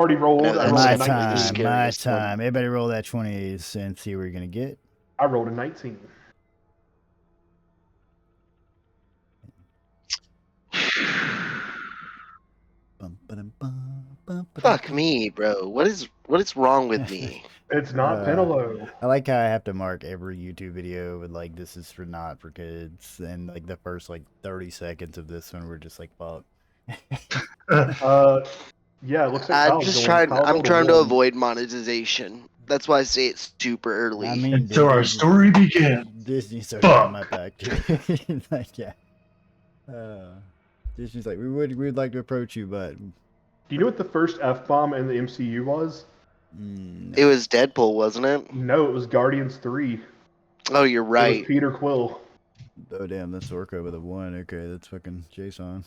Already rolled. No, I that's rolled a definitely the 19. scariest My one. time. Everybody roll that 20s and see what you're gonna get. I rolled a 19. Fuck me, bro. What is wrong with me? It's not Penelope. I like how I have to mark every YouTube video with like this is for not for kids, and like the first like 30 seconds of this one we're just like fuck. Yeah, it looks like I'm trying to avoid monetization. That's why I say it's super early. I mean, So our story begins. Disney started on my back too. Like, yeah. Disney's like, we'd like to approach you, but Do you know what the first F-bomb in the MCU was? no. It was Deadpool, wasn't it? No, it was Guardians 3. Oh, you're It right. was Peter Quill. Oh damn, that's Zorko with a 1. Okay, that's fucking Jason.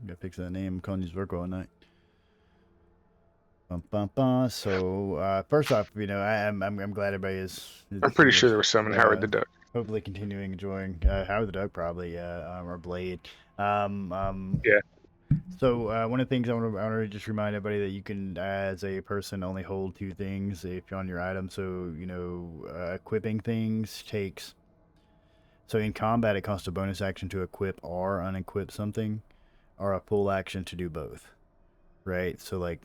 Gotta fix that name. I'm calling you Zorko all night. So first off, you know, I'm glad everybody is. I'm pretty sure there was some in Howard the Duck. Hopefully, continuing enjoying Howard the Duck, probably, or Blade. Yeah. So one of the things I want to just remind everybody that you can, as a person, only hold 2 things if you're on your item. So you know, equipping things takes. So in combat, it costs a bonus action to equip or unequip something, or a full action to do both. Right. So like.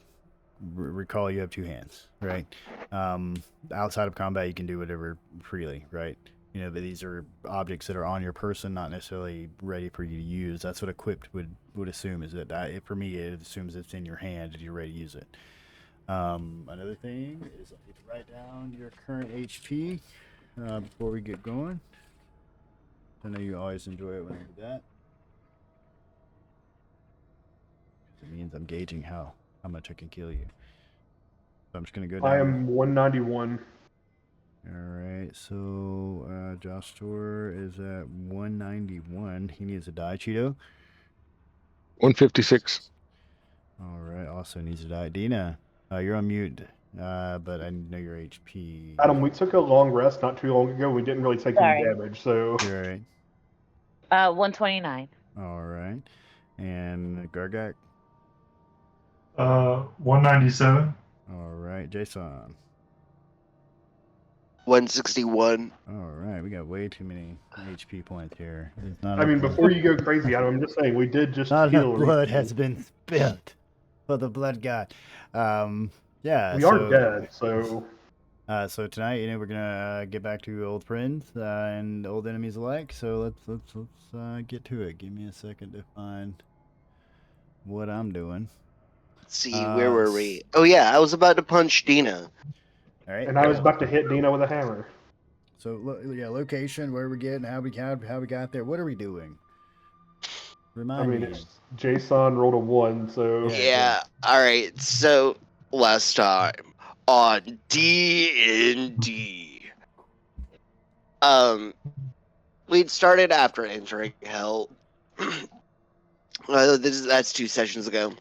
Recall you have 2 hands, right? Outside of combat, you can do whatever freely, right? You know, but these are objects that are on your person, not necessarily ready for you to use. That's what equipped would assume, is that for me, it assumes it's in your hand and you're ready to use it. Another thing is I need to write down your current HP before we get going. I know you always enjoy it when I do that. It means I'm gauging how much I can kill you. So I'm just gonna go down. I am 191. Alright, so Josh Tor is at 191. He needs a die, Cheeto. 156. Alright, also needs a die. Dina, you're on mute, but I know your HP. Adam, we took a long rest not too long ago. We didn't really take any damage, so. You're right. 129. Alright. And Gargak? 197. Alright, Jason. 161. Alright, we got way too many HP points here. I mean, before you go crazy, Adam, I'm just saying, we did just not heal. enough blood has been spilled for the blood god. Yeah. We are dead, so. So tonight, you know, we're gonna get back to old friends and old enemies alike. So let's get to it. Give me a second to find what I'm doing. Let's see, where were we? Oh yeah, I was about to punch Dina. All right. And I was about to hit Dina with a hammer. So yeah, location, where we get, how we got there. What are we doing? Remind me. Jason rolled a 1, so. Yeah. All right. So last time on DnD, we'd started after entering hell. That's 2 sessions ago,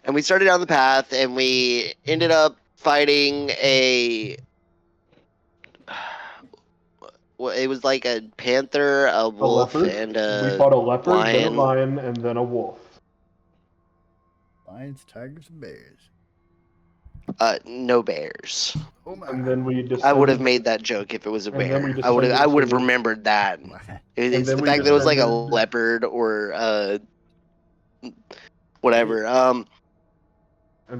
and we started down the path, and we ended up fighting a. Well, it was like a panther, a wolf, and a we fought a leopard, lion. then a lion, and then a wolf. Lions, tigers, and bears. No bears. Oh my. And then we I would have made that joke if it was a bear. I would have remembered that. It's the fact that it was like a leopard or whatever. And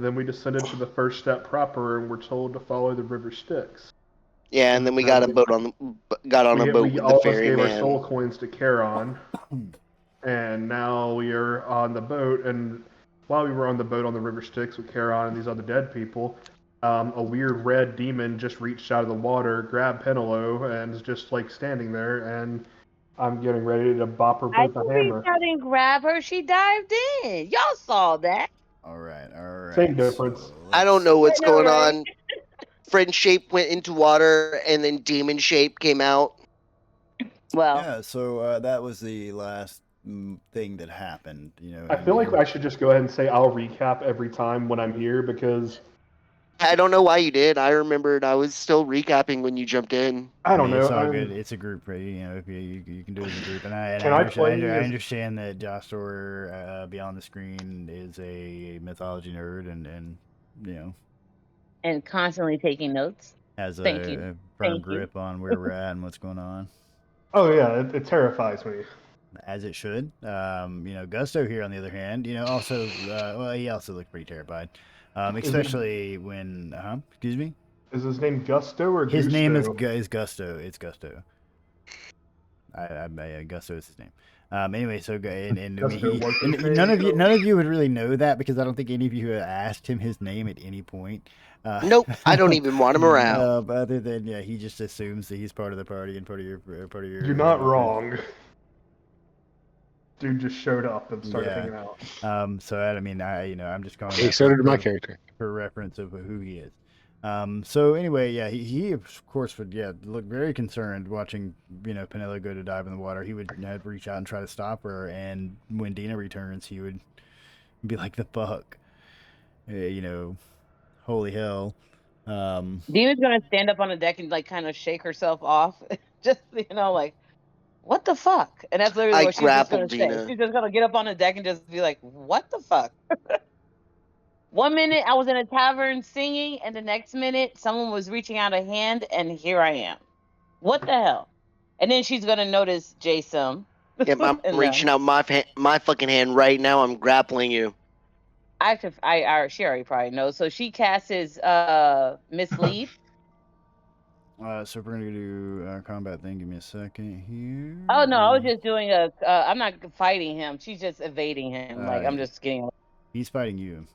then we descended to the first step proper, and we're told to follow the river Styx. Yeah, and then we got a boat on the boat with the ferryman. We gave our soul coins to Charon, and now we are on the boat. And while we were on the boat on the river Styx with Charon and these other dead people, a weird red demon just reached out of the water, grabbed Penelope, and is just like standing there. And I'm getting ready to bop her with a hammer. I didn't grab her. She dived in. Y'all saw that. All right. Same difference. So I don't know what's going on. Friend shape went into water, and then demon shape came out. Well, yeah. So that was the last thing that happened. You know. I feel like I should just go ahead and say I'll recap every time when I'm here because. I don't know why you did. I remembered I was still recapping when you jumped in. I don't know. It's all good. It's a group, right? You know, if you can do it as a group. And I understand that Josh Tor beyond the screen is a mythology nerd, and you know, and constantly taking notes. has Thank a you. firm grip on where we're at and what's going on. Oh yeah, it terrifies me. As it should. You know, Gusto here, on the other hand, you know, also, well, he also looked pretty terrified. Especially when, excuse me? Is his name Gusto or His Gusto? name is Gusto. It's Gusto. Gusto is his name. Anyway, so and I mean, none of you would really know that because I don't think any of you have asked him his name at any point. Nope, I don't even want him around. Other than he just assumes that he's part of the party and part of your. You're not wrong. Dude just showed up and started hanging out. So I mean, I'm just calling. He so did my character. For reference of who he is. So anyway, yeah, he of course would look very concerned watching Penelo go to dive in the water. He would reach out and try to stop her, and when Dina returns, he would be like, "The fuck, holy hell." Dina's gonna stand up on the deck and like kind of shake herself off, just like, what the fuck? And that's literally what she's just gonna say. She's just gonna get up on the deck and just be like, what the fuck? 1 minute I was in a tavern singing, and the next minute someone was reaching out a hand, and here I am. What the hell? And then she's gonna notice Jason. Yeah, I'm reaching out my fucking hand right now. I'm grappling you. She already probably knows. So she casts mislead. So we're gonna do a combat thing. Give me a second here. Oh no, I was just doing I'm not fighting him. She's just evading him. I'm just getting. He's fighting you.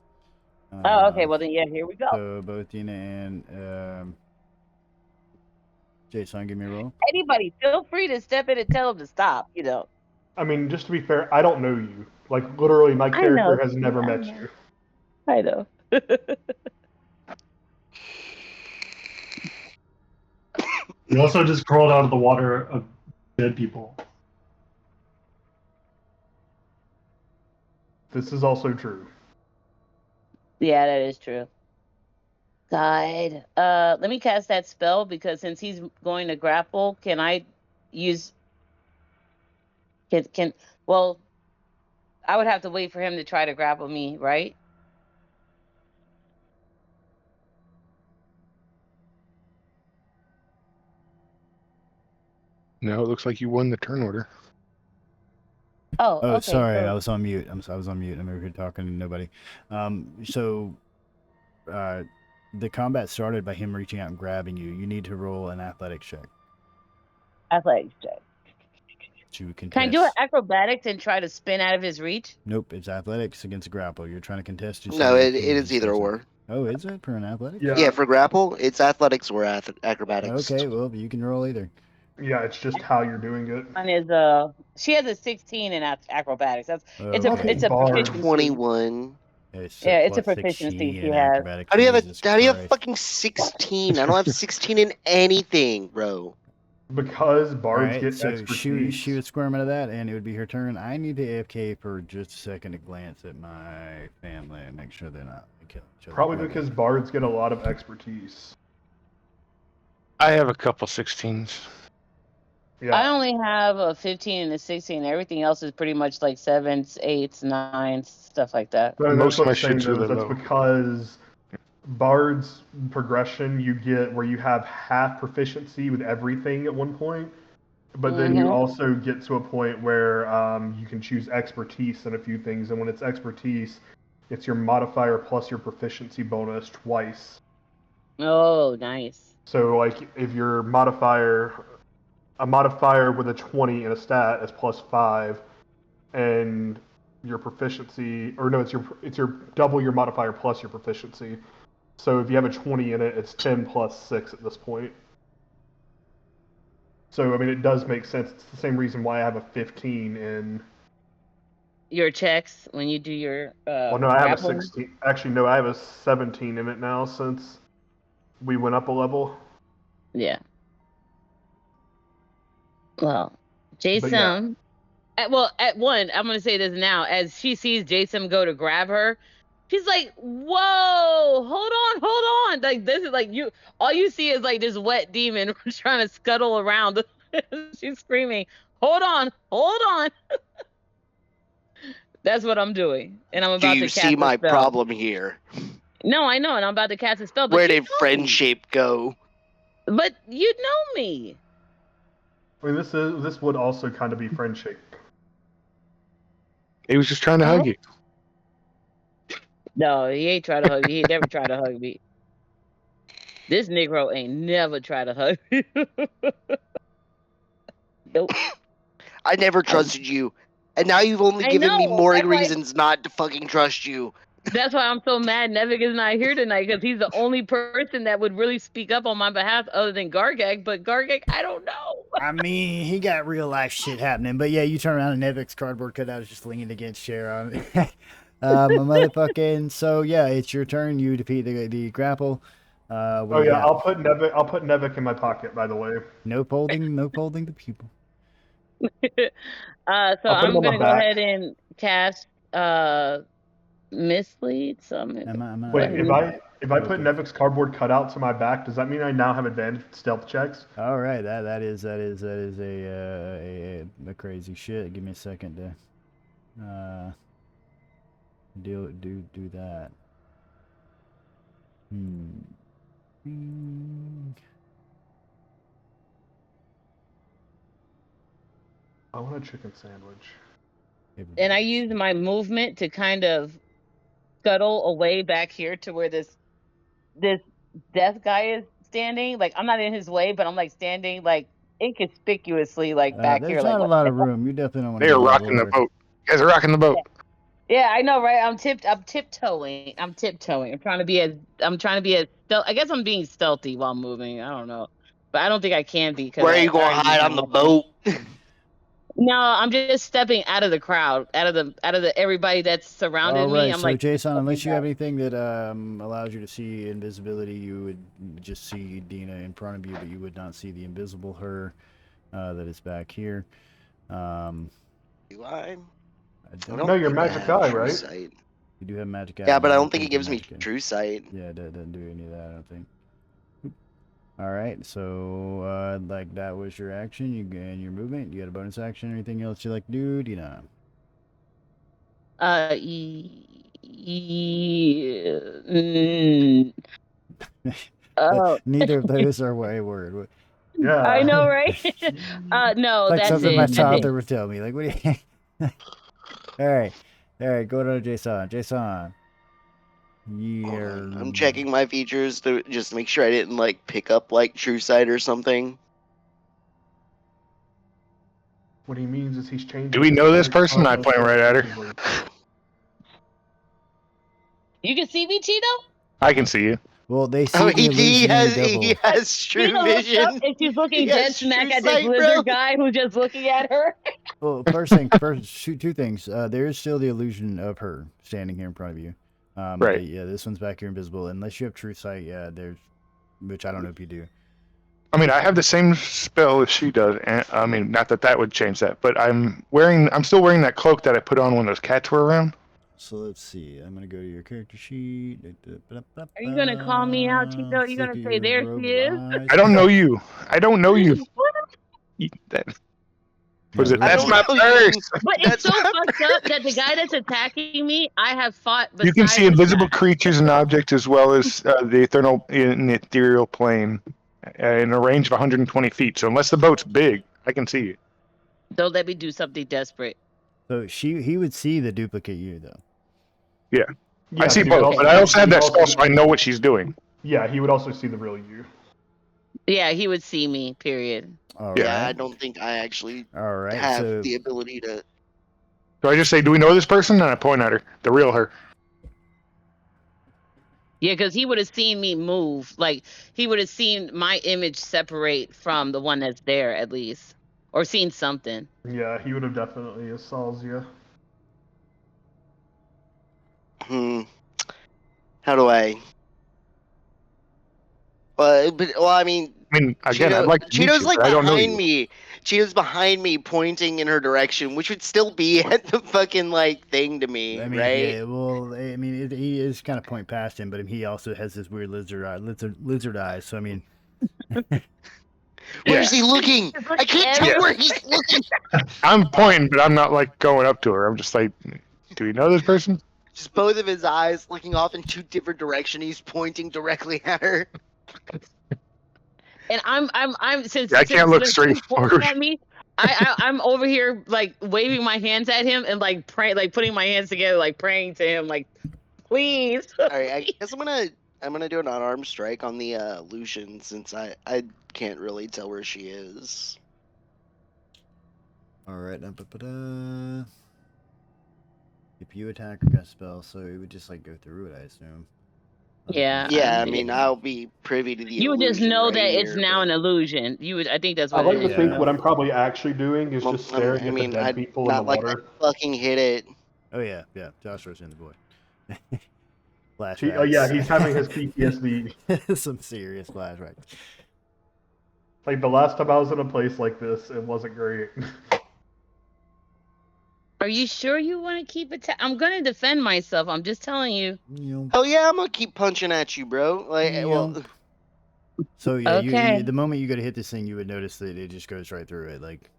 Oh, okay. Well then, here we go. So both Dina and Jason, give me a roll. Anybody, feel free to step in and tell him to stop. I mean, just to be fair, I don't know you. Like literally, my character has never met you. I know. We also just crawled out of the water of dead people. This is also true. Yeah, that is true. Guide. Let me cast that spell because since he's going to grapple, can I use? Well, I would have to wait for him to try to grapple me, right? No, it looks like you won the turn order. Oh, okay, sorry, I was on mute. I was on mute. I'm over here talking to nobody. The combat started by him reaching out and grabbing you. You need to roll an athletics check. Athletics check. Can I do an acrobatics and try to spin out of his reach? Nope, it's athletics against a grapple. You're trying to contest. No, it is either or. Oh, is it for an athletics? Yeah, for grapple, it's athletics or acrobatics. Okay, well, you can roll either. Yeah, it's just how you're doing it. Mine is she has a 16 in acrobatics. It's a proficiency. 21. It's a proficiency she has. How do you have fucking 16? I don't have 16 in anything, bro. Because bards get expertise. She would squirm out of that, and it would be her turn. I need to AFK for just a second to glance at my family and make sure they're not killing each other. Probably because bards get a lot of expertise. I have a couple 16s. Yeah. I only have a 15 and a 16. Everything else is pretty much like 7s, 8s, 9s, stuff like that. Most of my shit's really low. That's because Bard's progression, you get where you have half proficiency with everything at one point, but then you also get to a point where you can choose expertise in a few things, and when it's expertise, it's your modifier plus your proficiency bonus twice. Oh, nice. So, like, if your modifier with a 20 in a stat is +5, and your proficiency, or no, it's your double your modifier plus your proficiency. So if you have a 20 in it, it's 10 plus 6 at this point. So, I mean, it does make sense. It's the same reason why I have a 15 in your checks when you do your well, no, I have a 16. Actually, no, I have a 17 in it now since we went up a level. Yeah. Well, Jason, at one, I'm going to say this now. As she sees Jason go to grab her, she's like, whoa, hold on. Like, this is like all you see is like this wet demon trying to scuttle around. She's screaming, hold on. That's what I'm doing. And I'm about to cast Do you see my spell. problem here? No, I know, and I'm about to cast a spell. But where did friendship go? But you know me. I mean, this would also kind of be friendship. He was just trying to hug you. No, he ain't trying to hug me. He ain't never tried to hug me. This Negro ain't never tried to hug me. Nope. I never trusted you. And now you've only given me more reasons not to fucking trust you. That's why I'm so mad Nevik is not here tonight, because he's the only person that would really speak up on my behalf other than Gargak. But Gargak, I don't know. I mean, he got real life shit happening. But yeah, you turn around and Nevik's cardboard cutout is just leaning against Sharon. Motherfucking. So yeah, it's your turn. You defeat the grapple. Oh yeah, I'll put Nevik in my pocket. By the way, no folding the people. So I'm gonna go ahead and cast mislead. So wait, if I put Nevik's cardboard cutout to my back, does that mean I now have advantage stealth checks? All right, that is a crazy shit. Give me a second to do that. I want a chicken sandwich. And I use my movement to kind of scuttle away back here to where this death guy is standing. Like, I'm not in his way, but I'm like standing like inconspicuously like back here. There's not a lot of room. You definitely don't want to. They're rocking the boat. You guys are rocking the boat. Yeah, I know, right? I'm tiptoeing. I'm trying to be as I guess I'm being stealthy while moving. I don't know. But I don't think I can be. Where are you going to hide on the boat? No, I'm just stepping out of the crowd, out of the everybody that's surrounded me. I'm so like, Jason, unless you have anything that allows you to see invisibility, you would just see Dina in front of you, but you would not see the invisible her that is back here. Do I? No, you're magic eye, right? Sight. You do have magic eye. Yeah, but I don't think it gives me true sight. Yeah, it doesn't do any of that, I don't think. All right, so like that was your action, and your movement. You got a bonus action, or anything else you like to do? Do you know? Neither of those are a word. Yeah, I know, right? No, like that's something it. my father would tell me. Like, what do you? All right, go to Jason. I'm checking my features to just make sure I didn't like pick up like true sight or something. What he means is he's changing. Do we know this person? I point right at her. You can see me, Cheeto? I can see you. Well, they see he has true vision. And she's looking dead smack at this lizard guy who's just looking at her. Well, first, two things. There is still the illusion of her standing here in front of you. Right. Yeah, this one's back here invisible. Unless you have true sight, yeah, which I don't know if you do. I mean, I have the same spell as she does, and I mean, not that would change that, but I'm still wearing that cloak that I put on when those cats were around. So let's see. I'm gonna go to your character sheet. Are you gonna call me out, Chico? Are you gonna say there she is? I don't know you. That's my purse. But it's so fucked up that the guy that's attacking me, I have fought. You can see invisible creatures and objects as well as the ethereal plane in a range of 120 feet. So unless the boat's big, I can see you. Don't let me do something desperate. So he would see the duplicate you though. Yeah, I see both, but I also have that spell, so I know what she's doing. Yeah, he would also see the real you. Yeah, he would see me. Period. I don't think I actually have the ability to. So I just say, "Do we know this person?" And I point at her, the real her. Yeah, because he would have seen me move. Like he would have seen my image separate from the one that's there, at least, or seen something. Yeah, he would have definitely saw you. How do I? But I mean, again, I'd like to Cheeto's like behind me. Cheeto's behind me, pointing in her direction, which would still be at the fucking thing to me, right? Yeah, well, he is kind of point past him, but he also has this weird lizard eyes. So I mean, where's he looking? I can't tell where he's looking. I'm pointing, but I'm not going up to her. I'm just like, do we know this person? Just both of his eyes looking off in two different directions. He's pointing directly at her. And I'm since I can't look he's straight pointing forward. at me, I'm over here like waving my hands at him and like putting my hands together, like praying to him, like, please. All right, I guess I'm gonna do an unarmed strike on the Lucian since I can't really tell where she is. All right. If you attack or cast spell, so it would just like go through it, I assume. Yeah. Yeah, I mean, I'll be privy to the You would just illusion know right that here, it's now but... an illusion. You would. I think that's I what like it to is. think what I'm probably actually doing is just staring I at mean, the dead I'd people in the not like water. I fucking hit it. Oh yeah. Joshua's in the void. Oh yeah, Flashbacks. he's having his PTSD. Some serious flashbacks. Like the last time I was in a place like this, it wasn't great. Are you sure you want to keep it? I'm gonna defend myself. I'm just telling you. Hell yeah, I'm gonna keep punching at you, bro. Like, well. So yeah, Okay. the moment you go to hit this thing, you would notice that it just goes right through it. Like,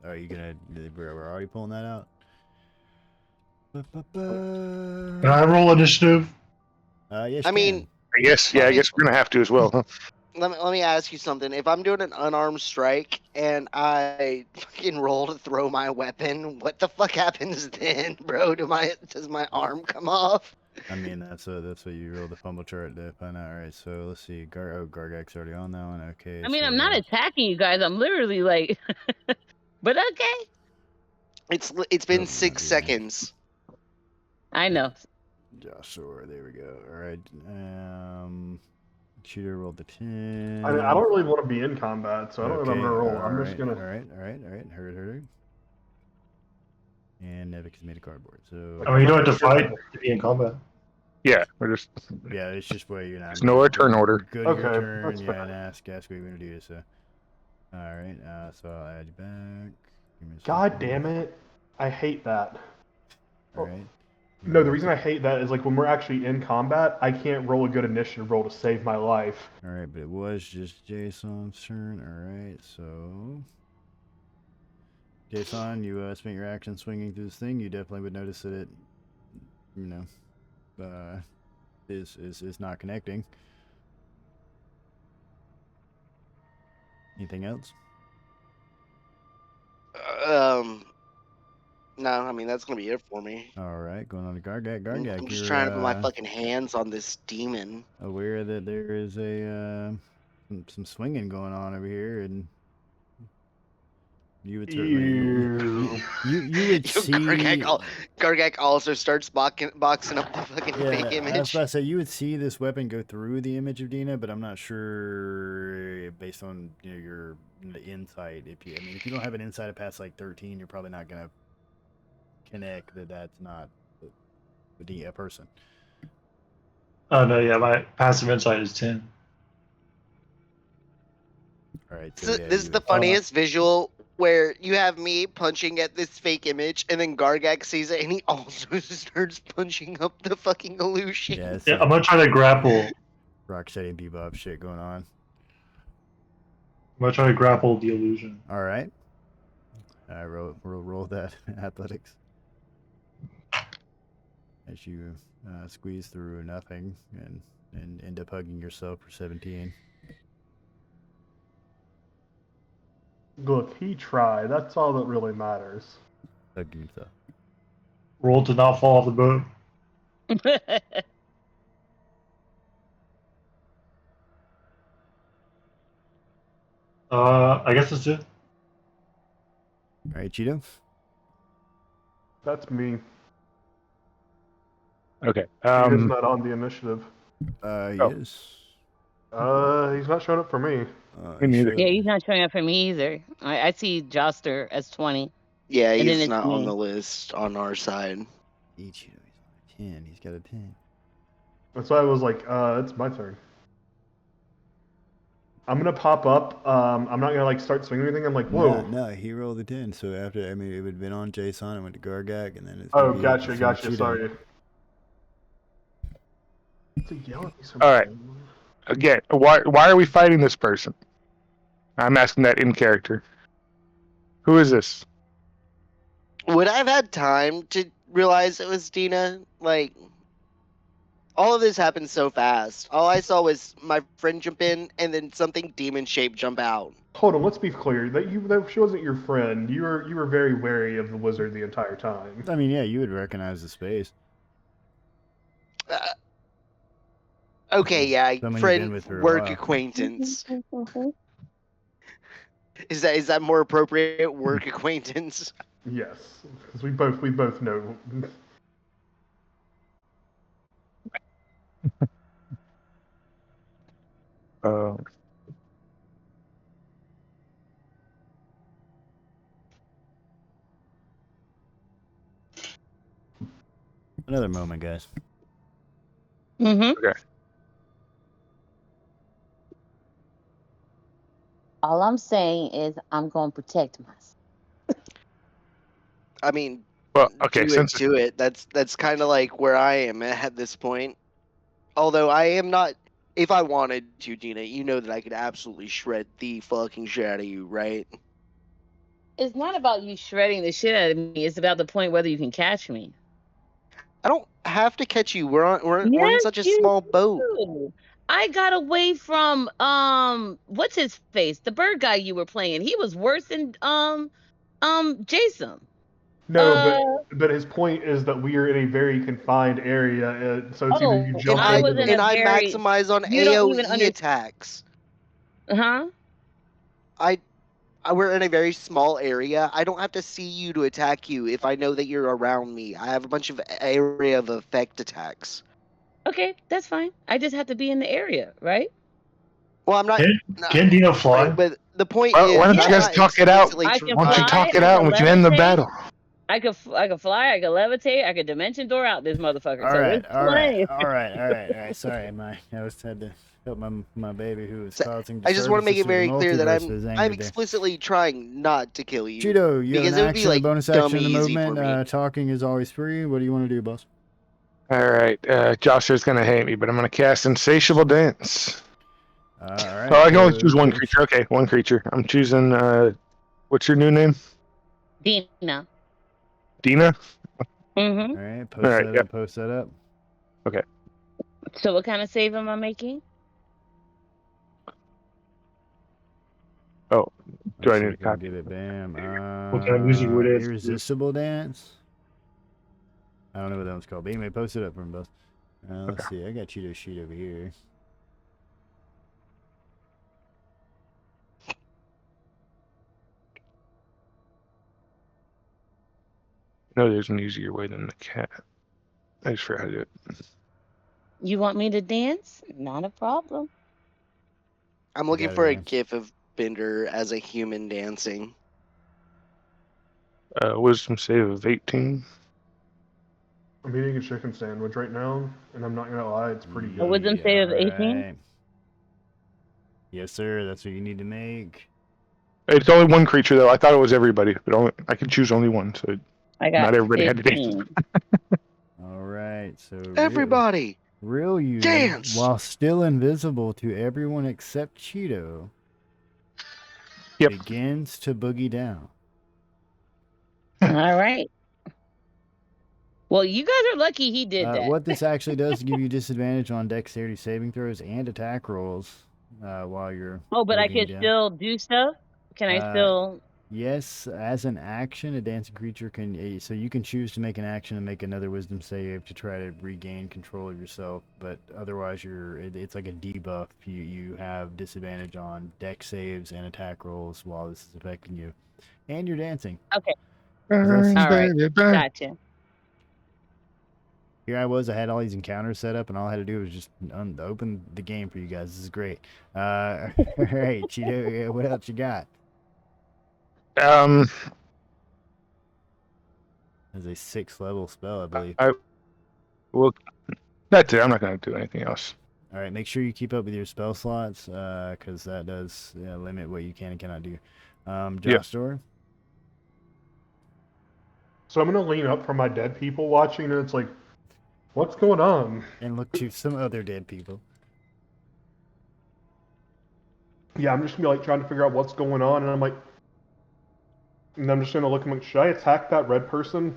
are you gonna? We're already pulling that out. Can I roll initiative? Yes. I mean, I guess we're gonna have to as well. Huh? Let me ask you something. If I'm doing an unarmed strike and I fucking roll to throw my weapon, what the fuck happens then, bro? Does my arm come off? I mean, that's what you roll the fumble chart to find out. All right, so let's see. Gargak's already on that one. Okay. I mean, so, I'm not attacking you guys. I'm literally like, but okay. It's been 6 seconds. I know. Joshua, there we go. All right. Shooter rolled the 10. I mean, I don't really want to be in combat, so I don't know if I'm gonna roll. I'm just gonna. All right. Heard. And Nevik has made a cardboard. So. I mean, you don't have to fight to be in combat. Yeah, we're just. Yeah, it's just where you're not. There's no turn order. Good, Okay, your turn. that's Yeah, fair. and ask what you're gonna do. So. All right. So I'll add you back. Give me a God second. damn it! I hate that. All right. No, the reason I hate that is like when we're actually in combat, I can't roll a good initiative roll to save my life. All right, but it was just Jason's turn. All right, so Jason, you spent your action swinging through this thing. You definitely would notice that it, is not connecting. Anything else? No, I mean that's gonna be it for me. All right, going on to Gargak. I'm just trying to put my fucking hands on this demon. Aware that there is a some swinging going on over here, and you would certainly you would see. Gargak also starts boxing up the fucking fake image. I was about to say you would see this weapon go through the image of Dina, but I'm not sure based on your insight. If you don't have an insight of past like 13, you're probably not gonna connect that's not a person. Oh no, yeah, my passive insight is 10. All right. So this is the funniest visual where you have me punching at this fake image, and then Gargak sees it, and he also starts punching up the fucking illusion. Yeah, I'm gonna try to grapple. Rocksteady Bebop shit going on. I'm gonna try to grapple the illusion. All right. Roll that athletics. As you squeeze through nothing and end up hugging yourself for 17. Look, he tried. That's all that really matters. Hugging yourself. Roll to not fall off the boat. I guess that's it. All right, Cheeto. That's me. Okay. He's not on the initiative. Yes. He's not showing up for me. Me neither. Yeah, he's not showing up for me either. I see Joster as 20. Yeah, And then he's it's not on me. the list on our side. Cheeto, he's on a 10. He's got a 10. That's why I was like, it's my turn. I'm gonna pop up. I'm not gonna like start swinging anything. I'm like, whoa. No, he rolled a 10. So after, it would have been on Jason and went to Gargak, and then it's. Oh, gotcha. Sorry. All right. Again, why are we fighting this person? I'm asking that in character. Who is this? Would I have had time to realize it was Dina? Like, all of this happened so fast. All I saw was my friend jump in, and then something demon-shaped jump out. Hold on, let's be clear. That she wasn't your friend. You were very wary of the wizard the entire time. I mean, yeah, you would recognize the space. Okay, yeah, Someone you've been friend, with for a work while. acquaintance. Is that more appropriate? Work acquaintance. Yes, because we both know. Uh, Another moment, guys. Mm-hmm. okay. All I'm saying is I'm going to protect myself. I mean, Well, okay. do it. That's kind of like where I am at this point. Although I am not. If I wanted to, Dina, you know that I could absolutely shred the fucking shit out of you, right? It's not about you shredding the shit out of me. It's about the point whether you can catch me. I don't have to catch you. We're in Yes, such a you small boat. do. I got away from what's his face? The bird guy you were playing. He was worse than Jason. No, but his point is that we are in a very confined area, so it's either you Oh, jump I into was in the. a I very. maximize on You don't even AOE attacks. Huh? We're in a very small area. I don't have to see you to attack you if I know that you're around me. I have a bunch of area of effect attacks. Okay, that's fine. I just have to be in the area, right? Well, I'm not. Can Dino fly? Right, but the point Well, why is, don't you I'm guys not talk it out? explicitly I can Why don't you fly, talk it I out can and we can end the levitate. battle? I could fly, I could levitate, I could dimension door out this motherfucker. All So right, it's all right, plenty. all right. Sorry, I just had to help my baby who was causing I just want to make it very clear that disturbances I'm there. explicitly trying not to kill you. Cheeto, you have because an it would be action, a like bonus dumb action, in the easy for movement. me. Talking is always free. What do you want to do, boss? All right. Joshua's going to hate me, but I'm going to cast Insatiable Dance. All right. Oh, I can only choose one creature. Okay, one creature. I'm choosing, what's your new name? Dina. Dina? Mm-hmm. All right, post All right, that yep. up, post that up. Okay. So what kind of save am I making? Oh, do Let's I see need to if I can copy? get it? Bam. What kind of music would it? Irresistible Dance? I don't know what that one's called. But anyway, post it up for him, boss. Let's see. I got Cheeto sheet over here. No, there's an easier way than the cat. I just forgot how to do it. You want me to dance? Not a problem. I'm looking for a gif of Bender as a human dancing. Wisdom save of 18. I'm eating a chicken sandwich right now, and I'm not gonna lie, it's pretty good. A wisdom save of 18? Right. Yes, sir. That's what you need to make. It's only one creature, though. I thought it was everybody, but I could choose only one, so I got not everybody 15. had to dance. All right. So Everybody! Real you, Dance! while still invisible to everyone except Cheeto, begins to boogie down. All right. Well, you guys are lucky he did that. What this actually does is give you disadvantage on dexterity saving throws and attack rolls while you're. Oh, but I can down. still do stuff? Can I still. Yes, as an action, a dancing creature can. So you can choose to make an action and make another wisdom save to try to regain control of yourself. But otherwise, it's like a debuff. You have disadvantage on dex saves and attack rolls while this is affecting you, and you're dancing. Okay. All right. Gotcha. Here I was. I had all these encounters set up, and all I had to do was just open the game for you guys. This is great. All right, Cheeto, what else you got? As a 6th level spell, I believe. Well, that's it. I'm not going to do anything else. All right, make sure you keep up with your spell slots, because that does limit what you can and cannot do. Josh Store? So I'm gonna lean up from my dead people watching, and it's like, what's going on? And look to some other dead people. Yeah, I'm just gonna be like trying to figure out what's going on, and I'm like, And I'm just gonna look. Should I attack that red person?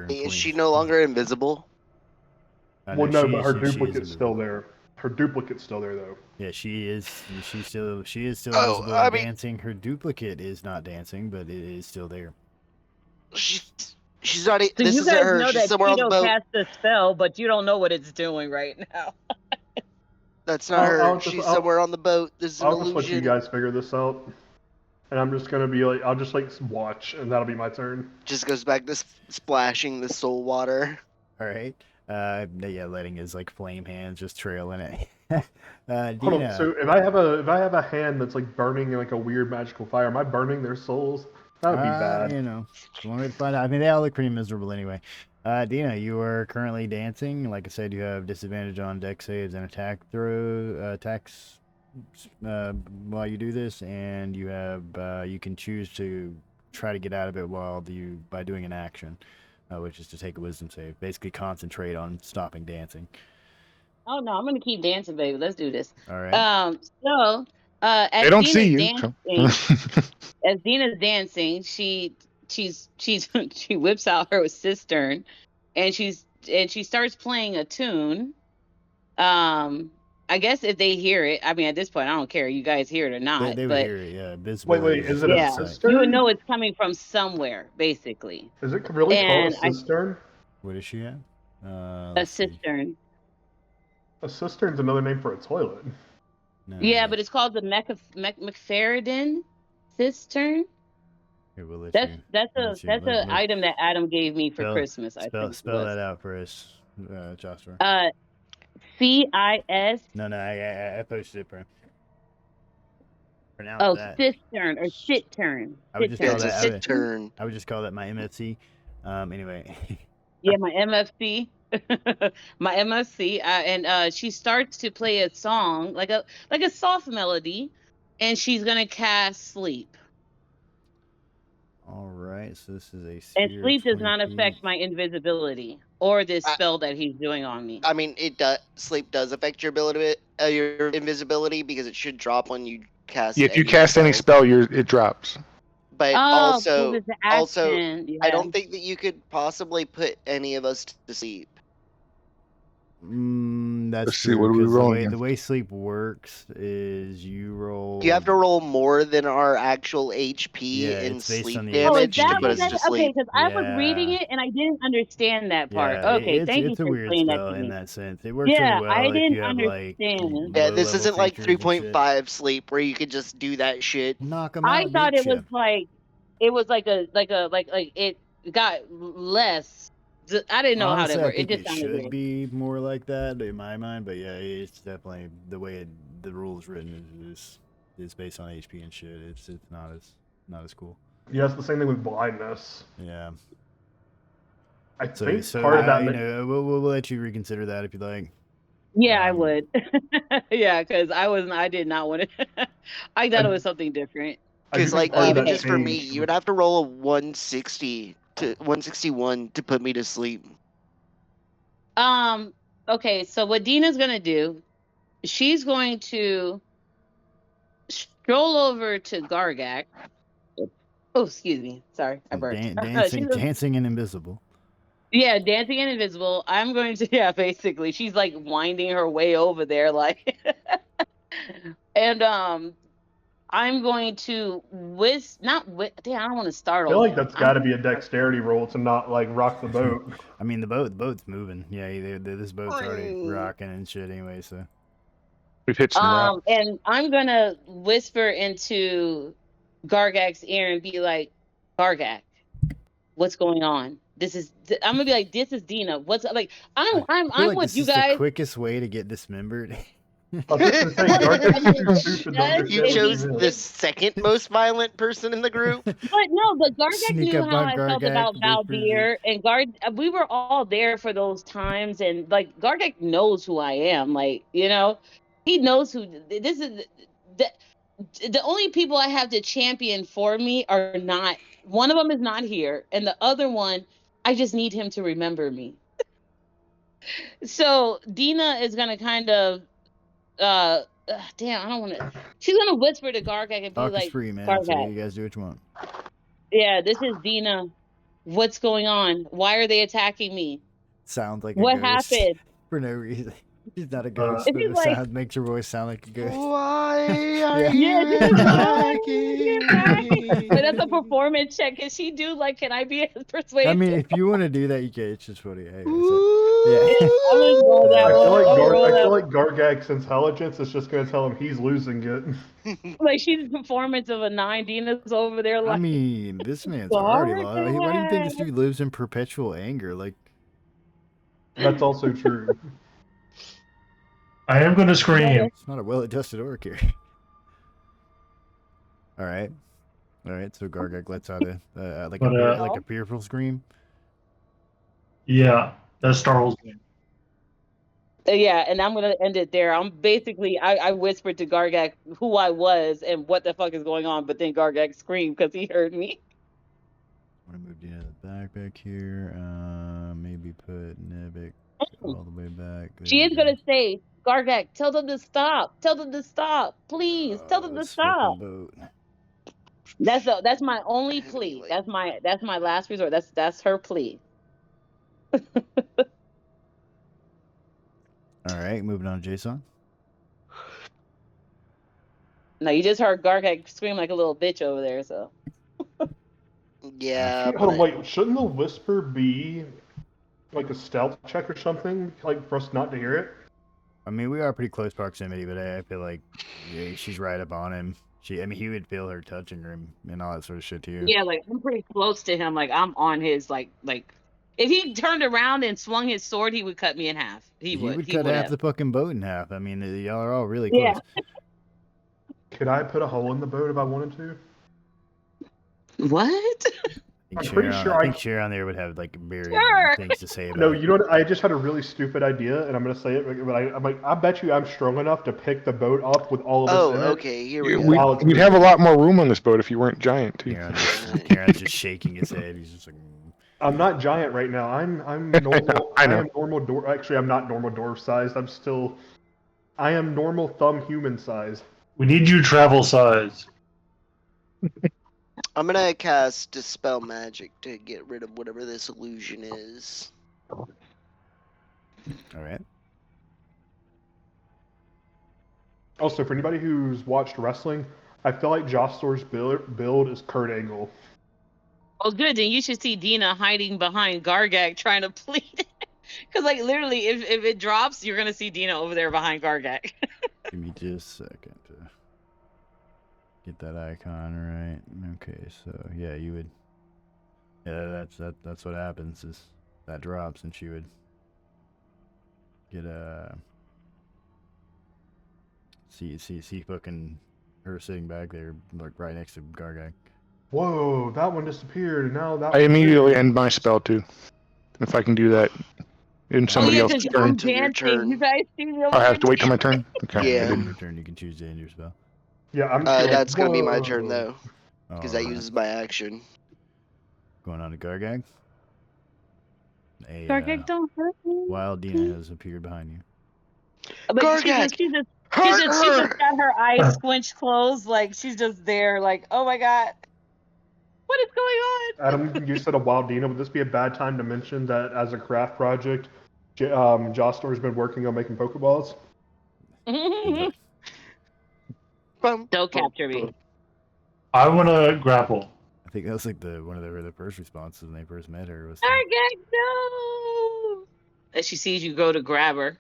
Is she no longer invisible? Well, no, but her duplicate's still there. Her duplicate's still there, though. Yeah, she is. She is still Oh, invisible I and mean- dancing. Her duplicate is not dancing, but it is still there. She's not. So This you isn't guys her. know She's that somewhere on the Tito boat. cast a spell, but you don't know what it's doing right now. That's not her. I'll She's somewhere on the boat. This is an I'll just let you illusion. guys figure this out. And I'm just gonna be like, I'll just like watch, and that'll be my turn. Just goes back to splashing the soul water. All right. Yeah, letting his like flame hands just trail in it. Hold on. Dina. So if I have a hand that's like burning like a weird magical fire, am I burning their souls? That would be bad. You know, one way to find out. I mean, they all look pretty miserable anyway. Dina, you are currently dancing. Like I said, you have disadvantage on dex saves and attacks while you do this, and you have you can choose to try to get out of it by doing an action, which is to take a wisdom save. Basically, concentrate on stopping dancing. Oh no, I'm gonna keep dancing, baby. Let's do this. All right. So as They don't Dina's see you. dancing, as Dina's dancing, she whips out her cistern, and she starts playing a tune. I guess if they hear it, I mean, at this point, I don't care. You guys hear it or not. They would but hear it, yeah. Wait, is it Yeah. a cistern? you would know it's coming from somewhere, basically. Is it really And called a cistern? What is she at? A Let's see. cistern. A cistern's another name for a toilet. No, Yeah, but it's called the McFerrin cistern. Here, we'll let That's you. that's Let's a see, that's let- an item that Adam gave me for Spell- Christmas. I think. Spell that out for us, Joshua. CIS. No, I posted it, bro. Pronounce Oh, that. cistern or cistern. I would just Yeah, call it's a that. cistern. I would just call that my MFC. Anyway. Yeah, my MFC. My MFC. And she starts to play a song like a soft melody, and she's gonna cast sleep. All right, so this is a And sphere sleep does 20 not feet. affect my invisibility or this spell that he's doing on me. I mean, it does. Sleep does affect your your invisibility because it should drop when you cast. If you any cast any spell. spell, it drops. But Oh, also, because it's an also, action. Yeah. I don't think that you could possibly put any of us to sleep. That's Let's see, true. what are we 'Cause rolling the way sleep works is you roll. You have to roll more than our actual HP Yeah, in it's based sleep on the Oh, is damage to that put what us that to is? Okay, sleep. because I was reading Yeah. it and I didn't understand that part. Yeah, Okay, thank you it's a for weird explaining that spell to in me. that sense. It works Yeah, really well I if didn't you have like understand. Yeah, this low-level isn't like creatures and shit. 3.5 sleep where you could just do that shit. Knock 'em I out, thought get it was ya. like it got less. I didn't know Honestly, how that I worked. It think just it sounded should weird. be more like that in my mind, but yeah, it's definitely the way the rules written is based on HP and shit. It's not as cool. Yeah, it's the same thing with blindness. Yeah. I So think part of that. you know, we'll let you reconsider that if you like. Yeah, I Um, would. Yeah, because I did not want to. I thought it was something different. I do Because, think like, part of even that just for me, changed you would have to roll a 160 to 161 to put me to sleep. Okay, so what Dina's gonna do, she's going to stroll over to Gargak. Oh, excuse me. Sorry, I burped. dancing and invisible. Yeah, dancing and invisible. I'm going to basically she's like winding her way over there like and I'm going to damn, I don't want to start I feel over. like that's got to be a dexterity roll to not like rock the boat. I mean, the boat's moving. Yeah, this boat's already rocking and shit anyway. So We've hit some rocks. And I'm gonna whisper into Gargak's ear and be like, Gargak, what's going on? I'm gonna be like, this is Dina. What's up? Like, I'm like with this you is guys. the quickest way to get dismembered. I was just gonna say, Gargak's too stupid to Yes, You understand chose what he the is. second most violent person in the group. But no, but Gargak Sneak knew up how on I felt Gargak, about whispers Valdir, and we were all there for those times, and like Gargak knows who I am, like, you know, he knows who this is. The only people I have to champion for me are not. One of them is not here, and the other one, I just need him to remember me. So Dina is gonna kind of Damn, I don't want to. She's gonna whisper to Gargak and be Talk is like, free, man. So Gargak, you guys do what you want. yeah, this is Dina. What's going on? Why are they attacking me? Sounds like a What ghost happened? for no reason. She's not a ghost, And but she's the like, sound makes your voice sound like a ghost. Why are Yeah. yeah, you this is attacking but that's a me? performance check. Can she do like? Can I be persuasive? I mean, if you want to do that, you can. It's just funny. Anyway, so, Ooh. yeah. I'm gonna roll that. I feel like I'm gonna roll I that. feel like Gargak's intelligence is just going to tell him he's losing it. Like she's a performance of a 9. Dina's over there I like. mean, this man's already lost. Why do you think this Gargak. dude lives in perpetual anger? Like, That's also true. I am going to scream. it's not a well-adjusted orc here. All right. So Gargak lets out a like a fearful scream. Yeah, that's Starl's name. Yeah, and I'm gonna end it there. I'm basically I whispered to Gargak who I was and what the fuck is going on, but then Gargak screamed because he heard me. I want to move Dina to the back here. Maybe put Nevik all the way back. There She we is go. gonna say, Gargak, tell them to stop. Tell them to stop. Please, tell them to This fucking stop. boat. That's my only plea. That's my last resort. That's her plea. All right, moving on to Jason. No, you just heard Gargak scream like a little bitch over there, so. Yeah, Hold on, but wait. Shouldn't the whisper be like a stealth check or something, like for us not to hear it? I mean, we are pretty close proximity, but I feel like she's right up on him. He would feel her touching him and all that sort of shit too. Yeah, like I'm pretty close to him. Like I'm on his like if he turned around and swung his sword, he would cut me in half. He would cut half have. the fucking boat in half. I mean, y'all are all really close. Yeah. Could I put a hole in the boat if I wanted to? What? I'm pretty sure I think Sharon there would have like myriad Sure. things to say about No, it. you know what? I just had a really stupid idea, and I'm gonna say it, but I'm like, I bet you I'm strong enough to pick the boat up with all of us in it. okay, here we go. We'd have a lot more room on this boat if you weren't giant, too. Karen's just shaking his head. He's just like, I'm not giant right now. I'm normal. I know. am normal dwarf. Actually, I'm not normal dwarf sized. I am normal thumb human size. We need you travel size. I'm gonna cast Dispel Magic to get rid of whatever this illusion is. all right. Also, for anybody who's watched wrestling, I feel like Josh Thor's build is Kurt Angle. Well, good. Then you should see Dina hiding behind Gargak trying to plead. Because, like, literally, if it drops, you're gonna see Dina over there behind Gargak. Give me just a second to get that icon right. Okay, so yeah, you would. Yeah, that's what happens is that drops, and she would get a. See fucking her sitting back there, like right next to Gargak. Whoa, that one disappeared, and now that. I immediately end my spell, too. If I can do that in somebody else's turn. I'm Till your dancing. turn. You guys see me over I have to there wait till my turn? Okay. Yeah. In your turn, you can choose to end your spell. Yeah, I'm. That's gonna be my Whoa. turn though, because that Alright. uses my action. Going on to Gargak. Gargak, don't hurt me. Wild Dina has appeared behind you. But she Gargak, just got her eyes squinched closed, like she's just there, like, oh my god, what is going on? Adam, you said a wild Dina. Would this be a bad time to mention that as a craft project, Jostor's been working on making Pokeballs? Don't capture me. I want to grapple. I think that was like one of the first responses when they first met her was. Gargak, no! As she sees you go to grab her.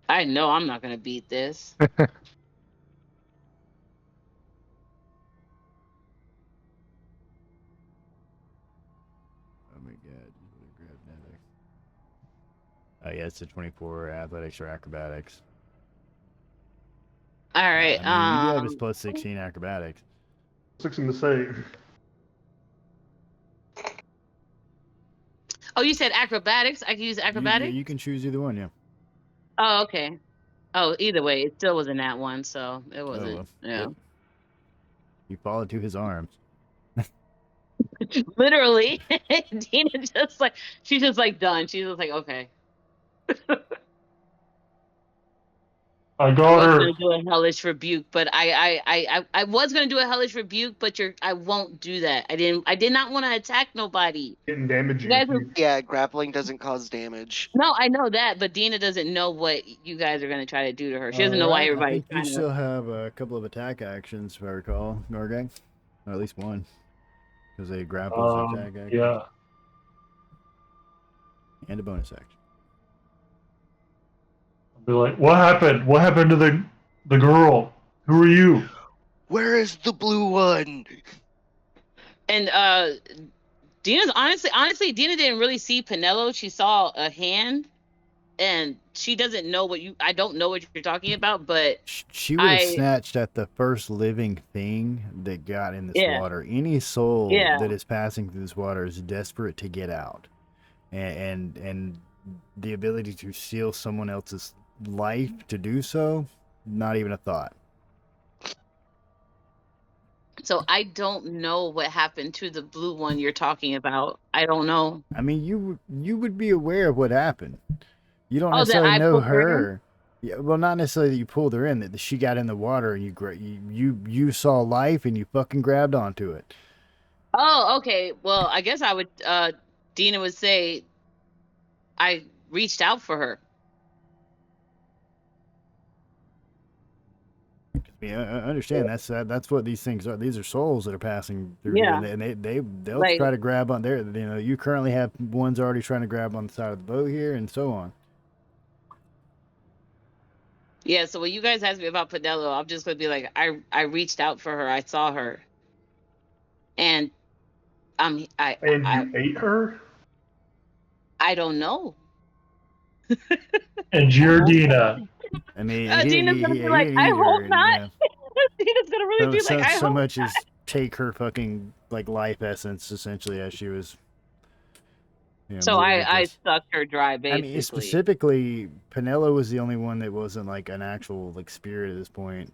I know I'm not gonna beat this. Oh my god, grab Nevik. Oh yeah, it's a 24 athletics or acrobatics. All right. I mean, you do have his plus 16 acrobatics. 16 to say. Oh, you said acrobatics? I can use acrobatics? You can choose either one, yeah. Oh, okay. Oh, either way, it still wasn't that one, so it wasn't. well. Yeah. Yep. You fall into his arms. Literally, Dina she's just like done. She's just like, okay. I I got was her. gonna do a hellish rebuke, but I was gonna do a hellish rebuke, but I won't do that. I did not want to attack nobody. Getting damage. You guys are, Yeah, grappling doesn't cause damage. no, I know that, but Dina doesn't know what you guys are gonna try to do to her. She doesn't know why Alright, I everybody's think you trying to. still have a couple of attack actions, if I recall, Gargag. Or at least one. Because they grapples an attack action. Yeah. And a bonus action. I'll be like, what happened? What happened to the girl? Who are you? Where is the blue one? And Dina's honestly, Dina didn't really see Pinello. She saw a hand, and she doesn't know what you. I don't know what you're talking about, but She would have snatched at the first living thing that got in this water. Any soul that is passing through this water is desperate to get out, and the ability to steal someone else's life to do so, not even a thought. So I don't know what happened to the blue one you're talking about. I don't know. I mean, you would be aware of what happened. You don't that necessarily I know pulled her in? her. Yeah, well, not necessarily that you pulled her in. That she got in the water and you saw life and you fucking grabbed onto it. Oh, okay. Well, I guess I would. Dina would say, I reached out for her. Yeah, I understand. That's what these things are. These are souls that are passing through Yeah. here, and they'll Like- try to grab on there. You know, you currently have ones already trying to grab on the side of the boat here, and so on. Yeah. So when you guys ask me about Pinello, I'm just gonna be like, I reached out for her. I saw her, and And you ate her? I don't know. And you're Dina. I mean, Dina's gonna be like, I hope not. Dina's gonna really be like, I so hope much not. as take her fucking like life essence essentially as she was. You know, So moved I with this. sucked her dry, basically. I mean, specifically, Pinello was the only one that wasn't like an actual like spirit at this point.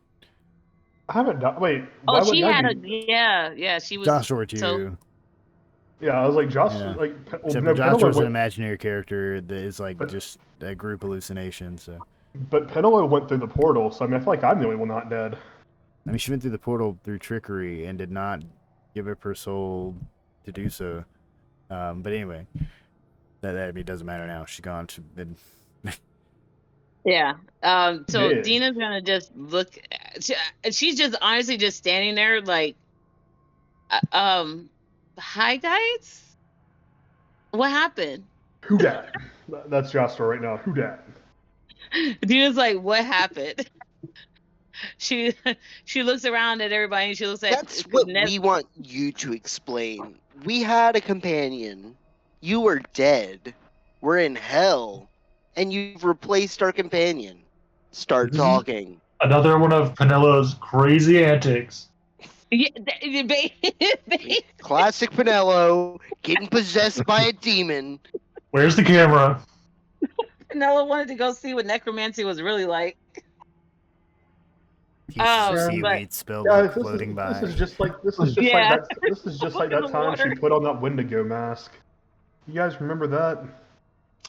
I haven't done. Wait. Oh, why she wouldn't I had be? yeah, she was. Joshua too. So, Yeah, I was like Josh. Yeah. Like, well, Except no, for Joshua was an went, imaginary character that is like But- just a group hallucination. So but Penelope went through the portal, so I mean, I feel like I'm the only one not dead. I mean, she went through the portal through trickery and did not give up her soul to do so. But anyway, that I mean, it doesn't matter now. She's gone. She's been. yeah. So Yeah. Dina's gonna just look. She's just honestly just standing there, like, hi guys. What happened? Who dat? That's Joshua right now. Who dat? Dina's like, what happened? She looks around at everybody and she looks at. That's what we want you to explain. We had a companion. You were dead. We're in hell. And you've replaced our companion. Start This is- talking. Another one of Penelo's crazy antics. Yeah, Classic Pinello getting possessed by a demon. Where's the camera? Nella wanted to go see what necromancy was really like. Pieces of but- seaweed spilled Guys, like floating by. this is just like Yeah. This is just like In that the time she water. put on that Wendigo mask. You guys remember that?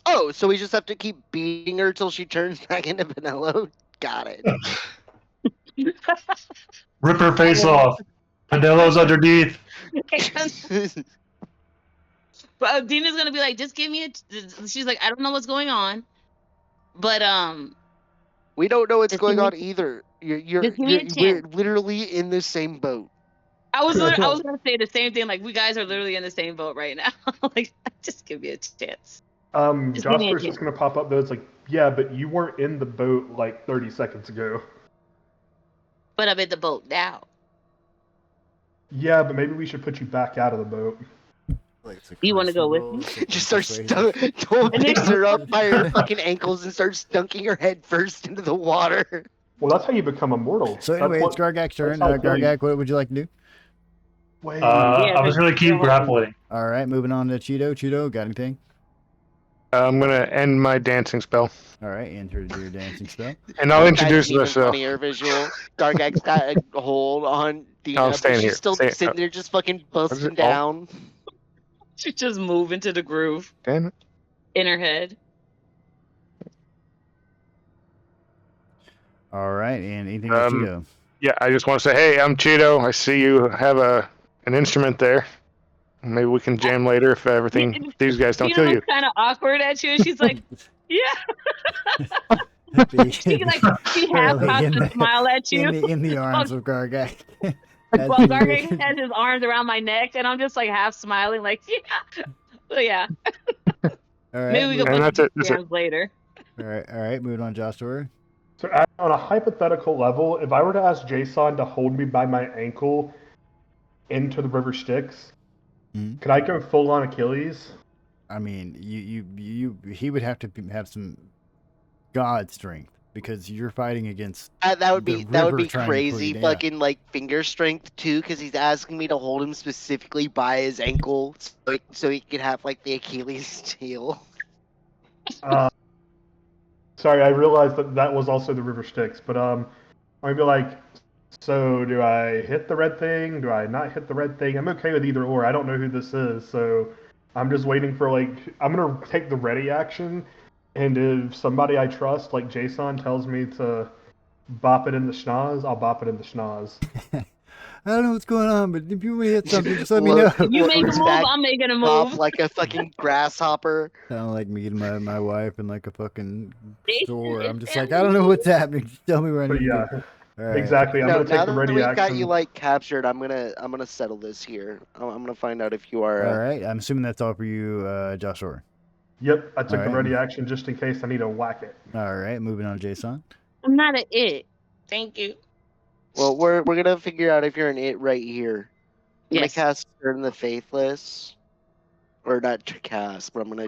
Oh, so we just have to keep beating her till she turns back into Pinello? Got it. Rip her face off. Penelo's underneath. But Dina's gonna be like, just give me she's like, I don't know what's going on, but We don't know what's Just going give me- on either. You're just give me a we're chance. literally in the same boat. I was gonna say the same thing. Like, we guys are literally in the same boat right now. Like, just give me a chance. Just give me a Josper's hint. just gonna pop up though. It's like, yeah, but you weren't in the boat like 30 seconds ago. But I'm in the boat now. Yeah, but maybe we should put you back out of the boat. You wanna go with me? Just starts picks her up by her fucking ankles and starts dunking her head first into the water. Well, that's how you become immortal. So That's anyway, what- it's Gargak's turn. that's how Gargak, what would you like to do? Wait. I was gonna keep grappling. All right, moving on to Cheeto. Cheeto, got anything? I'm gonna end my dancing spell, All right, enter to do your dancing spell. and I'll That's introduce an even myself. funnier visual. Gargak's got a hold on Dina, I'm but staying she's here. still Stay- sitting there just fucking busting it? down. She just move into the groove Damn it. in her head. All right, and anything else, Cheeto? Yeah, I just want to say, hey, I'm Cheeto. I see you have an instrument there. Maybe we can jam later if these guys don't kill you. Looks kind of awkward at you. She's like, yeah. She half pops a smile at you. In the arms of Gargak. Well, Gargak has his arms around my neck, and I'm just like half smiling, like, yeah. So yeah. All right, maybe we can put the jams later. All right, moving on, Josh Story. So on a hypothetical level, if I were to ask Jason to hold me by my ankle into the river Styx, could I go full on Achilles? I mean, he would have to have some god strength because you're fighting against that would be crazy fucking like finger strength too, because he's asking me to hold him specifically by his ankle so he could have like the Achilles heel. Sorry, I realized that was also the river Styx, but I'd be like, so do I hit the red thing? Do I not hit the red thing? I'm okay with either or. I don't know who this is, so I'm just waiting for I'm gonna take the ready action, and if somebody I trust, like Jason, tells me to bop it in the schnoz, I'll bop it in the schnoz. I don't know what's going on, but if you want to hit something, just let me know. You make a move, I'm making a move. Like a fucking grasshopper. Sound like me and my wife in like a fucking store. I'm just like, I don't know what's happening. Just tell me where I need to go. Right. Exactly. I'm gonna take the ready action. Now that we've got you like captured, I'm gonna settle this here. I'm gonna find out if you are. All right. I'm assuming that's all for you, Josh Orr. Yep. I took the ready action just in case I need to whack it. All right. Moving on, Jason. I'm not an it. Thank you. Well, we're gonna figure out if you're an it right here. I'm Yes. gonna cast Turn the Faithless, or not to cast, but I'm gonna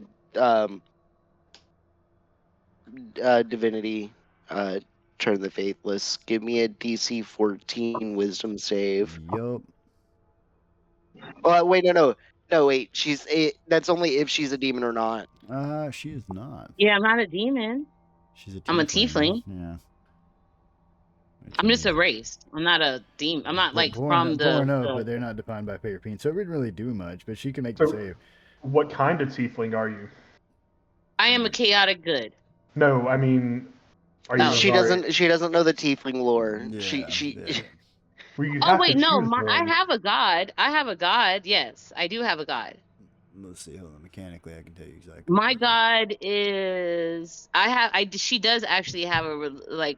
Divinity Turn the Faithless. Give me a DC 14 Wisdom save. Yup. Oh wait, no, wait. That's only if she's a demon or not. She is not. Yeah, I'm not a demon. I'm a tiefling. Yeah. I'm just a race. I'm not a demon. I'm not born but they're not defined by Fair Fiend, so it wouldn't really do much. But she can make the save. What kind of tiefling are you? I am a chaotic good. No, I mean, are you? She doesn't know the tiefling lore. Yeah, she. Yeah. Oh wait, no. I have a god. I have a god. Yes, I do have a god. Let's see. Hold on. Mechanically, I can tell you exactly. My god is. She does actually have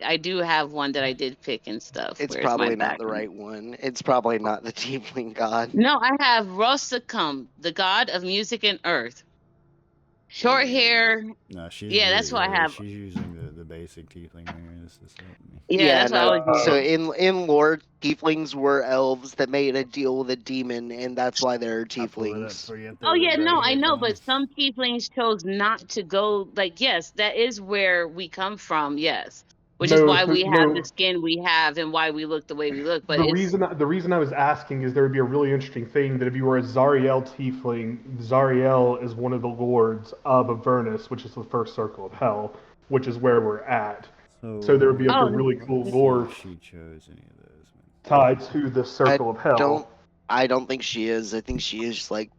I do have one that I did pick and stuff. It's probably not the right one. It's probably not the tiefling god. No, I have Rosacum, the god of music and earth. Short hair. No, she's. Yeah, that's what I have. She's using the basic tiefling here. This is Yeah, that's what I was. So in lore, tieflings were elves that made a deal with a demon, and that's why they're tieflings. Oh yeah, no, I know, but some tieflings chose not to go. Yes, that is where we come from. Yes, which is why we have the skin we have and why we look the way we look. But the reason I was asking is there would be a really interesting thing that if you were a Zariel tiefling, Zariel is one of the lords of Avernus, which is the first circle of hell, which is where we're at. So there would be a really cool lore she chose any of those tied to the circle of hell. I don't think she is. I think she is basic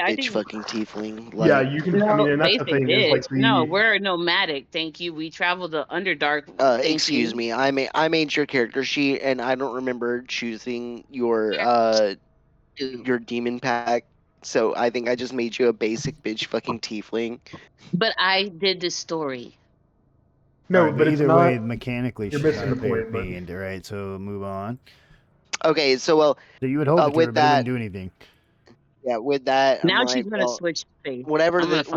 bitch fucking tiefling. Yeah, you can. No, I mean, and that's the thing. Is no, we're nomadic. Thank you. We travel the Underdark. Excuse me. I made your character sheet, and I don't remember choosing your demon pack. So I think I just made you a basic bitch fucking tiefling. But I did the story. No, but either it's way, not, mechanically, you're she's missing not the point. a fiend, right? So move on. Okay, so So you would hold it to her, but it wouldn't do anything. Yeah, with that. Now she's gonna switch faith. Whatever. It's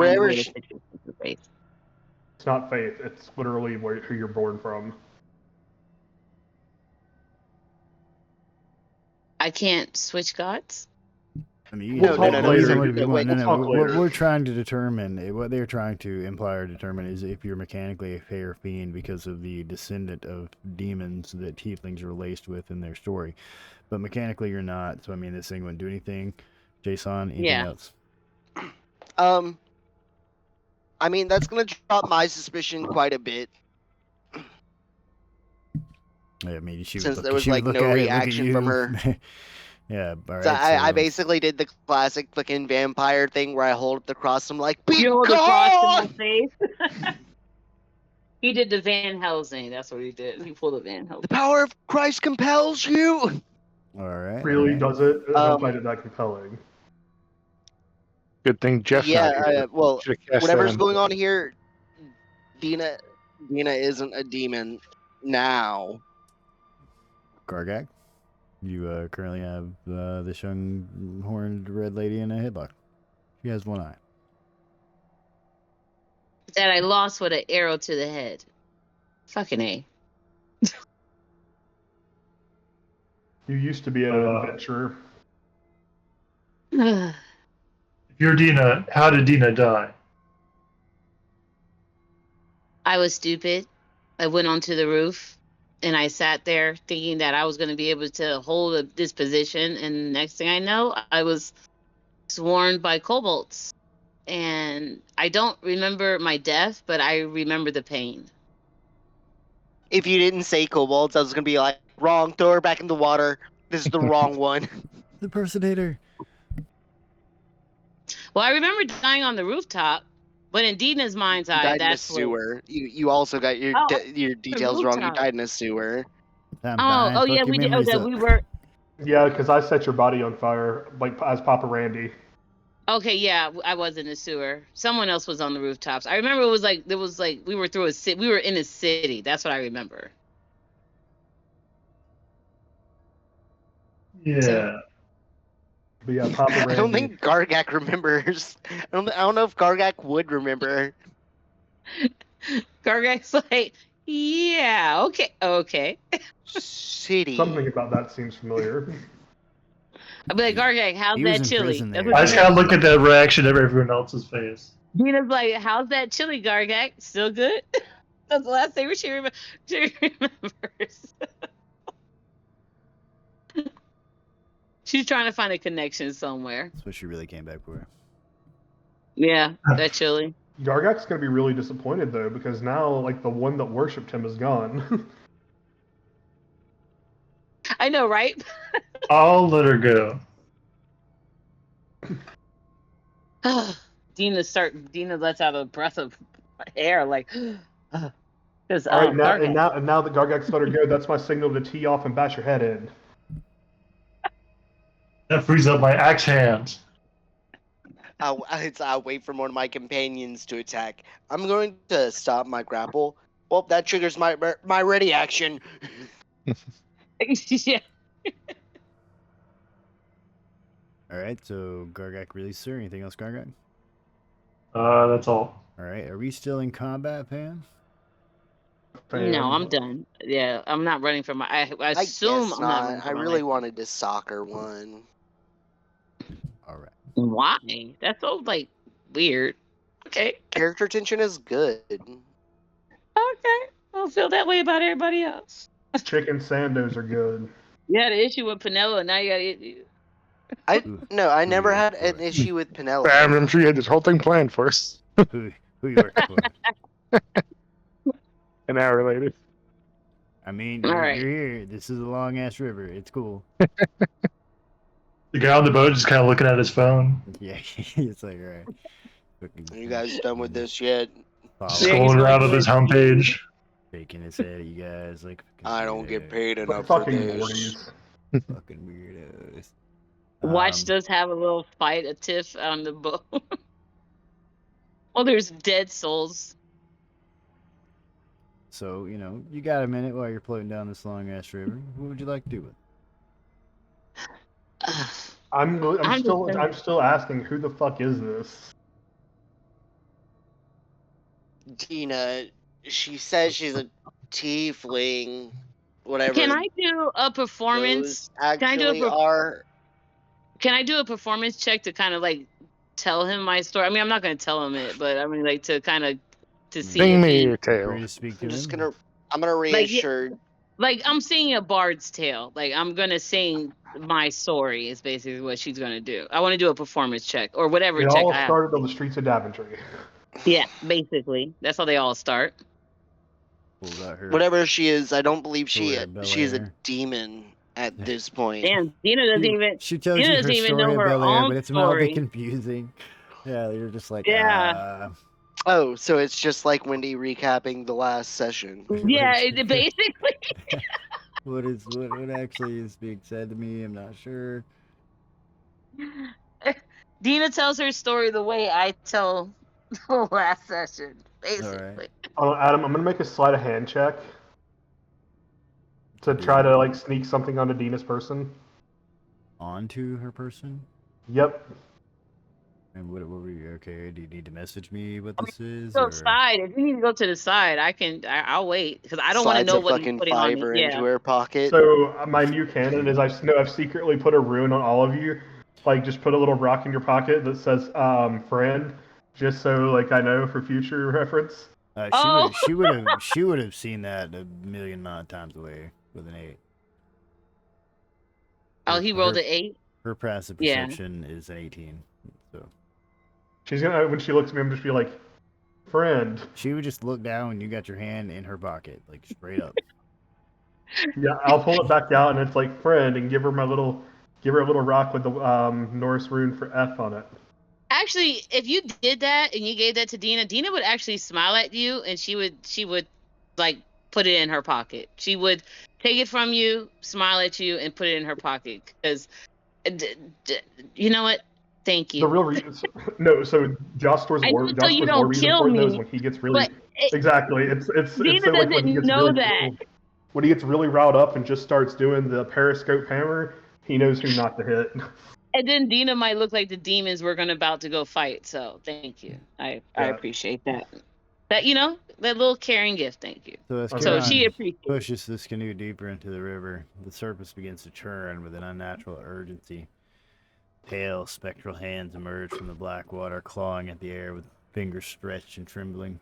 not faith. It's literally who you're born from. I can't switch gods. I mean, No. What we're trying to determine, what they're trying to imply or determine, is if you're mechanically a fair fiend because of the descendant of demons that tieflings are laced with in their story. But mechanically, you're not. So I mean, this thing wouldn't do anything. Jason, anything else? I mean, that's gonna drop my suspicion quite a bit. Yeah, I mean, since there was no reaction from her. Yeah, all right. So I basically did the classic fucking vampire thing where I hold up the cross. I'm like, be you hold the cross to my face. He did the Van Helsing. That's what he did. He pulled a Van Helsing. The power of Christ compels you. All right. Really all right. does it? I don't find it that compelling. Good thing Jeff's not here. Well, Should've cast that whatever's in. going on here, Dina isn't a demon now. Gargak, you currently have this young horned red lady in a headlock. She has one eye. That I lost with an arrow to the head. Fucking A. You used to be an adventurer. If you're Dina, how did Dina die? I was stupid. I went onto the roof and I sat there thinking that I was going to be able to hold this position. And next thing I know, I was swarmed by kobolds. And I don't remember my death, but I remember the pain. If you didn't say kobolds, I was gonna be like, wrong. Throw her back in the water. This is the wrong one. The personator. Well, I remember dying on the rooftop, but in Dina's mind's You eye, died in a that's what. sewer. You also got your details wrong. You died in a sewer. Oh yeah, we did. Oh, that we were. Yeah, because I set your body on fire, like as Papa Randy. Okay, yeah, I was in the sewer. Someone else was on the rooftops. I remember it was like we were through a city. We were in a city. That's what I remember. Yeah. So- But yeah, Papa Randy. I don't think Gargak remembers. I don't know if Gargak would remember. Gargak's like, yeah, okay. City. Something about that seems familiar. I'd be like, Gargak, how's He was that in chili? prison That's there. what I just she kind of said. look at the reaction of everyone else's face. Dina's like, how's that chili, Gargak? Still good? That's the last thing she remembers. She's trying to find a connection somewhere. That's what she really came back for. Yeah, that chili. Gargak's gonna be really disappointed though, because now like the one that worshipped him is gone. I know, right? I'll let her go. Dina lets out a breath of air, like, because All right, now that Gargak's let her go, that's my signal to tee off and bash your head in. That frees up my axe hand. I'll wait for one of my companions to attack. I'm going to stop my grapple. Well, that triggers my ready action. yeah. All right, so Gargak released her. Anything else, Gargak? That's all. All right, are we still in combat, Pam? No, I'm done. Yeah, I'm not running from my. I assume guess I'm not running not. I from my really life. wanted to soccer one. All right. Why? That's so like weird. Okay. Character tension is good. Okay. I don't feel that way about everybody else. Chicken sandos are good. You had an issue with Pinella, now you got I never Yeah, had an boy. issue with Penelope. I'm sure you had this whole thing planned for us. Who you work for? An hour later. I mean, All you're, right. you're here. This is a long ass river. It's cool. The guy on the boat just kind of looking at his phone. Yeah, it's like, all right. Are you guys done with this yet? Scrolling around on his homepage. Shaking his head at you guys like. I don't get paid But enough for fucking this. Mortys. Fucking weirdos. Watched us have a little fight, a tiff on the boat. Well, there's dead souls. So, you got a minute while you're floating down this long ass river. What would you like to do with it? I'm still asking, who the fuck is this? Tina, she says she's a tiefling. Whatever. Can I do a performance? those actually are. Can I do a performance check to kind of like tell him my story? I mean, I'm not going to tell him it, but I mean, like to kind of to see. Sing if me he- your Free tale. to speak to I'm just him? gonna reassure. Like I'm singing a bard's tale. Like I'm gonna sing my story is basically what she's gonna do. I want to do a performance check or whatever It check all I have. started on the streets of Daventry. Yeah, basically. That's how they all start. Pulls out her- Whatever she is, I don't believe Story of Bel she's a Air. demon at this point. Damn, Dina doesn't even. She tells Dina you her doesn't even story know of her Bel Air, own but it's mildly story. confusing. Yeah, you're just like, Yeah. Oh, so it's just like Wendy recapping the last session. Yeah, basically. What actually is being said to me? I'm not sure. Dina tells her story the way I tell the last session, basically. Adam, I'm gonna make a sleight of hand check to try to like sneak something onto Dina's person. Onto her person? Yep. And what were you? Okay, do you need to message me what this is? Go Or... side. If you need to go to the side, I'll wait because I don't want to Slides know a what he's fucking putting on me. fiver Yeah. into her pocket. So my new canon is I've secretly put a rune on all of you. Like just put a little rock in your pocket that says friend, just so like I know for future reference. She would have seen that a million times away with an 8. Oh, he rolled an 8. Her passive perception is an 18. So she's gonna, when she looks at me, I'm just be like, friend. She would just look down when you got your hand in her pocket, like straight up. Yeah, I'll pull it back out and it's like friend, and give her a little rock with the Norse rune for F on it. Actually, if you did that and you gave that to Dina, Dina would actually smile at you and she would like put it in her pocket. She would take it from you, smile at you, and put it in her pocket. Because, you know what? Thank you. The real reason, so Jostor's war reason for it though is when he gets really exactly. It's Dina so like when he doesn't gets know really that. When he gets really riled up and just starts doing the periscope hammer, he knows who not to hit. And then Dina might look like the demons we're about to go fight. So thank you. I appreciate that. That that little caring gift. Thank you. So she appreciates. Pushes this canoe deeper into the river. The surface begins to churn with an unnatural urgency. Pale, spectral hands emerge from the black water, clawing at the air with fingers stretched and trembling.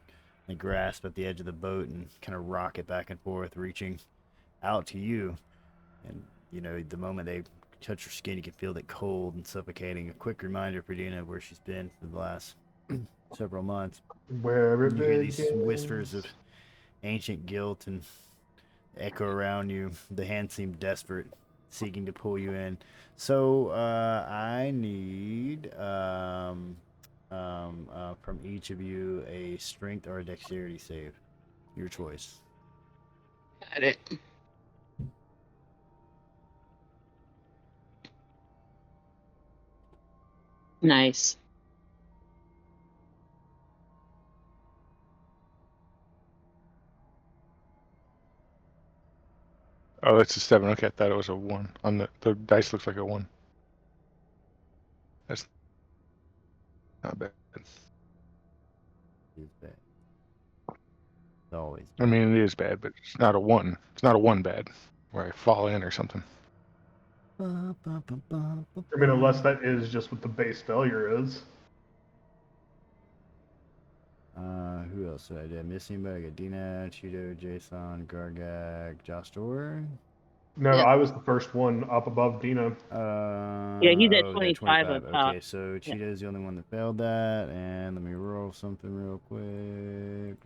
They grasp at the edge of the boat and kind of rock it back and forth, reaching out to you. And, the moment they touch your skin, you can feel it cold and suffocating. A quick reminder for Dina of where she's been for the last several months. Where you hear these whispers of ancient guilt and echo around you. The hands seem desperate, seeking to pull you in. So I need from each of you a strength or a dexterity save. Your choice. Got it. Nice. Oh, it's a 7. Okay, I thought it was a 1. On the dice looks like a 1. That's not bad. It's bad. It's always bad. I mean, it is bad, but it's not a 1. It's not a 1 bad, where I fall in or something. I mean, unless that is just what the base failure is. Who else did I do? Missing, but I got Dina, Cheeto, Jason, Gargag, Jostor. No, I was the first one up above Dina. Yeah, he's at 25 up top. Okay, so Cheetah's the only one that failed that, and let me roll something real quick.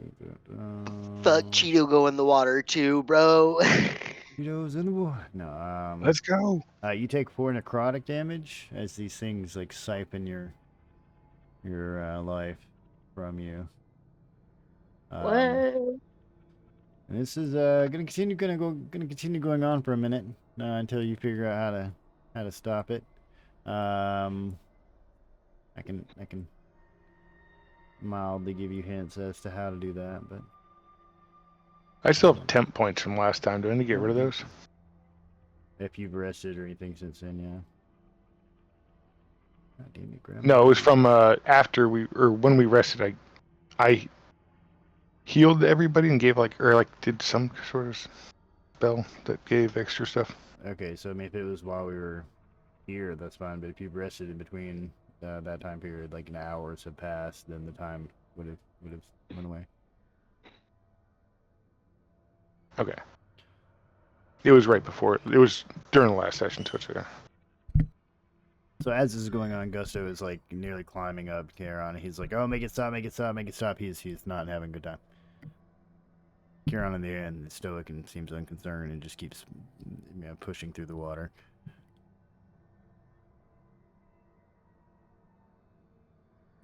Fuck Cheeto go in the water too, bro. Cheeto's in the water. No, let's go. You take 4 necrotic damage as these things like siphon your life from you. What? And this is gonna continue going on for a minute until you figure out how to stop it. I can mildly give you hints as to how to do that, but I still have temp points from last time. Do I need to get rid of those? If you've rested or anything since then, yeah. God damn it, Grandma. No, it was from after when we rested. I healed everybody and gave did some sort of spell that gave extra stuff. Okay, so I mean, if it was while we were here, that's fine. But if you've rested in between that time period, like an hours have passed, then the time would have went away. Okay. It was right before. It was during the last session, too. So as this is going on, Gusto is like nearly climbing up Charon. He's like, "Oh, make it stop, make it stop, make it stop." He's not having a good time. Charon on the end is stoic and seems unconcerned and just keeps pushing through the water.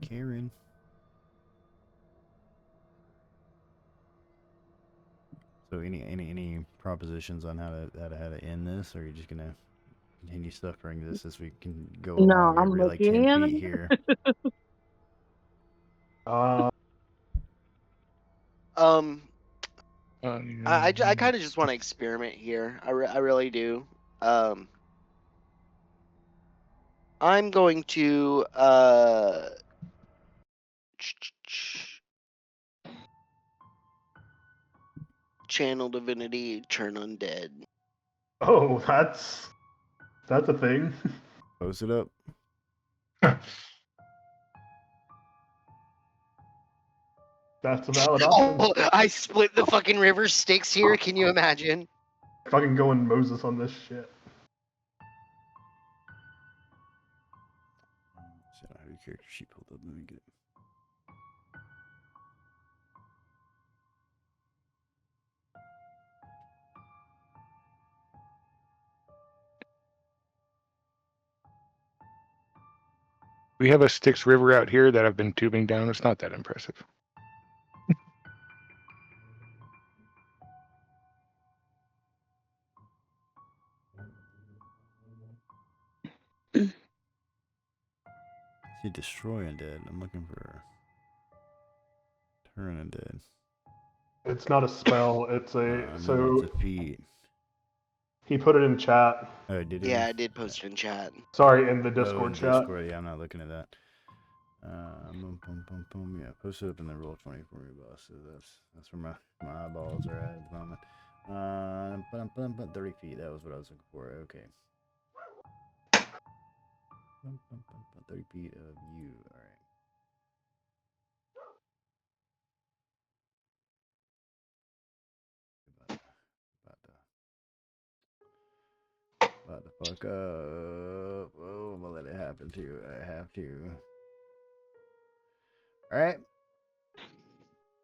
Karen. So any propositions on how to end this, or are you just gonna continue suffering this as we can go No, along I'm every like 10 looking. feet here? Um, I Mm. kind of just want to experiment here. I really do. I'm going to channel divinity, turn undead. Oh, that's a thing. Post it up. That's a valid option. Oh, I split the fucking river Styx here. Can you imagine? Fucking going Moses on this shit. So I have your character sheet pulled up. Let me get it. We have a Styx River out here that I've been tubing down. It's not that impressive. See, destroy undead. I'm looking for turn undead. It's not a spell. It's a No, so it's a feat. he put it in chat. Oh, did he? Yeah, I did post it in chat. Sorry, in the Oh, Discord in chat. Discord. Yeah, I'm not looking at that. Boom. Yeah, post it up and then roll 20 for me, boss. So that's where my eyeballs are at the moment. 30 feet. That was what I was looking for. Okay. 30 feet of you. All right. About to fuck up. Oh, I'm gonna let it happen too. I have to. All right.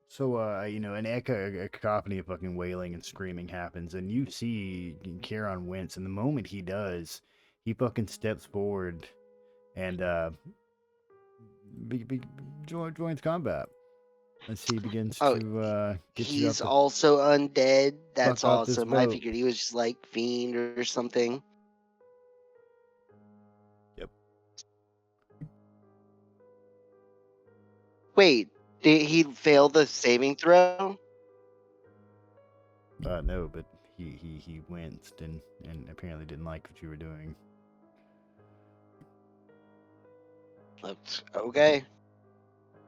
So, an echo, a cacophony of fucking wailing and screaming happens, and you see Charon wince, and the moment he does, he fucking steps forward and joins combat. As he begins Oh, to get you he's up the also undead. That's fuck off this awesome. I boat. figured he was just like fiend or something. Yep. Wait, did he fail the saving throw? No, but he winced and apparently didn't like what you were doing. That's okay.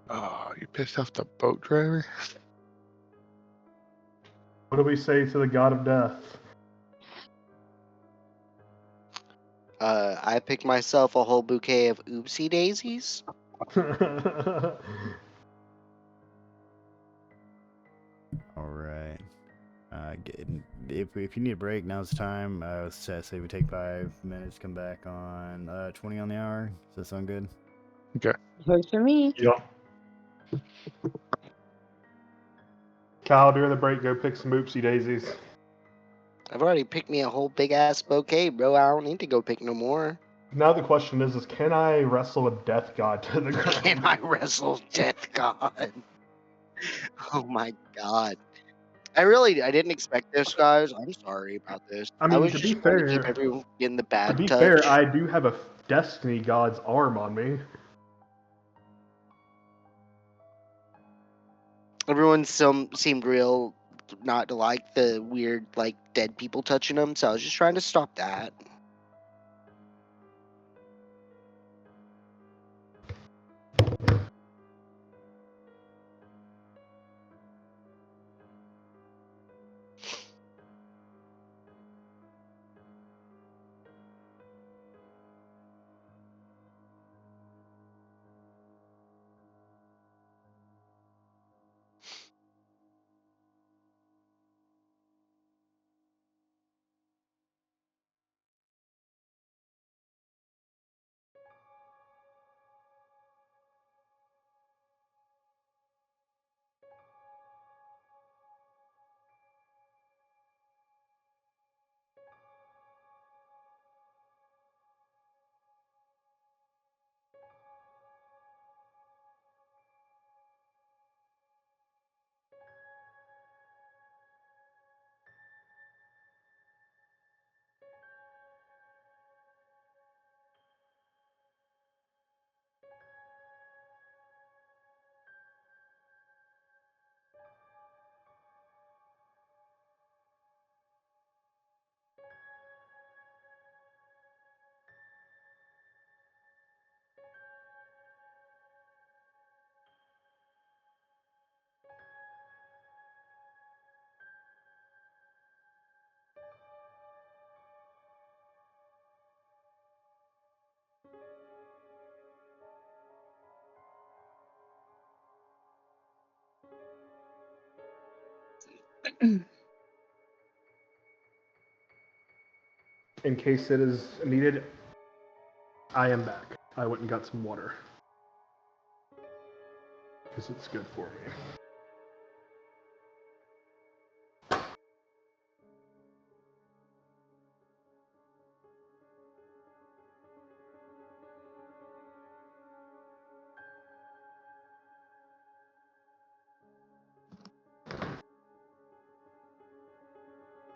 Oh, you pissed off the boat driver? What do we say to the god of death? I picked myself a whole bouquet of oopsie daisies. All right. If you need a break, now's the time. Say we take 5 minutes, come back on 20 on the hour. Does that sound good? Okay. Works for me. Yeah. Kyle, during the break, go pick some oopsie daisies. I've already picked me a whole big ass bouquet, bro. I don't need to go pick no more. Now the question is can I wrestle a death god to the ground? Can I wrestle Death God? Oh my god. I didn't expect this, guys. I'm sorry about this. I mean, was to just be trying to keep fair, everyone in the To bad be touch. fair, I do have a Destiny God's arm on me. Everyone seemed real not to like the weird, like, dead people touching them, so I was just trying to stop that. In case it is needed, I am back. I went and got some water. Because it's good for me.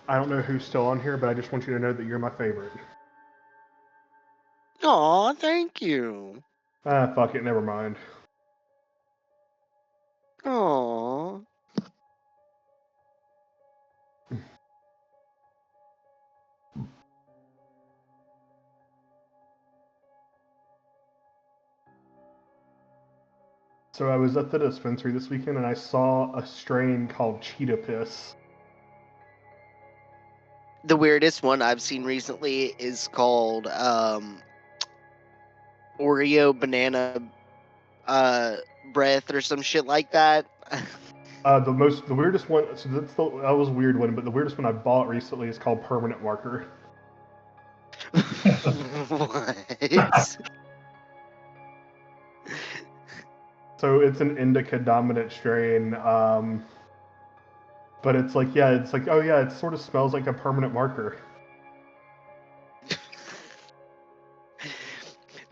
I don't know who's still on here, but I just want you to know that you're my favorite. Aw, thank you. Ah, fuck it, never mind. Aw. So I was at the dispensary this weekend and I saw a strain called Cheetah Piss. The weirdest one I've seen recently is called Oreo banana breath or some shit like that. The weirdest one, so that was a weird one, but the weirdest one I bought recently is called Permanent Marker. What? So it's an indica dominant strain, but it's like, yeah, it's like, oh yeah, it sort of smells like a permanent marker.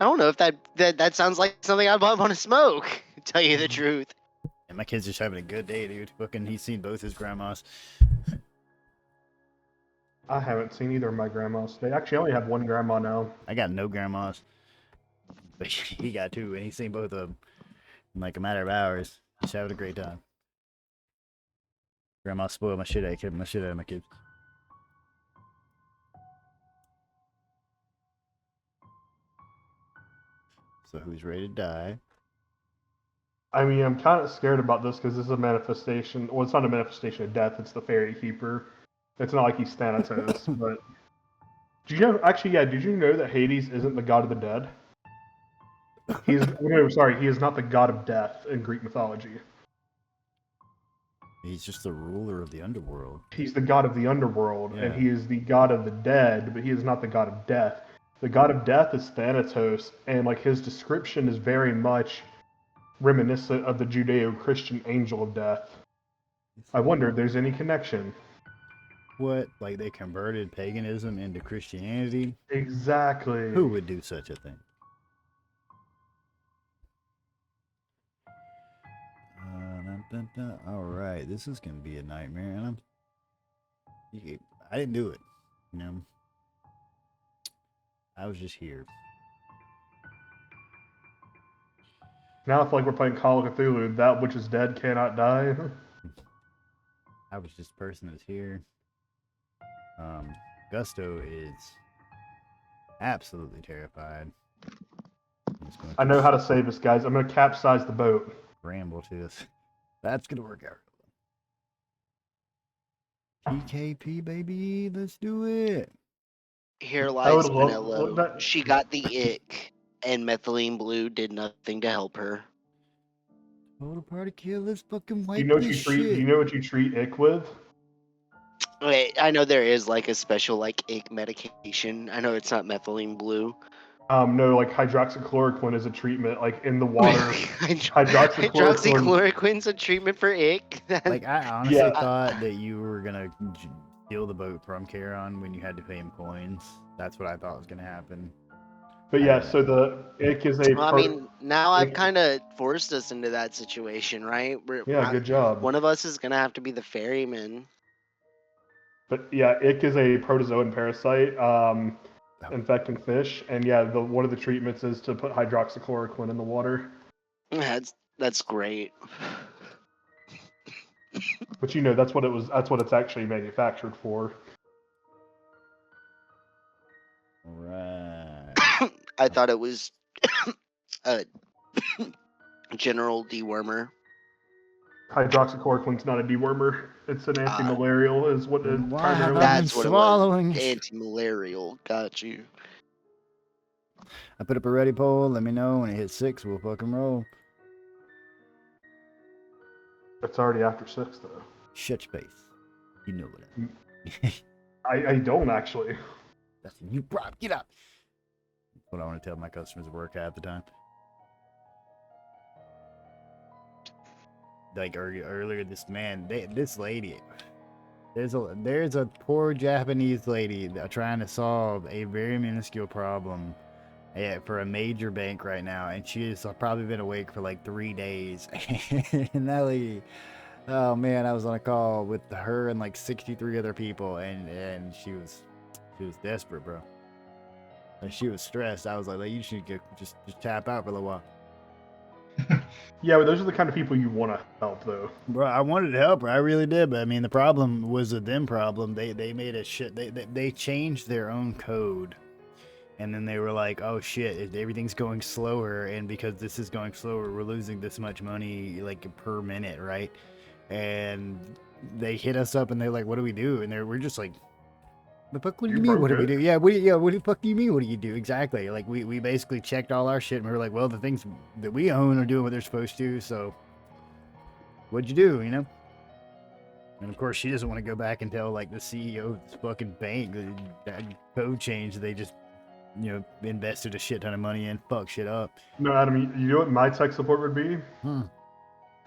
I don't know if that sounds like something I'd want to smoke. To tell you the truth. And my kid's just having a good day, dude. Fucking, he's seen both his grandmas. I haven't seen either of my grandmas. They actually only have one grandma now. I got no grandmas, but he got two, and he's seen both of them in like a matter of hours. He's having a great time. Grandma spoiled my shit out of my kids. So who's ready to die? I mean, I'm kind of scared about this because this is a manifestation. Well, it's not a manifestation of death. It's the Fairy Keeper. It's not like he's Thanatos, but... Did you know, actually, yeah, did you know that Hades isn't the god of the dead? He is not the god of death in Greek mythology. He's just the ruler of the underworld. He's the god of the underworld, and Yeah. he is the god of the dead, but he is not the god of death. The god of death is Thanatos, and like his description is very much reminiscent of the Judeo-Christian angel of death. I wonder if there's any connection. What? Like they converted paganism into Christianity? Exactly. Who would do such a thing? All right, this is gonna be a nightmare, and I didn't do it. You know, I was just here. Now I feel like we're playing Call of Cthulhu. That which is dead cannot die. I was just the person that's here. Gusto is absolutely terrified. I know how to save us, guys. I'm going to capsize the boat. Ramble to this. That's gonna work out. PKP, baby, let's do it. Here lies love- Vanilla. She got the ick, and methylene blue did nothing to help her. Total party kill. Let's fucking wipe Do you know what this you treat? shit. Do you know what you treat ick with? Wait, I know there is like a special like ick medication. I know it's not methylene blue. No, like hydroxychloroquine is a treatment, like in the water. Hydroxychloroquine's a treatment for ick. Like I honestly Yeah. thought that you were gonna steal the boat from Charon when you had to pay him coins. That's what I thought was gonna happen. But yeah, so the ick is a. Well, I mean, now I've kind of forced us into that situation, right? Yeah, good job. One of us is gonna have to be the ferryman. But yeah, ick is a protozoan parasite infecting fish, and yeah, one of the treatments is to put hydroxychloroquine in the water. That's great. But you know, that's what it was. That's what it's actually manufactured for. Right. I thought it was a general dewormer. Hydroxychloroquine's not a dewormer. It's an anti-malarial, is what it Why primarily. have I been That's what swallowing? it was. Anti-malarial. Got you. I put up a ready poll. Let me know when it hits 6. We'll fucking roll. It's already after 6 though. Shut your face. You know what I don't actually. that's you prop. Get up. That's what I want to tell my customers at work half the time. Like earlier, this lady. There's a poor Japanese lady trying to solve a very minuscule problem for a major bank right now, and she has probably been awake for like 3 days. And that lady, oh man, I was on a call with her and like 63 other people, and she was desperate, bro. And she was stressed. I was like, you should just tap out for a little while. Yeah, but those are the kind of people you want to help, though. Bro, I wanted to help her. I really did, but I mean, the problem was a them problem. They made a shit. They changed their own code, and then they were like, "Oh shit, everything's going slower, and because this is going slower, we're losing this much money like per minute, right?" And they hit us up, and they're like, "What do we do?" And we're just like, "The fuck? What do you mean? What do we do? Yeah, what the fuck do you mean? What do you do exactly?" Like we basically checked all our shit, and we were like, "Well, the things that we own are doing what they're supposed to, so." What'd you do, you know? And of course, she doesn't want to go back and tell like the CEO of this fucking bank that code change they just, invested a shit ton of money in, fuck shit up. No, Adam, you know what my tech support would be?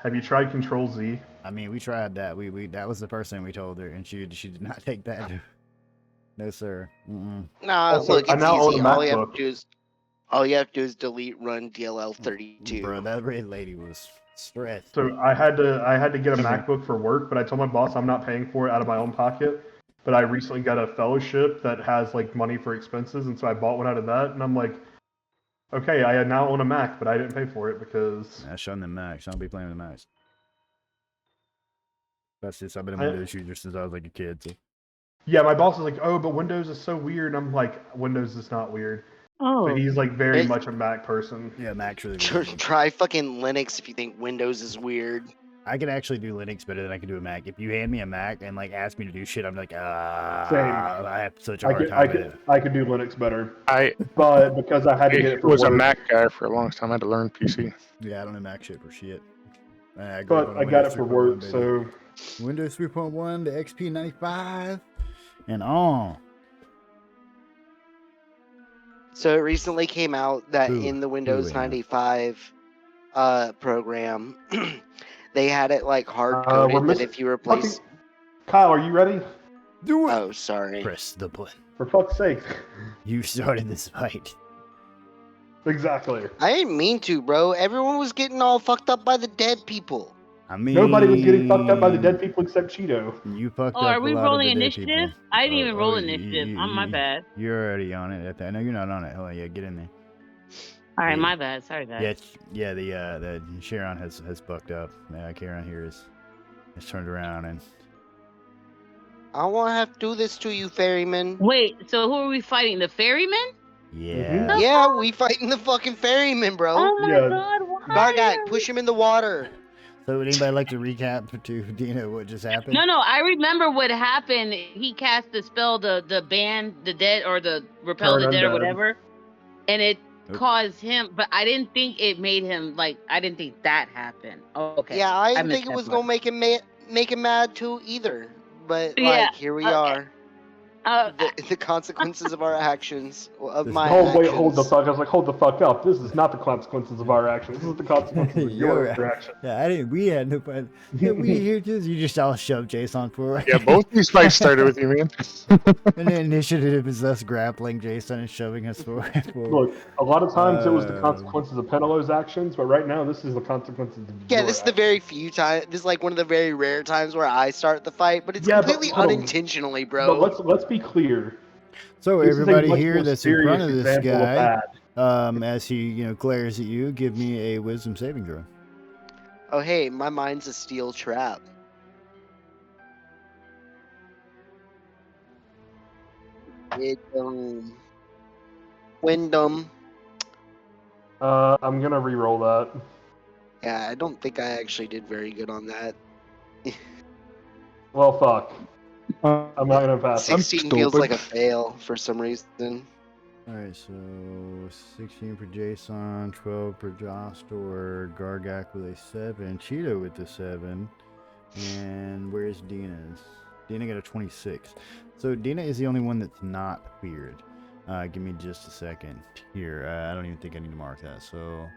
Have you tried Control Z? I mean, we tried that. We that was the first thing we told her, and she did not take that. No, sir. Nah, Also, look, I it's now own easy. a All you have MacBook. to do is delete run DLL32. Bro, that red lady was stressed. So I had to get a MacBook for work, but I told my boss I'm not paying for it out of my own pocket. But I recently got a fellowship that has like money for expenses, and so I bought one out of that. And I'm like, okay, I now own a Mac, but I didn't pay for it because I showing them Macs. I don't be playing with Macs. That's just I've been a Windows user since I was like a kid. So. Yeah, my boss is like, oh, but Windows is so weird. And I'm like, Windows is not weird. Oh. But he's like very much a Mac person. Yeah, Mac's really good. Try fucking Linux if you think Windows is weird. I can actually do Linux better than I can do a Mac. If you hand me a Mac and like ask me to do shit, I'm like, Same. I have such a hard time. I could do Linux better. But because I had to get it for was work. a Mac guy for a long time. I had to learn PC. Yeah, I don't know Mac shit for shit. But I got it for work, so Windows 3.1 to XP 95 and on. So it recently came out that in the Windows 95 program, they had it like hard coded that if you replace. Kyle, are you ready? Do it. Oh, sorry. Press the button. For fuck's sake. You started this fight. Exactly. I didn't mean to, bro. Everyone was getting all fucked up by the dead people. I mean, nobody was getting fucked up by the dead people except Cheeto. You fucked up. Are we a lot rolling of the initiative? dead people. I didn't even roll initiative. My bad. You're already on it. I know you're not on it. Hold on, yeah, get in there. All right, my bad. Sorry, guys. Yeah. The Sharon has bucked up. Karen here has turned around and. I don't want to have to do this to you, ferryman. Wait, so who are we fighting? The ferryman? Yeah. Yeah, we fighting the fucking ferryman, bro. Oh my god, why? Gargak, push him in the water. So would anybody like to recap to Dina what just happened? No, I remember what happened. He cast the spell, the ban the dead, or the repel the dead or whatever, and it caused him, but I didn't think it made him, like, I didn't think that happened. Oh, okay. Yeah, I didn't think it was gonna make him mad too either. But like, here we are. The consequences of our actions, of my actions. Wait, hold the fuck! I was like, hold the fuck up! This is not the consequences of our actions. This is the consequences of your actions. Yeah, we had no fun. You just all shoved Jason forward. Yeah, both these fights started with you, man. And the initiative is us grappling Jason and shoving us forward. Look, a lot of times it was the consequences of Penelo's actions, but right now this is the consequences of this is the very few times. This is like one of the very rare times where I start the fight, but it's completely unintentionally, bro. But let's be clear. So everybody here that's in front of this guy, as he glares at you, give me a wisdom saving throw. Oh hey, my mind's a steel trap. Wyndham. I'm gonna re-roll that. Yeah, I don't think I actually did very good on that. Well, fuck. I'm not gonna pass. 16 feels like a fail for some reason. Alright, so 16 for Jason, 12 for Jostor, Gargak with a 7, Cheeto with the 7, and where's Dina's? Dina got a 26. So Dina is the only one that's not feared. Give me just a second here. I don't even think I need to mark that. So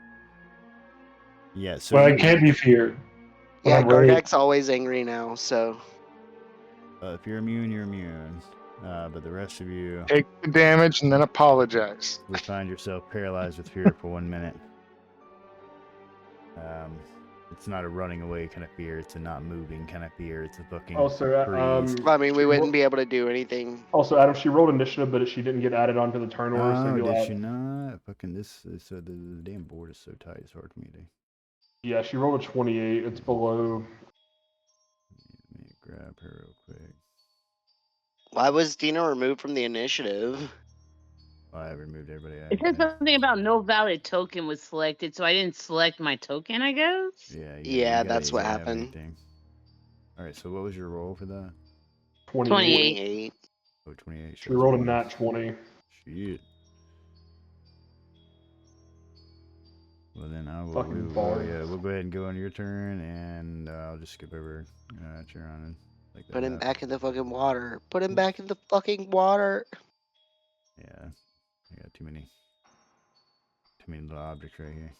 yeah. So Well, I can't be feared. Yeah, I'm worried. Gardak's always angry now, so. if you're immune, you're immune. But the rest of you Take the damage and then apologize. will find yourself paralyzed with fear for 1 minute. It's not a running away kind of fear. It's a not moving kind of fear. It's a fucking Also, freeze. I mean, we wouldn't be able to do anything. Also, Adam, she rolled initiative, but she didn't get added onto the turn order, so Oh, you'll did add. she not? Fucking this. So the damn board is so tight. It's hard for me to. Yeah, she rolled a 28. It's below. Let me grab her real quick. Why was Dina removed from the initiative? I removed everybody. It said something about no valid token was selected, so I didn't select my token, I guess. Yeah. Yeah, that's what happened. All right. So what was your roll for that? 28. 28. Oh, 28. She rolled a nat 20. Shit. Well, then I will. Fucking We will balls. yeah, we'll go ahead and go on your turn, and I'll just skip over Chiron and like that. Put him back in the fucking water. Put him back in the fucking water. Yeah, I got too many little objects right here.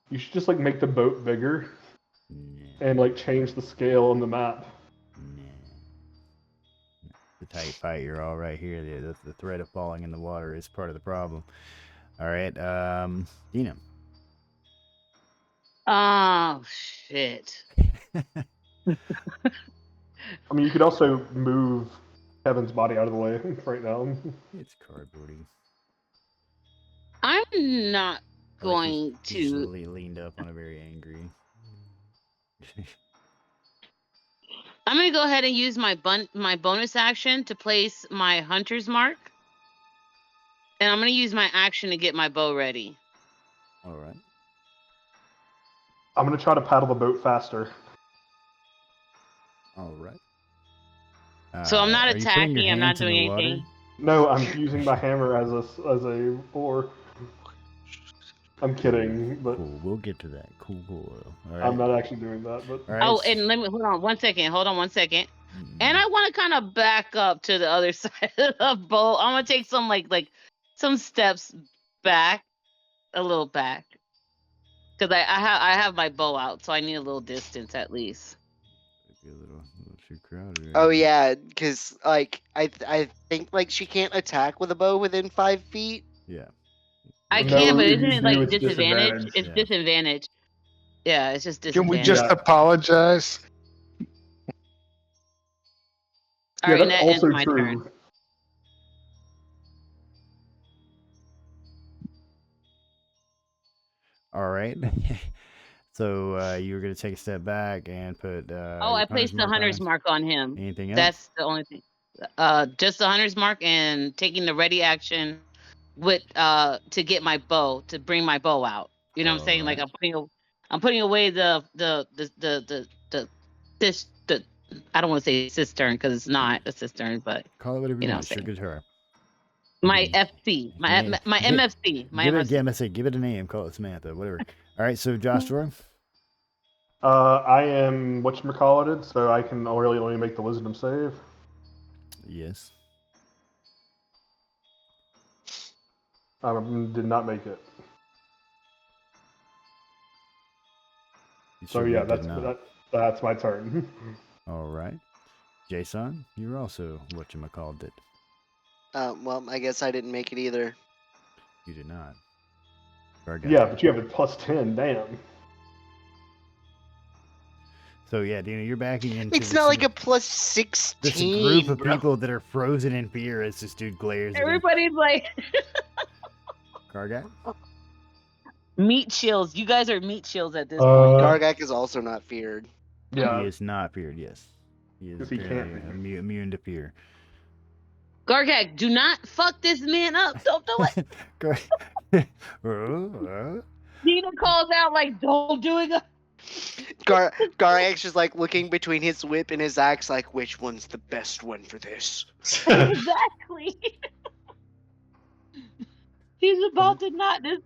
You should just like make the boat bigger Nah, and like change the scale on the map. nah. The tight fight, you're all right here. The threat of falling in the water is part of the problem. All right, Dina. Oh shit. I mean, you could also move Kevin's body out of the way right now. It's cardboardy. I'm not I like going he's to. leaned up on a very angry. I'm gonna go ahead and use my bonus action to place my hunter's mark, and I'm gonna use my action to get my bow ready. All right. I'm gonna try to paddle the boat faster. All right. So I'm not are you putting your attacking. I'm not hands in doing the water? anything. No, I'm using my hammer as a oar. I'm kidding, but Cool. We'll get to that. Cool. All right. I'm not actually doing that. But All right. Oh, and let me hold on 1 second. Hold on 1 second. Mm. And I want to kind of back up to the other side of the boat. I'm gonna take some like some steps back, a little back, because I have my bow out, so I need a little distance at least. Be a little too crowded. Oh yeah, because like I think like she can't attack with a bow within 5 feet. Yeah. I No, can, but if isn't you it do, like it's disadvantage? disadvantage. It's Yeah. disadvantage. Yeah, it's just Can disadvantage. we just Yeah. apologize? All Yeah, right, and that's that ends also my true. turn. All right. So you were gonna take a step back and put. Oh, I placed the hunter's mark on him. Anything else? That's the only thing. Just the hunter's mark and taking the ready action with to get my bow, to bring my bow out. You know what I'm saying? Like Alright. I'm putting away the I don't want to say cistern because it's not a cistern, but Call it whatever you you know want. It's your guitar. my FC, my Name- MFC, my Give it. MFC. Yeah, say give it a name. Call it Samantha. Whatever. All right. So Joshua. I am whatchamacallited, so I can really only make the wisdom save. Yes. I did not make it. You So certainly yeah, did not. that's my turn. All right. Jason, you're also whatchamacalled it. Well, I guess I didn't make it either. You did not. Gargant. Yeah, but you have a +10. Damn. So yeah, Dina, you're backing into. It's not like a +16. This group of bro. people that are frozen in fear as this dude glares at him. Everybody's like Gargant? meat shields. You guys are meat shields at this point. Gargak is also not feared. Yeah. He is not feared, yes. He is 'Cause he can't apparently immune to fear. Gargak, do not fuck this man up. Don't do it. Dina calls out like, "Don't do it." Gargak's just like looking between his whip and his axe, like, which one's the best one for this? Exactly. He's about to not. This.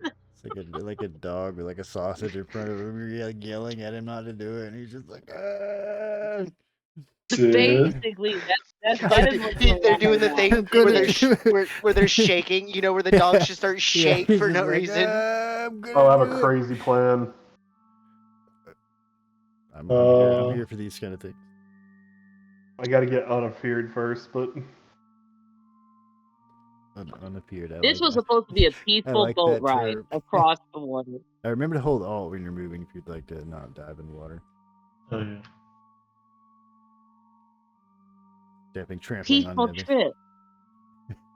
It's like a dog with like a sausage in front of him. You're like yelling at him not to do it, and he's just like, ah. Basically, that is what They're doing the thing I'm where gonna where they're shaking. You know, where the dogs just start shake he's for just no like, reason. I'm gonna Oh, I have a do it." crazy plan. I'm here for these kind of things. I gotta get unappeared first, but Unappeared. This was supposed to be a peaceful like boat that ride term. across the water. Remember to hold Alt when you're moving if you'd like to not dive in the water. Oh yeah. Stepping, trampling on Peaceful Nevik. trip.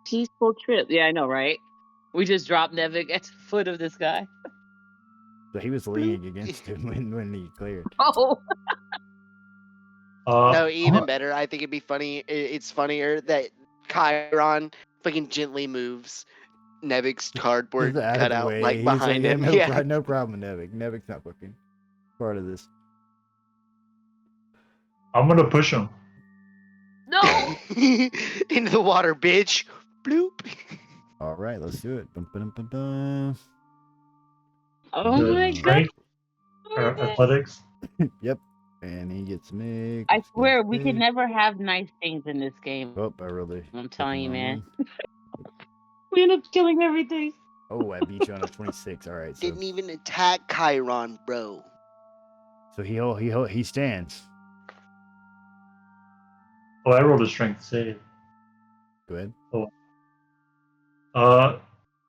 Peaceful trip. Yeah, I know, right? We just dropped Nevik at the foot of this guy. So he was leaning against him when he cleared. Oh, No, even better. I think it'd be funny. It's funnier that Chiron fucking gently moves Nevik's cardboard Just out of the cutout way. like He's behind like, him. no, Yeah. no problem, Nevik. Nevik's not fucking part of this. I'm gonna push him. no! Into the water, bitch. Bloop. All right, let's do it. Bum, bum, bum, bum. Oh my god. Strength or athletics. Yep. And he gets me. I swear, we can never have nice things in this game. Oh, I really. I'm telling you, wrong man. one. We end up killing everything. Oh, I beat you on a 26. All right, so Didn't even attack Chiron, bro. he stands. Oh, I rolled a strength save. Go ahead.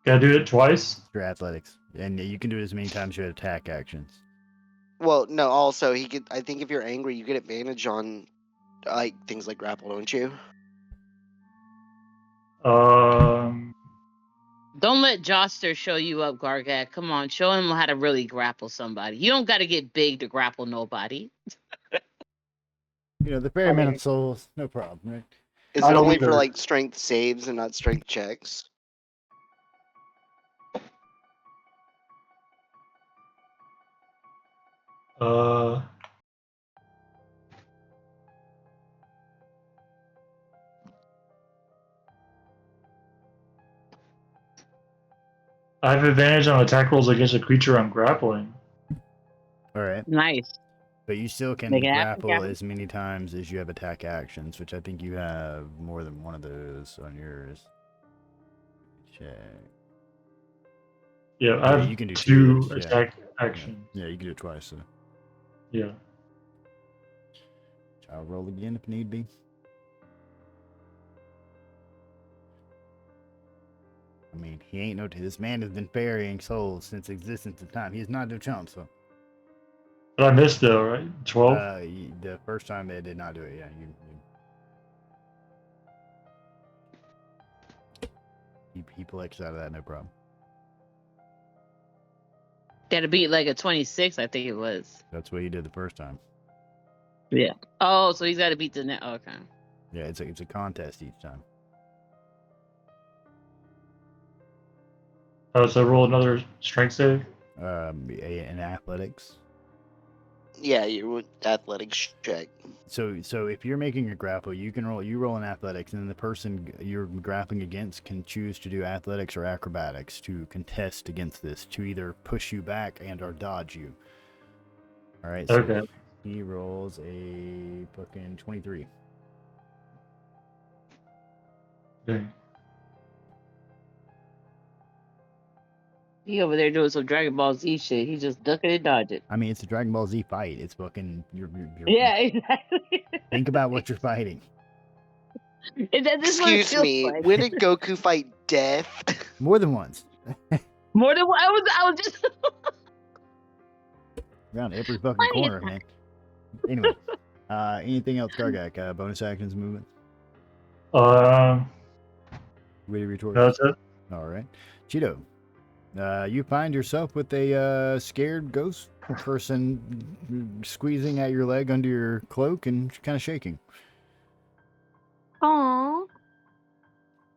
Gotta do it twice. Your athletics, and you can do it as many times as you attack actions. Well, no. Also, he could. I think if you're angry, you get advantage on like things like grapple, don't you? Um, Don't let Joster show you up, Gargat. Come on, show him how to really grapple somebody. You don't got to get big to grapple nobody. You know, the fair amount of souls, no problem, right? Is I it don't only for either. like strength saves and not strength checks? uh, I have advantage on attack rolls against a creature I'm grappling. All right, Nice. but you still can Make it happen, grapple Captain. as many times as you have attack actions, which I think you have more than one of those on yours. Check. Yeah, I Yeah, have you can do two two, yeah. attack actions. Yeah, you can do it twice. So Yeah. I'll roll again if need be. I mean, he ain't no. This man has been ferrying souls since existence of time. He is not no chump. So, But I missed though, right? 12? the first time they did not do it. Yeah, he collects out of that, no problem. Got to beat like a 26, I think it was. That's what he did the first time. Yeah. Oh, so he's got to beat the net. Okay. Yeah, it's a contest each time. Oh, so roll another strength save? In athletics. Yeah, you athletics check. So if you're making a grapple, you roll in athletics, and then the person you're grappling against can choose to do athletics or acrobatics to contest against this, to either push you back and or dodge you. All right. So Okay. he rolls a fucking 23. Okay. He over there doing some Dragon Ball Z shit. He just ducking and dodging. I mean, it's a Dragon Ball Z fight. It's fucking. Yeah, exactly. Think about what you're fighting. This is what it Excuse feels me. like. When did Goku fight Death? More than once. More than what I was just. Around every fucking corner, man. Anyway, anything else, Gargak? Bonus actions, movements? Ready, retort. That's it. All right, Cheeto. You find yourself with a scared ghost person squeezing at your leg under your cloak and kind of shaking. Aww.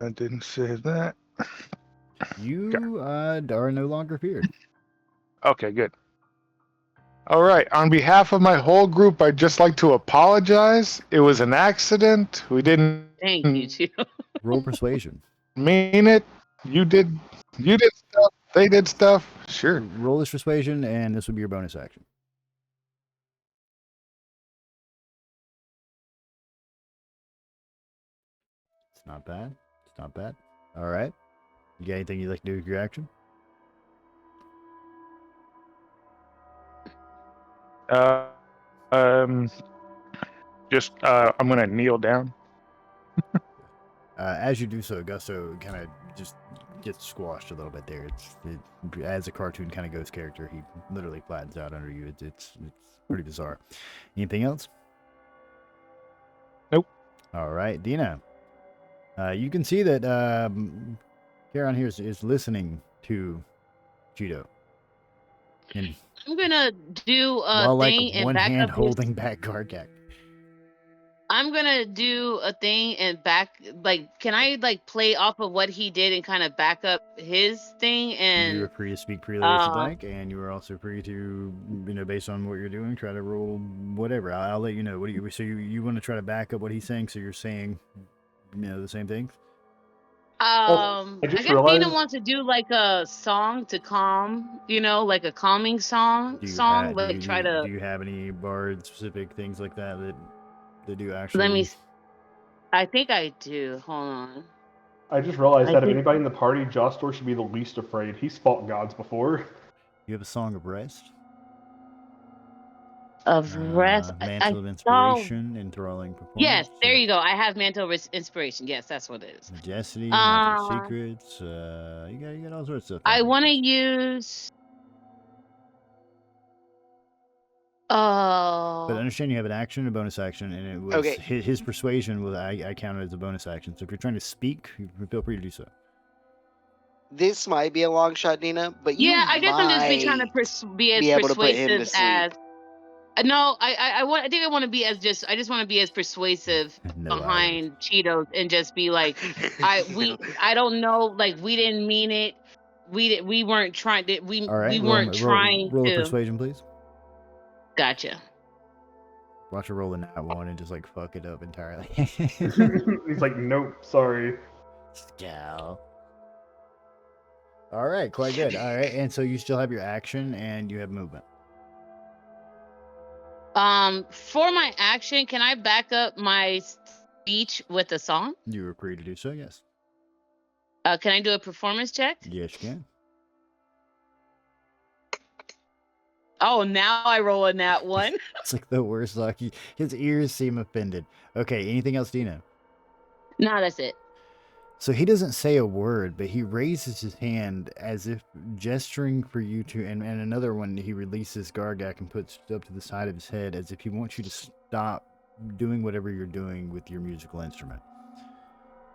I didn't say that. You are no longer feared. Okay, good. All right. On behalf of my whole group, I'd just like to apologize. It was an accident. We didn't Thank you, Cheeto. Roll persuasion. mean it. You did stuff. They did stuff. Sure. Roll this persuasion, and this will be your bonus action. It's not bad. It's not bad. All right. You got anything you'd like to do with your action? I'm gonna kneel down. As you do so, Gusto kind of just gets squashed a little bit there. As a cartoon kind of ghost character, he literally flattens out under you. It's pretty bizarre. Anything else? Nope. All right, Dina. You can see that Charon here is listening to Cheeto. And I'm gonna do a while thing like and one back hand up his. holding back Gargak. I'm gonna do a thing and back, like, can I like play off of what he did and kind of back up his thing? You And are free to speak freely as you like, and you are also free to, based on what you're doing, try to roll whatever. I'll let you know. What do you? So you want to try to back up what he's saying? So you're saying, the same things. I I just guess realized. Dina wants to do like a song to calm, like a calming song. Do you Do you have any bard specific things like that do actually? Let me. I think I do. Hold on. I just realized I that if think- anybody in the party, Jostor should be the least afraid. He's fought gods before. You have a song of rest. Of rest. Mantle of saw- inspiration, enthralling performance. Yes, there you go. I have mantle of inspiration. Yes, that's what it is. Majesty, magic secrets. You got all sorts of stuff. I want to use. But understand you have an action and a bonus action, and it was Okay. his persuasion was I counted as a bonus action. So if you're trying to speak, you feel free to do so. This might be a long shot, Nina, but you Yeah, I guess I'm just trying to be as be able to put him to persuasive sleep. as. No, I think I want to be as I just want to be as persuasive No, behind Cheetos and just be like, I don't know, like we didn't mean it. We weren't trying to All right, we weren't trying roll to. a persuasion, please. Gotcha. Watch her roll a nat one and just like fuck it up entirely. He's like, nope, sorry. Scowl. All right, quite good. All right, and so you still have your action and you have movement. For my action, can I back up my speech with a song? You were free to do so, yes. Can I do a performance check? Yes, you can. Oh, now I roll a nat one. It's like the worst luck. His ears seem offended. Okay, anything else, Dino? No, that's it. So he doesn't say a word, but he raises his hand as if gesturing for you to, and another one he releases Gargak and puts up to the side of his head as if he wants you to stop doing whatever you're doing with your musical instrument.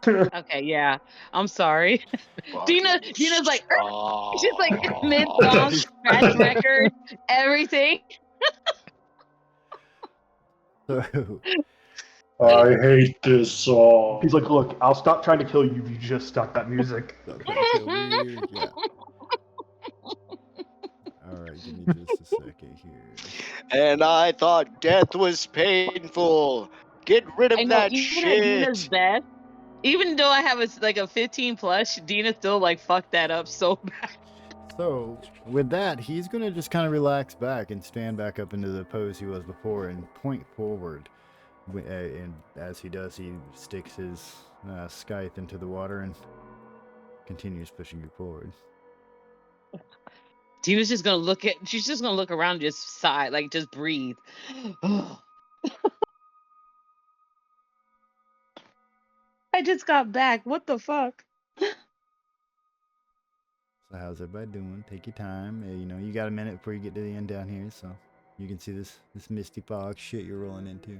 Okay, yeah. I'm sorry. Dina's like, she's like mid-song, scratch record, everything. So, I hate this song. He's like, look, I'll stop trying to kill you if you just stop that music. okay, so weird, yeah. All right, give me just a second here. And I thought death was painful. Get rid of I know, that even at Dina's shit. best, even though I have a 15 plus, Dina still like fucked that up so bad. So, with that, he's going to just kind of relax back and stand back up into the pose he was before and point forward. And as he does, he sticks his scythe into the water and continues pushing you forward. Dina's just gonna she's just gonna look around and just sigh, like just breathe. I just got back. What the fuck? So how's everybody doing? Take your time. You got a minute before you get to the end down here, so you can see this misty fog shit you're rolling into.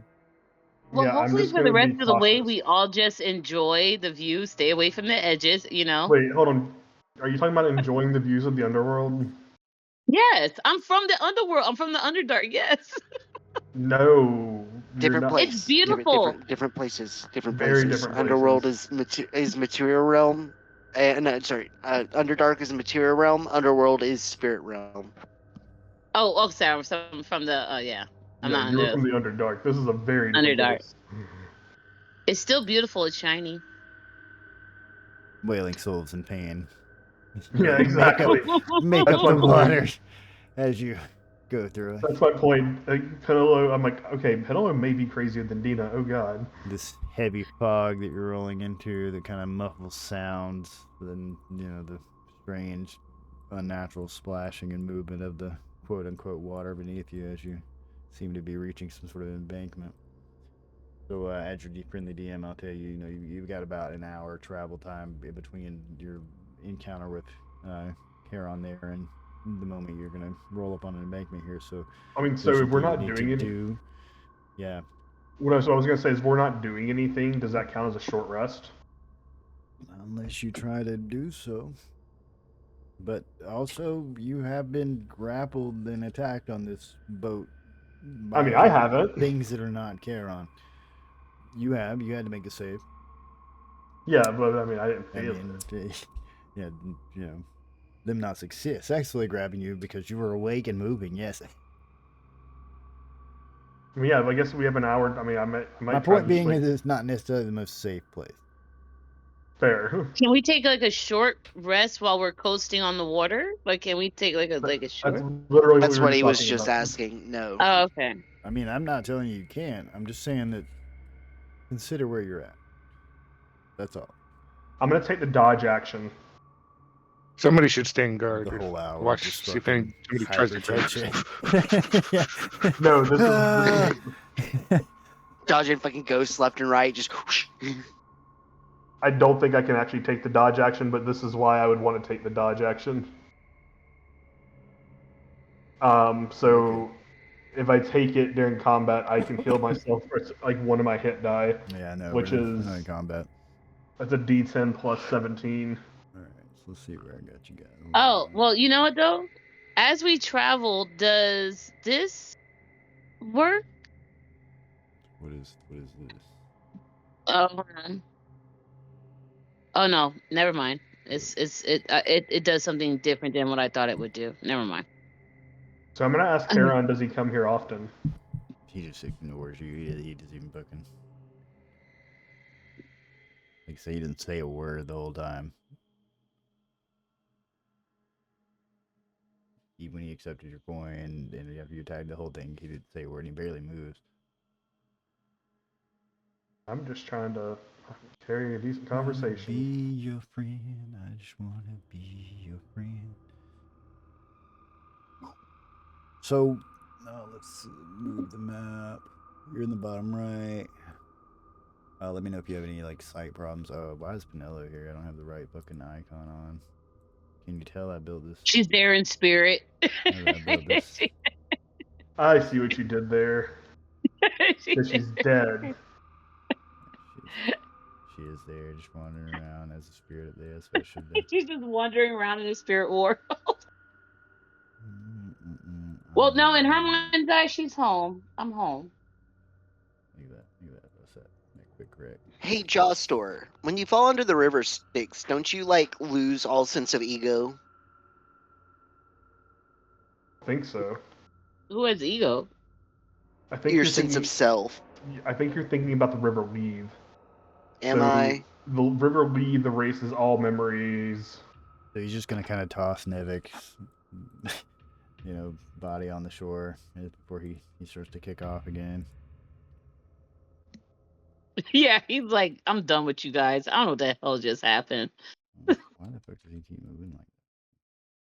Well, Yeah, I'm hopefully just for the gonna be rest of the way, cautious. we all just enjoy the view, stay away from the edges, Wait, hold on. Are you talking about enjoying the views of the underworld? Yes, I'm from the underworld. I'm from the Underdark. Yes. No. You're Different not. place. It's beautiful. Different places. Different Very places. different Underworld places. is material realm. Underdark is material realm. Underworld is spirit realm. Oh, sorry. I'm from the. Yeah. I'm Yeah, not you're under. from the Underdark. This is a very different Underdark. place. It's still beautiful. It's shiny. Wailing souls in pain. Yeah, exactly. Make That's up my the point. water as you go through it. That's my point. Penelo, I'm like, okay, Penelo may be crazier than Dina. Oh god. This heavy fog that you're rolling into that kind of muffles sounds, then the strange, unnatural splashing and movement of the quote-unquote water beneath you as you seem to be reaching some sort of embankment. So as your friendly DM, I'll tell you, you've got about an hour travel time between your encounter with Charon there and the moment you're going to roll up on an embankment here. So I mean, so if we're not doing it, yeah. What I was going to say is, if we're not doing anything, does that count as a short rest? Unless you try to do so. But also, you have been grappled and attacked on this boat. I mean, I haven't. Things that are not Charon. You had to make a save. Yeah, but I mean, I didn't feel it. Yeah, them not successfully grabbing you because you were awake and moving. Yes. I mean, yeah, I guess we have an hour. I mean, I might My point being is it's not necessarily the most safe place. Fair. Can we take like a short rest while we're coasting on the water? Like, can we take like a short? That's literally That's what he was talking just about. asking. No. Oh, okay. I mean, I'm not telling you can't. I'm just saying that consider where you're at. That's all. I'm gonna take the dodge action. Somebody should stand guard. The whole hour. Watch, see if somebody tries to grab hypertension. No, this is. Dodging fucking ghosts left and right, just whoosh. I don't think I can actually take the dodge action, but this is why I would want to take the dodge action. So if I take it during combat, I can heal myself for like one of my hit die. Yeah, I know. Which is in combat. That's a D10 plus 17. All right, so let's see where I got you guys. Oh, well, you know what though? As we travel, does this work? What is this? Oh, hold on. Oh no, never mind. It does something different than what I thought it would do. Never mind. So I'm gonna ask Charon, does he come here often? He just ignores you. He doesn't even fucking. Like I say, he didn't say a word the whole time. Even when he accepted your coin and after you tagged the whole thing, he didn't say a word. And he barely moves. I'm just trying to carry a decent conversation. Be your friend. I just want to be your friend. So, let's move the map. You're in the bottom right. Let me know if you have any like sight problems. Oh, why is Penelo here? I don't have the right fucking icon on. Can you tell I built this? She's there in spirit. I built this. I see what you did there. Because she's dead. She is there, just wandering around as a spirit. That's what I should do. She's just wandering around in the spirit world. Well, no, in her mind's eye, she's home. I'm home. Look at that. What's that? Quick correct. Hey, Jawstore, when you fall under the river Styx, don't you like lose all sense of ego? I think so. Who has ego? I think Your sense of self. I think you're thinking about the River Weave. Am I? The River Weave, the race is all memories. So he's just gonna kind of toss Nevic's, body on the shore before he starts to kick off again. Yeah, he's like, I'm done with you guys. I don't know what the hell just happened. Why the fuck does he keep moving like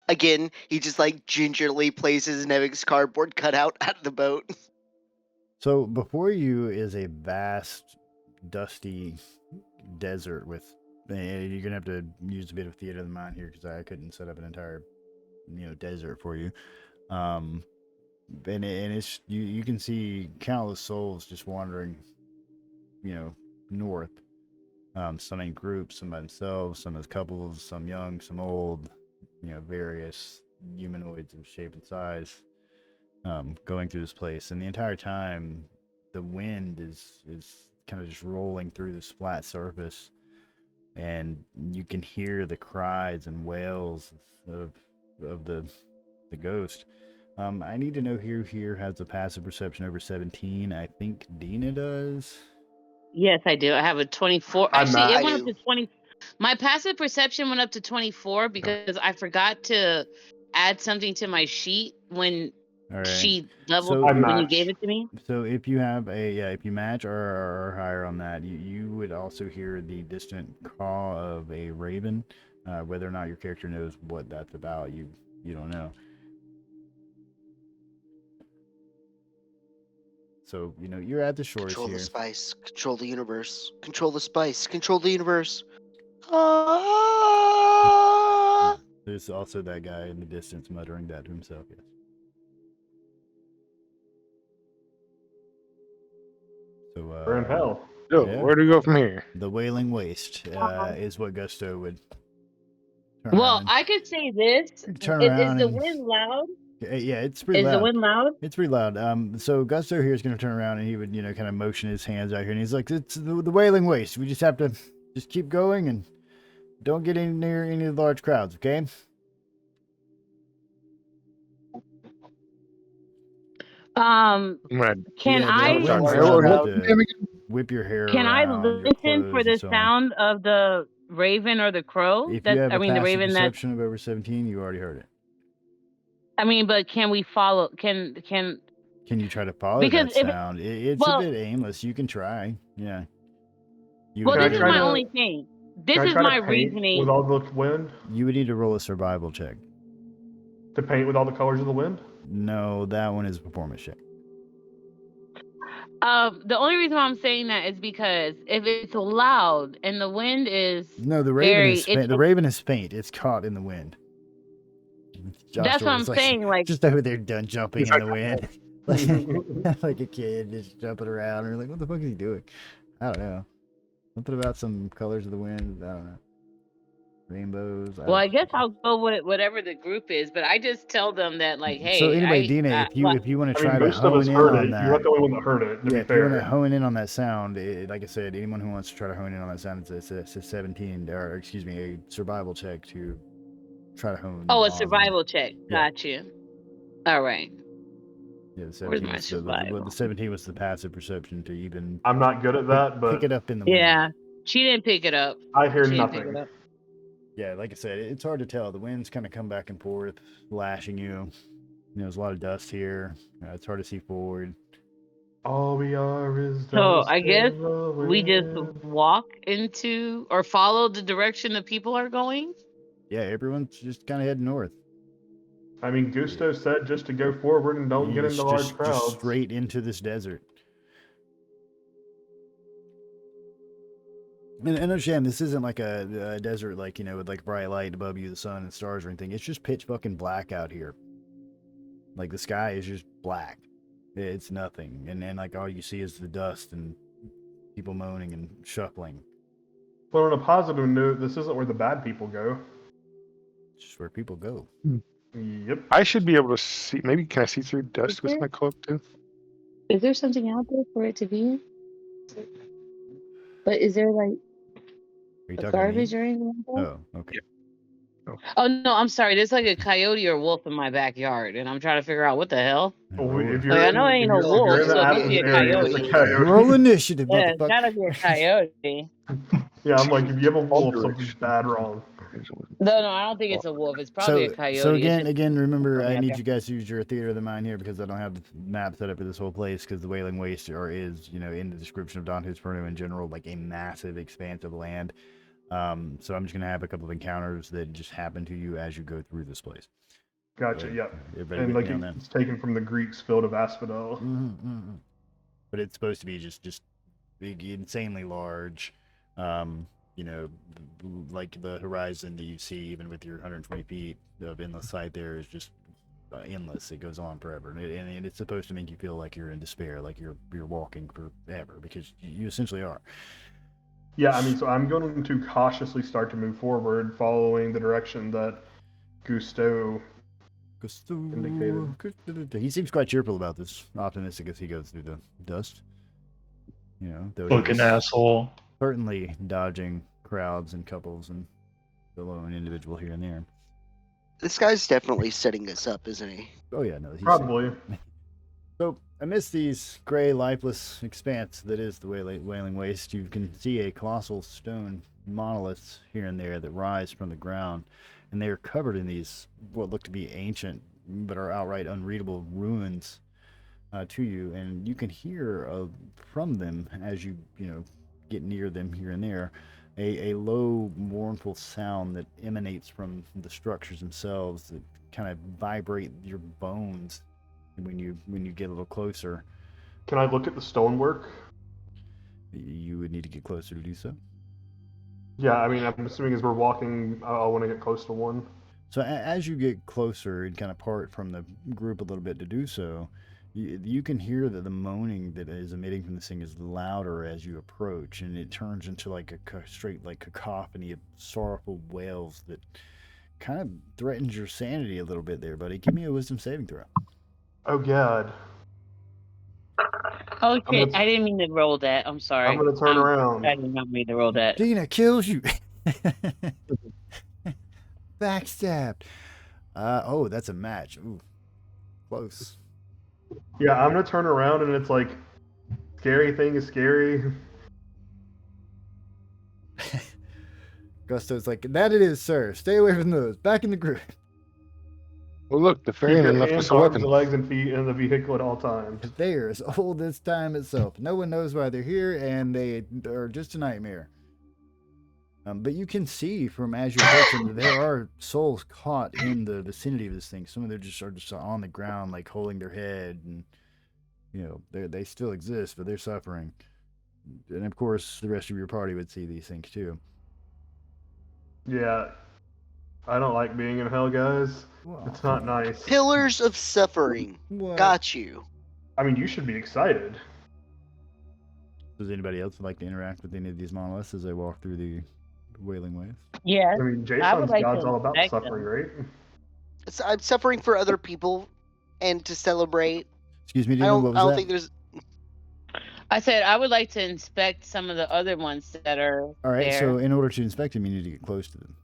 that? Again, he just like gingerly places Nevic's cardboard cutout out of the boat. So before you is a vast, dusty desert with. And you're gonna have to use a bit of theater of the mind here because I couldn't set up an entire, desert for you. And it's you can see countless souls just wandering, north. Some in groups, some by themselves, some as couples, some young, some old. Various humanoids of shape and size. Going through this place, and the entire time, the wind is kind of just rolling through this flat surface, and you can hear the cries and wails of the ghost. I need to know who here has a passive perception over 17. I think Dina does. Yes, I do. I have a 24. Actually, it went up to 20. My passive perception went up to 24 because I forgot to add something to my sheet when All right. sheet level So- when you match. gave it to me? So if you have if you match or higher on that, you would also hear the distant call of a raven. Whether or not your character knows what that's about, you don't know. So you're at the shores Control here. the spice. Control the universe. Control the spice. Control the universe. Ah! There's also that guy in the distance muttering that to himself. Yes. So We're in hell. So, Yeah. where do we go from here? the Wailing Waste is what Gusto would turn Well, around. I could say this. Turn Is around the and- wind loud? Yeah, it's pretty Is loud. the wind loud? It's pretty loud. So Gusto here is going to turn around and he would, kind of motion his hands out here, and he's like, "It's the Wailing Waste. We just have to just keep going and don't get in near any of the large crowds, okay?" I'm gonna Can Yeah, I? the winds Sorry, loud what enough was to the name again? whip your hair Can I around, your listen for clothes the and so on. sound of the raven or the crow? If you have a the passive raven that. perception of over 17, you already heard it. But can we follow? Can Can you try to follow Because that if it- sound? It's well- a bit aimless. You can try. Yeah. You Well, would Can I this is need to try my to- only thing. This Can I is try my to paint reasoning. with all the wind? You would need to roll a survival check. To paint with all the colors of the wind? No, that one is a performance check. The only reason why I'm saying that is because if it's loud and the wind is No, the raven very, is faint. The raven is faint. It's caught in the wind. that's what I'm Joshua is saying. Like, just over there done jumping It's in the wind, like a kid just jumping around. And you're like, what the fuck is he doing? I don't know. Something about some colors of the wind. I don't know. Rainbows. well, I guess I'll go with whatever the group is, but I just tell them that, like, hey. So anyway, Dina, if you want to I mean, try to most of us hone in heard on it. that, You're not the only one that heard it, to yeah, be if you want to fair. hone in on that sound, like I said, anyone who wants to try to hone in on that sound, it's a 17, or excuse me, a survival check to try to hone. Oh, a on- survival check. Yeah. Got you. All right. Yeah, the 17 Where's my was survival? the 17 was the passive perception to even I'm not good at that, pick but it up in the wind. Yeah. She didn't pick it up. I hear She didn't pick nothing. it up. Yeah, like I said, it's hard to tell. The winds kind of come back and forth, lashing you. There's a lot of dust here. It's hard to see forward. All we are is So, dust I guess in the We just wind. walk into or follow the direction the people are going. Yeah, everyone's just kind of heading north. I mean, Gusto said just to go forward and don't get into large crowds. Just straight into this desert. And understand, this isn't like a desert, like, with like bright light above you, the sun and stars or anything. It's just pitch fucking black out here. Like the sky is just black. It's nothing. And then like all you see is the dust and people moaning and shuffling. But on a positive note, this isn't where the bad people go. It's just where people go. Yep. I should be able to see. Maybe can I see through dust with my cloak too? Is there something out there for it to be in? But is there like Are you talking garbage to me? or anything like that? Oh, okay. Oh no, I'm sorry. There's like a coyote or wolf in my backyard, and I'm trying to figure out what the hell. Well, if Roll, you're Like, I in- know it ain't if no you're- if you're wolf, in the so it must Adams be a area, it's coyote. coyote. roll initiative, Yeah, it's motherfucker. gotta be a coyote. Yeah, I'm like, if you have a wolf, All something's bad wrong. No, I don't think it's a wolf. It's probably a coyote. So It's again, just- remember, I Yeah, need okay. you guys to use your theater of the mind here because I don't have the map set up for this whole place because the Wailing Waste is, in the description of Dante's Inferno in general, like a massive expanse of land. So I'm just gonna have a couple of encounters that just happen to you as you go through this place. Gotcha, So, yep. Everybody And with like me on that? it's taken from the Greeks field of Asphodel. But it's supposed to be just big, insanely large. Like the horizon that you see, even with your 120 feet of endless sight, there is just endless. It goes on forever, and it's supposed to make you feel like you're in despair, like you're walking forever, because you essentially are. Yeah, I mean, so I'm going to cautiously start to move forward, following the direction that Gusto. Indicated. He seems quite cheerful about this, optimistic as he goes through the dust. Though Fucking he's asshole. certainly dodging crowds and couples and the lone individual here and there. This guy's definitely setting us up, isn't he? Oh yeah, no, he's Probably. So amidst these gray, lifeless expanse that is the Wailing Waste, you can see a colossal stone monoliths here and there that rise from the ground, and they are covered in these what look to be ancient but are outright unreadable ruins to you, and you can hear from them as you get near them here and there, a low, mournful sound that emanates from the structures themselves that kind of vibrate your bones when you get a little closer. Can I look at the stonework? You would need to get closer to do so. Yeah, I mean, I'm assuming as we're walking, I'll want to get close to one. So as you get closer and kind of part from the group a little bit to do so, you can hear that the moaning that is emitting from this thing is louder as you approach, and it turns into like a straight like cacophony of sorrowful wails that kind of threatens your sanity a little bit there, buddy. Give me a wisdom saving throw. Oh God. Oh shit! I didn't mean to roll that. I'm sorry. I'm gonna turn around. I did not mean to roll that. Dina kills you. Backstabbed. Oh, that's a match. Ooh, close. Yeah, I'm gonna turn around and it's like, scary thing is scary. Gusto's like, that it is, sir. Stay away from those. Back in the group. Well, look, the Keep ferryman your left hands, us a arms, weapon. legs, and feet in the vehicle at all times. They are as old as time itself. No one knows why they're here, and they are just a nightmare. But you can see from as you're approaching that there are souls caught in the vicinity of this thing. Some of them are just on the ground, like holding their head, and they still exist, but they're suffering. And of course, the rest of your party would see these things too. Yeah, I don't like being in hell, guys. Well, It's not nice. Pillars of suffering. What? Got you. I mean, you should be excited. Does anybody else like to interact with any of these monoliths as they walk through the Wailing Waves? Yeah. I mean, I Jason's would like God's to all about respect suffering, right? I'm suffering for other people and to celebrate. Excuse me, I Dina, what don't, was I don't that? think there's. I said I would like to inspect some of the other ones that are All right, there. so in order to inspect them, you need to get close to them.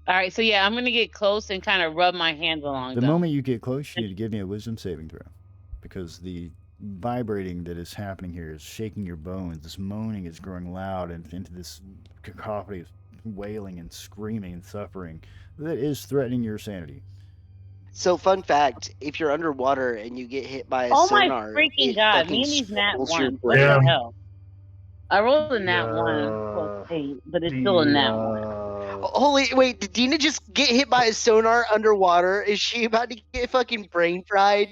All right, so yeah, I'm gonna get close and kind of rub my hands along The them. moment you get close, you need to give me a wisdom saving throw, because the vibrating that is happening here is shaking your bones. This moaning is growing loud and into this cacophony of wailing and screaming and suffering that is threatening your sanity. So, fun fact: if you're underwater and you get hit by a Oh my sonar, freaking it god! fucking Me and these nat swells your ones. What brain. the brain. hell? I rolled a nat Yeah. one plus 8, but it's still a nat one. Holy wait! Did Dina just get hit by a sonar underwater? Is she about to get fucking brain fried?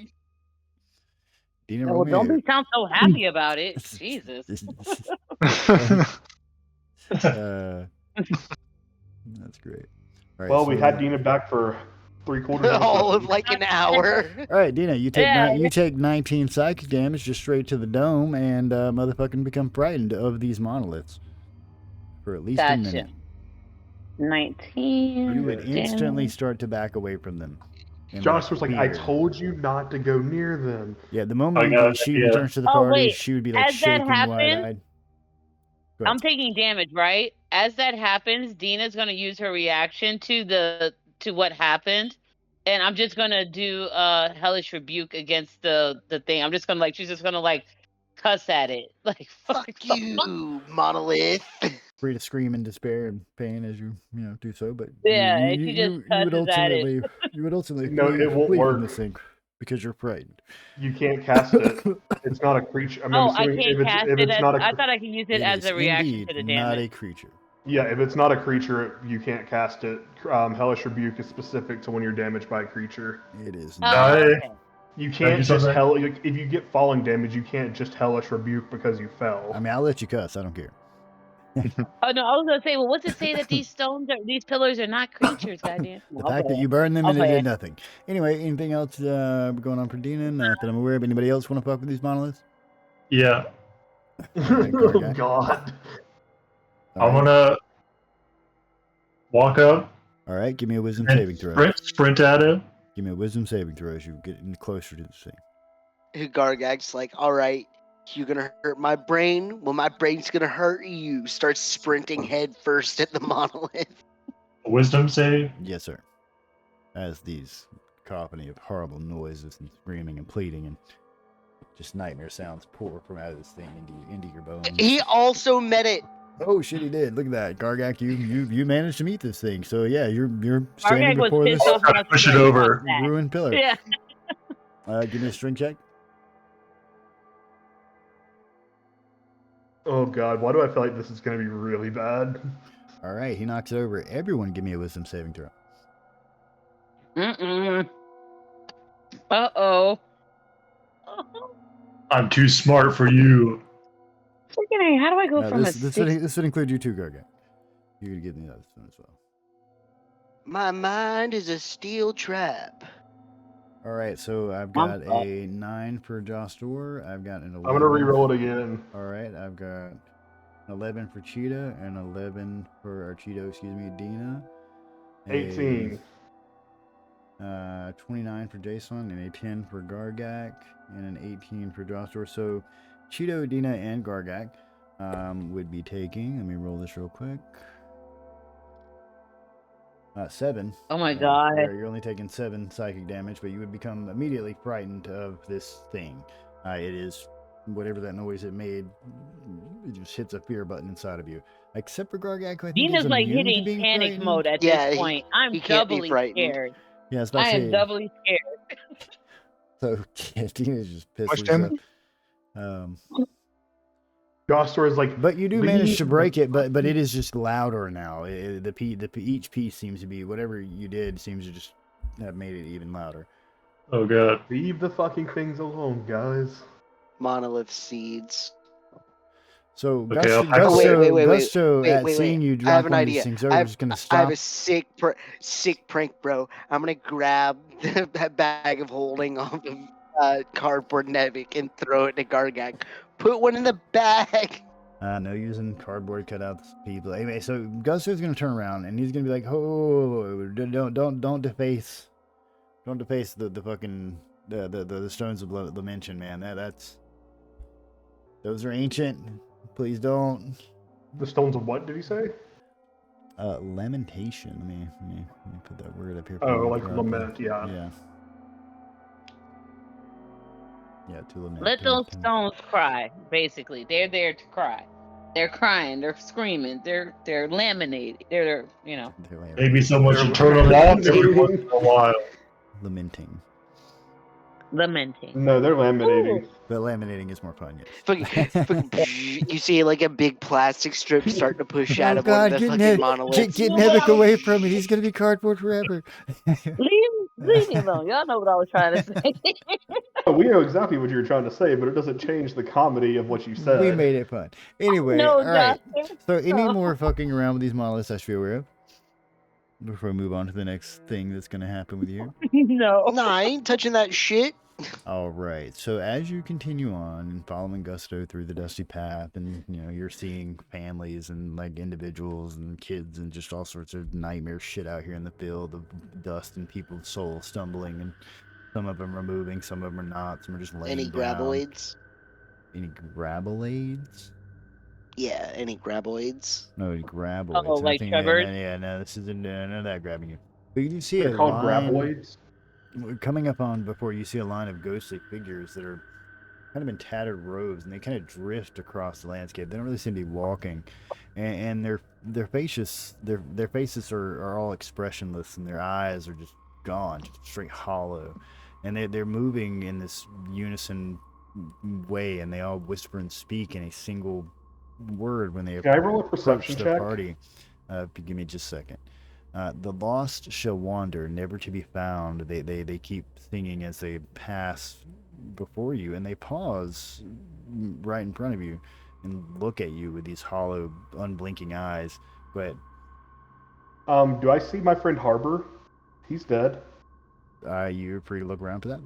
Dina, Well, roll me don't a- be sound so happy about it. Jesus. That's great. All right, Well, we so- had Dina back for 3/4 of All a of like an hour. All right, Dina, you take Yeah. you take 19 psychic damage just straight to the dome, and motherfucking become frightened of these monoliths for at least a minute. Gotcha. 19. You would instantly damage. start to back away from them. in, Josh was like, I fear. told you not to go near them. Yeah, the moment yeah, that she yeah. returns to the Oh, party, wait. she would be like As that shaking happened, wide-eyed. Go ahead. I'm taking damage, right? As that happens, Dina's gonna use her reaction to what happened, and I'm just gonna do hellish rebuke against the thing. I'm just gonna she's just gonna cuss at it, like Fuck you, monolith. Free to scream in despair and pain as you do so, but Yeah, you, and she you, just you would cusses at it. ultimately No, flee, it won't flee from work. this thing because you're frightened. You can't cast it. It's not a creature. I mean, Oh, I'm I assuming can't cast if it it's as. not a, I thought I could use it as is a reaction indeed to the not a damage. creature. yeah, if it's not a creature, you can't cast it. Hellish Rebuke is specific to when you're damaged by a creature. It is Oh, not. okay. You you can't just something? if you get falling damage, you can't just Hellish Rebuke because you fell. I mean, I'll let you cuss. I don't care. Oh no, I was gonna say, well, what's it say that these pillars are not creatures? Goddamn. The fact that you burned them I'll and it play did it. nothing. Anyway, anything else going on for Dina? Not that I'm aware of. Anybody else want to fuck with these monoliths? Yeah, Oh God. All I'm right. gonna walk up All right, give me a wisdom saving and throw. sprint at it. Give me a wisdom saving throw as you get closer to this thing. Gargag's like, all right, you're gonna hurt my brain. Well, my brain's gonna hurt you. Starts sprinting head first at the monolith. Wisdom save. Yes, sir. As these cacophony of horrible noises and screaming and pleading and just nightmare sounds pour from out of this thing into your bones. He also met it. Oh shit, he did. Look at that, Gargak. You managed to meet this thing. So yeah, you're standing Gargak was before this pissed off enough to Push it like, over. fuck that. ruined pillar. Yeah. Give me a string check. Oh god, why do I feel like this is gonna be really bad? All right, he knocks it over. Everyone, give me a wisdom saving throw. Uh-oh. I'm too smart for you. Freaking A, how do I go No, from this a this 6? would include you too, Gargak. You could give me that one as well. My mind is a steel trap. All right, so I've got a 9 for Jostor. I've got an 11. I'm gonna re-roll it again. All right, I've got an 11 for Cheetah and 11 for our Cheeto, excuse me, Dina. 18. 29 for Jason and a 10 for Gargak and an 18 for Jostor. So Cheeto, Dina, and Gargak would be taking. Let me roll this real quick. 7. Oh my god. You're only taking 7 psychic damage, but you would become immediately frightened of this thing. It is whatever that noise it made. It just hits a fear button inside of you. Except for Gargak, who I think Dina's is like immune to hitting being panic frightened. mode at Yeah, this point. I'm he can't be doubly frightened. scared. Yeah, I was about to I am say. doubly scared. So yeah, Dina's just pissed. Much with damage? herself. Jostor is like, But you do leave manage to break the it, but it fucking- is just louder now. Each piece seems to be whatever you did seems to just have made it even louder. Oh god. Leave the fucking things alone, guys. Monolith seeds. So Okay, I'll pack Gusto, away. Wait, Gusto at wait. seeing you I drop have an one of idea. these things I over have, is gonna I stop. have a sick prank, bro. I'm gonna grab that bag of holding off of cardboard Nevik and throw it to Gargak. Put one in the bag. No using cardboard cutouts, people. Anyway, so Gusto's gonna turn around and he's gonna be like, "Oh, don't deface the fucking the stones of lamentation, man. Those are ancient. Please don't." The stones of what did he say? Lamentation. Let me put that word up here. for Oh, you. like Drop it. lament, yeah. Yeah, to lament. Let those stones cry, basically. They're there to cry. They're crying, they're screaming, they're laminating, they're Maybe someone They're- should turn them off every once in a while. lamenting. lamenting. No, they're laminating. But laminating is more fun, yes. You see like a big plastic strip starting to push out Oh of one God, of the get fucking monoliths. get Nevik away from it. He's gonna be cardboard forever. Leave me alone. Y'all know what I was trying to say. Oh, we know exactly what you were trying to say, but it doesn't change the comedy of what you said. We made it fun. Anyway, No, all right. Justin. So, any No. more fucking around with these monoliths I should be aware of before we move on to the next thing that's gonna happen with you? No. Nah, I ain't touching that shit. All right. So as you continue on and following Gusto through the dusty path, and you're seeing families and like individuals and kids and just all sorts of nightmare shit out here in the field of dust and people's souls stumbling, and some of them are moving, some of them are not, some are just laying Any down. graboids? Any graboids? Yeah, any graboids? No, graboids. Oh, like Nothing- Trevor's? Yeah, no, this isn't none of that grabbing you. But you do see They're a called line graboids. coming up on before you see a line of ghostly figures that are kind of in tattered robes, and they kind of drift across the landscape. They don't really seem to be walking, and their faces are all expressionless, and their eyes are just gone, just straight hollow, and they're moving in this unison way, and they all whisper and speak in a single word when they Can I roll a approach perception the check? party. If you give me just a second. The lost shall wander, never to be found. They keep singing as they pass before you, and they pause right in front of you and look at you with these hollow, unblinking eyes. Go ahead. Do I see my friend Harbor? He's dead. You're free to look around for that.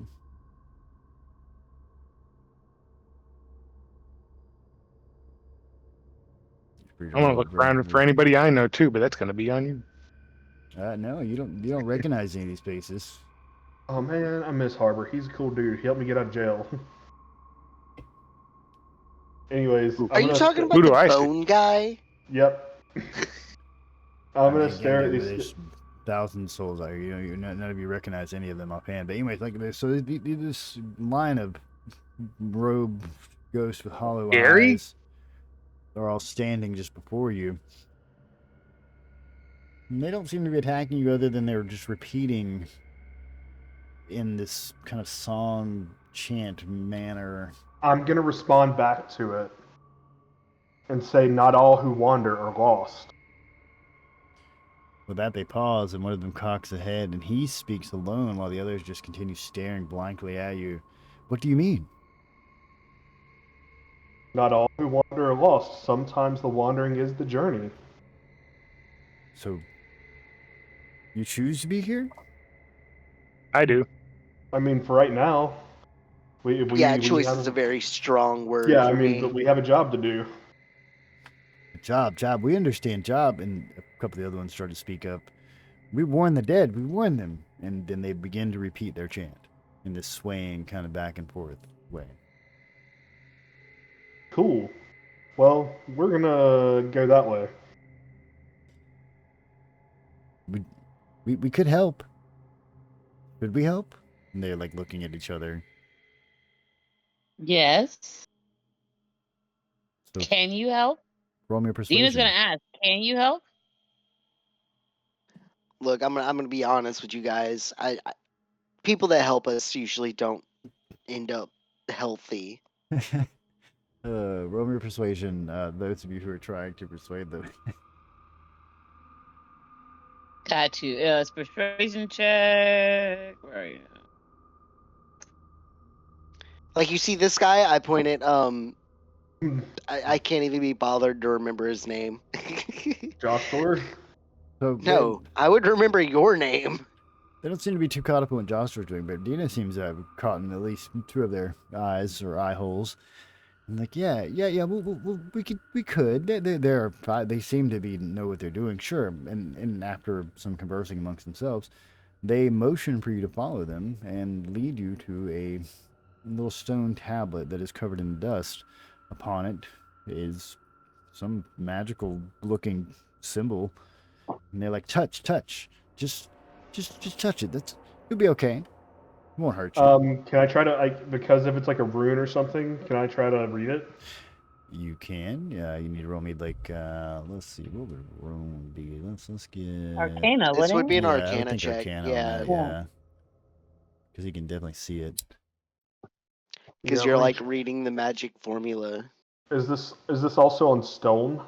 I'm gonna look around for anybody I know too, but that's gonna be on you. No, you don't recognize any of these faces. Oh man, I miss Harbor. He's a cool dude. He helped me get out of jail. Anyways, Are you talking about Who do the I see? bone guy? Yep. I'm gonna stare at these. There's thousand souls out here. None of you recognize any of them offhand. But anyways, like so, this line of robe ghosts with hollow Gary? eyes. are all standing just before you. And they don't seem to be attacking you other than they're just repeating in this kind of song chant manner. I'm going to respond back to it and say, not all who wander are lost. With that, they pause, and one of them cocks ahead, and he speaks alone while the others just continue staring blankly at you. What do you mean? Not all who wander are lost. Sometimes the wandering is the journey. So, you choose to be here? I do. I mean, for right now, we choice have is a very strong word yeah. for I mean, me. but we have a job to do. Job. We understand job. And a couple of the other ones started to speak up. We warn the dead. We warn them. And then they begin to repeat their chant in this swaying kind of back and forth way. Cool. Well, we're gonna go that way. We could help. Could we help? And they're like looking at each other. Yes. So Can you help? roll me a persuasion. Dina's gonna ask. Can you help? Look, I'm gonna be honest with you guys. People that help us usually don't end up healthy. Roll me a persuasion. Those of you who are trying to persuade them. Got you. It's persuasion check. Where are you? Like you see this guy, I pointed. I can't even be bothered to remember his name. Josh Thor? So No, I would remember your name. they don't seem to be too caught up in what Josh's doing, but Dina seems to have caught in at least two of their eyes or eye holes. And like, yeah, we could. They seem to be know what they're doing, sure. And after some conversing amongst themselves, they motion for you to follow them and lead you to a little stone tablet that is covered in dust. Upon it is some magical looking symbol. And they're like, touch, just touch it. You'll be okay. It won't hurt you. Can I try to because if it's like a rune or something, can I try to read it? You can. Yeah, you need to roll me like let's see, what would rune be? Let's get Arcana. This would be an I would Arcana think check. Arcana on Yeah, that, yeah. Because you can definitely see it. because Yeah, you're let me- like reading the magic formula. Is this also on stone?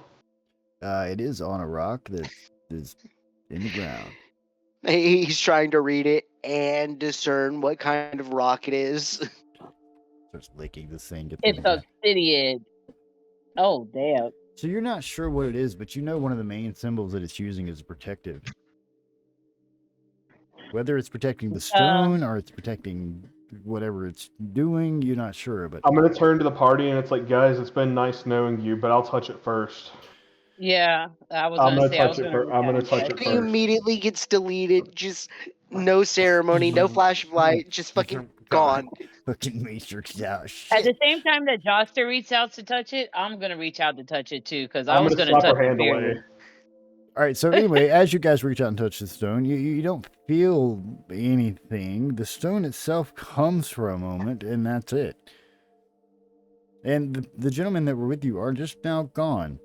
It is on a rock that is in the ground. He's trying to read it and discern what kind of rock it is. Starts licking this thing. It's obsidian. Oh damn. So you're not sure what it is, but you know one of the main symbols that it's using is protective. Whether it's protecting the stone or it's protecting whatever it's doing, you're not sure. But I'm gonna turn to the party and it's like, guys, it's been nice knowing you, but I'll touch it first. Yeah, I was I'm gonna gonna say. touch it first. I'm gonna touch it He first. immediately gets deleted. Just no ceremony, no flash of light, just fucking gone. Fucking matrix out. At Shit. the same time that Joster reaches out to touch it, I'm gonna reach out to touch it too, because I I'm was gonna gonna slap touch her the hand away. beard. All right. So anyway, as you guys reach out and touch the stone, you don't feel anything. The stone itself comes for a moment, and that's it. And the gentlemen that were with you are just now gone.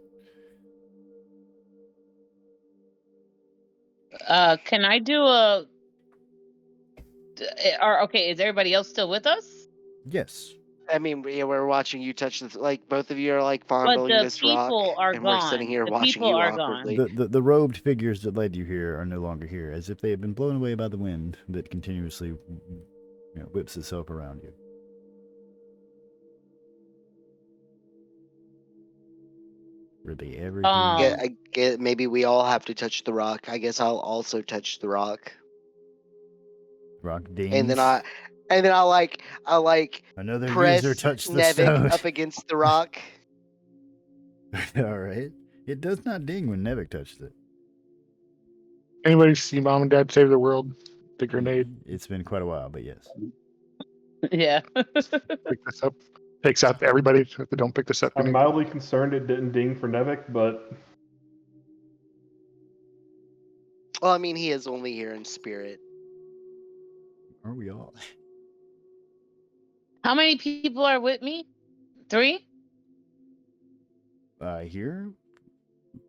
Can I do a? Okay, is everybody else still with us? Yes. I mean, yeah, we're watching you touch the like. Both of you are like But fondling the this rock, people are and gone. we're sitting here The watching people you are awkwardly. gone. The robed figures that led you here are no longer here, as if they had been blown away by the wind that continuously whips itself around you. Were they ever here? Yeah, I get. Maybe we all have to touch the rock. I guess I'll also touch the rock, Rock dings? and then I like Another press user touched the Nevik stone. up against the rock. All right. It does not ding when Nevik touched it. Anybody see Mom and Dad Save the World? The grenade. It's been quite a while, but yes. Yeah. Pick this up. Picks up everybody. If they don't pick this up, I'm mildly concerned it didn't ding for Nevik, but Well, I mean, he is only here in spirit. Are we all? How many people are with me? 3? Here?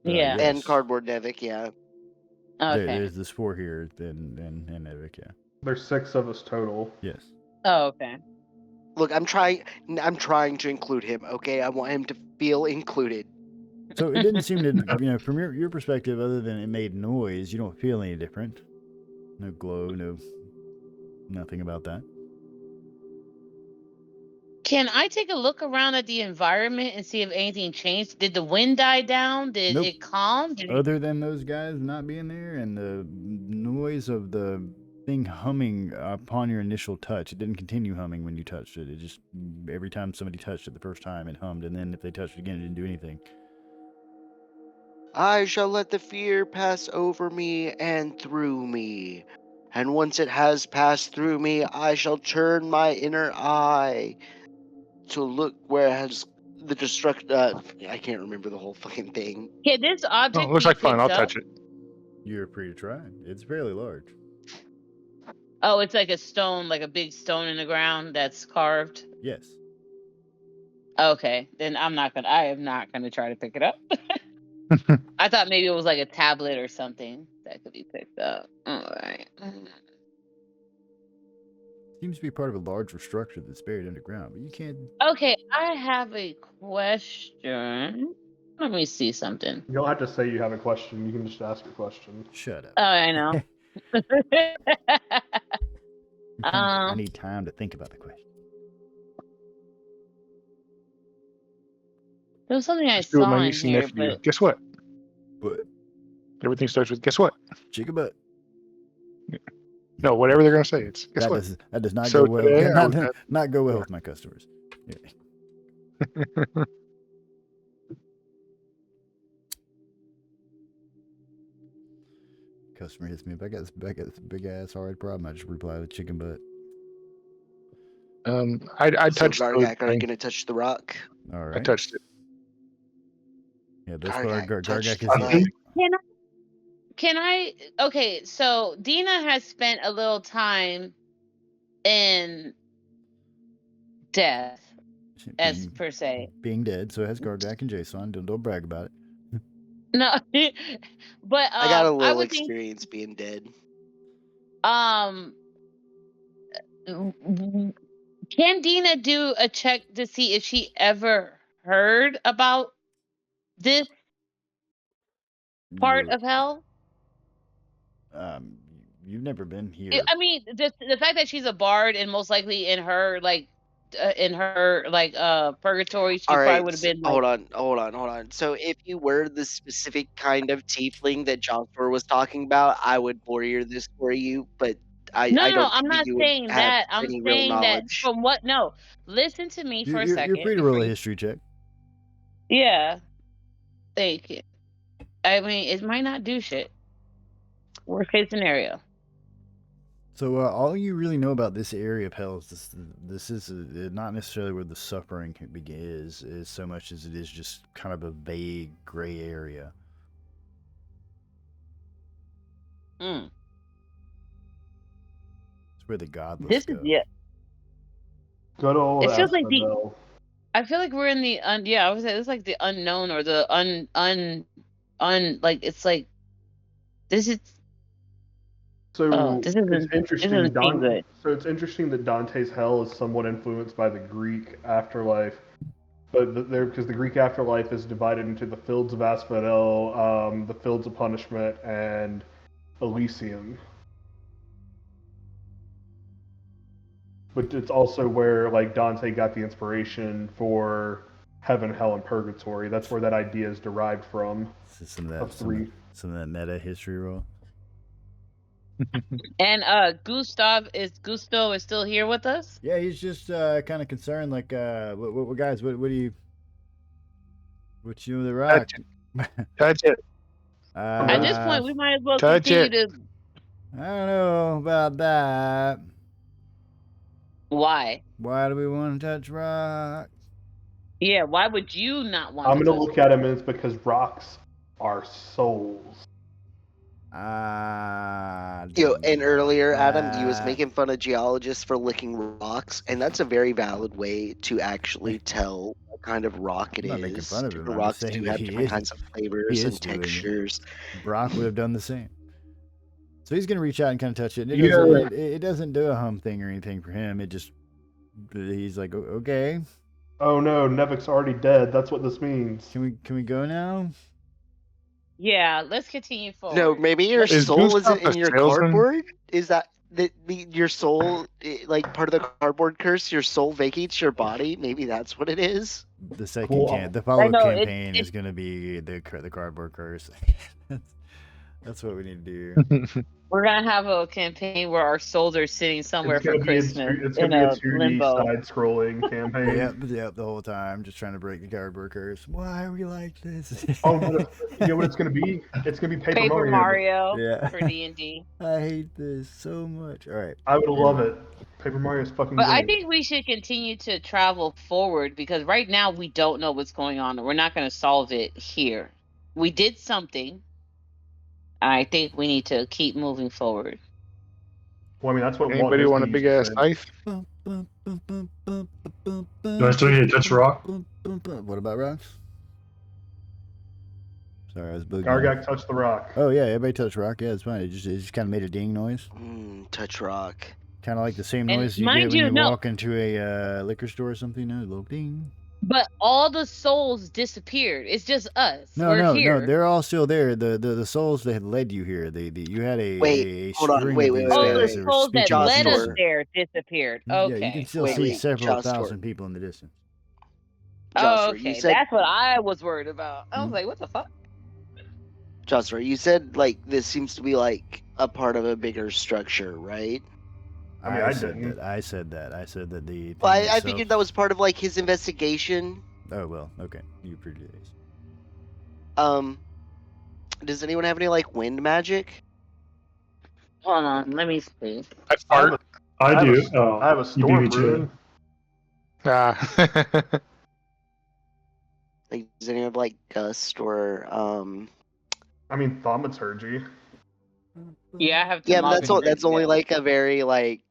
Yeah. Yes. And Cardboard Nevik, yeah. Okay. There's the 4 here and Evic, yeah. There's 6 of us total. Yes. Oh, okay. Look, I'm trying to include him, okay? I want him to feel included. So it didn't seem to, from your perspective, other than it made noise, you don't feel any different. No glow, nothing about that. Can I take a look around at the environment and see if anything changed? Did the wind die down? Did Nope. it calm? Other than those guys not being there and the noise of the thing humming upon your initial touch, it didn't continue humming when you touched it. It just, every time somebody touched it the first time, it hummed, and then if they touched it again, it didn't do anything. I shall let the fear pass over me and through me. And once it has passed through me, I shall turn my inner eye to look where has the I can't remember the whole fucking thing. Can this object Oh, looks be like fun. picked I'll up? touch it. You're free to try. It's fairly large. Oh, it's like a stone, like a big stone in the ground that's carved. Yes. Okay, then I am not gonna try to pick it up. I thought maybe it was like a tablet or something that could be picked up. All right. Seems to be part of a larger structure that's buried underground, but you can't. Okay, I have a question. Let me see something. You don't have to say you have a question. You can just ask a question. Shut up. Oh, I know. I need time to think about the question. There was something I Let's do what saw my in niece and here, nephew do. but Guess what? But Everything starts with guess what? chicken butt. No, whatever they're gonna say. It's guess what? That does not So go well. today I was Not go well with my customers. Yeah. Customer hits me up. I got this big ass hard problem. I just reply with chicken butt. I So touched Gargak, the are you thing. gonna touch the rock? All right. I touched it. Yeah, this Gargak touched Gargak the is. rock. can I? Okay, so Dina has spent a little time in death, as per se. Being dead, so it has Gargak and Jason. Don't brag about it. No, but I got a I little would think experience being dead. can Dina do a check to see if she ever heard about this part of hell? You've never been here. I mean, just the fact that she's a bard and most likely in her purgatory, she All probably right, would have been like. hold on. So if you were the specific kind of tiefling that Johnspur was talking about, I would warrior this for you, but I No, don't I'm think not you would saying have that. I'm any real saying that knowledge. from what? No, listen to me for a second. You're free to roll a history check. Yeah, thank you. I mean, it might not do shit. Worst case scenario. So all you really know about this area of hell is this is not necessarily where the suffering is so much as it is just kind of a vague gray area. Mm. It's where the godless This go. is yeah. Good old It feels like Asphodel. I feel like we're in the I would say it's like the unknown or the like it's like this is. So this it's isn't interesting. seem good. So it's interesting that Dante's hell is somewhat influenced by the Greek afterlife, but because the Greek afterlife is divided into the Fields of Asphodel, the Fields of Punishment, and Elysium. But it's also where like Dante got the inspiration for heaven, hell, and purgatory. That's where that idea is derived from. So some of that meta history roll. And Gusto is still here with us? Yeah, he's just kind of concerned. Like, what guys? What do you? What you with the rock? Touch it. At this point, we might as well touch continue it. to. I don't know about that. Why? Why do we want to touch rock? Yeah, why would you not want I'm to gonna touch look at him, and it's because rocks are souls. And earlier, Adam, you was making fun of geologists for licking rocks, and that's a very valid way to actually tell a kind of rock it I'm not making is. fun of him. Different I'm just rocks saying do that have he different is. kinds of He flavors is and doing it. textures. Brock would have done the same. So he's gonna reach out and kind of touch it. And Yeah. it doesn't do a hum thing or anything for him. It just he's like, okay, Oh no, Nevik's already dead. That's what this means. can we go now? Yeah, let's continue forward. No, maybe your Is soul isn't Gustav in a your salesman? cardboard. Is that your soul, like part of the cardboard curse? Your soul vacates your body. Maybe that's what it is. The second Cool. the follow-up know, campaign is gonna be the cardboard curse. That's what we need to do. We're gonna have a campaign where our souls are sitting somewhere It's for gonna be Christmas it's in gonna be a a 2D limbo. side-scrolling campaign. Yep, the whole time, just trying to break the cardboard curse. Why are we like this? Oh, you know what it's gonna be? It's gonna be Paper, Paper Mario Yeah. for D&D. I hate this so much. All right. I would love it. Paper Mario's fucking But I great. think we should continue to travel forward because right now we don't know what's going on. We're not going to solve it here. We did something. I think we need to keep moving forward. Well, I mean, that's what Walt Anybody Disney want a used big to ass say. knife? Do I still get to touch rock? What about rocks? Sorry, I was boogieing. Gargak touched the rock. Oh yeah, everybody touch rock. Yeah, it's fine. It just kind of made a ding noise. Touch rock. Kind of like the same And noise you mind get when you, you no. walk into a liquor store or something. No, a little ding. But all the souls disappeared. It's just us. No, We're no, here. no. They're all still there. The souls that had led you here. You had a Wait, hold on. string Wait, of wait, these wait, Oh, wait, guys the wait. that were souls that speaking Joss led us Store. there disappeared. Yeah, you can Okay. still Wait, see wait, several Joss thousand Store. people in the distance. Oh, Joshua, you okay. said That's what I was worried about. I was like, what the fuck? Joshua, you said like this seems to be like a part of a bigger structure, right? I mean, I didn't. I said that the. Well, thing I itself- figured that was part of like his investigation. Oh well, okay. You prejudice. Does anyone have any like wind magic? Hold on. Let me see. I I have fart. I do. Oh, I have a you storm beat me to it. rune. Ah. Like, does anyone have like gust or I mean, thaumaturgy. Yeah, I have Yeah, but thermography. that's only like a very like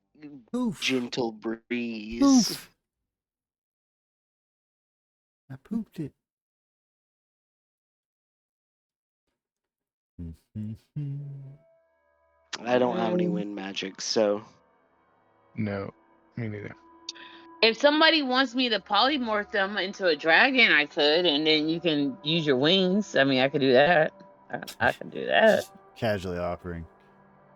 Poof. gentle breeze. Poof. I pooped it. I don't have any wind magic, so No, me neither. If somebody wants me to polymorph them into a dragon, I could, and then you can use your wings. I mean, I could do that. I can do that. Casually offering.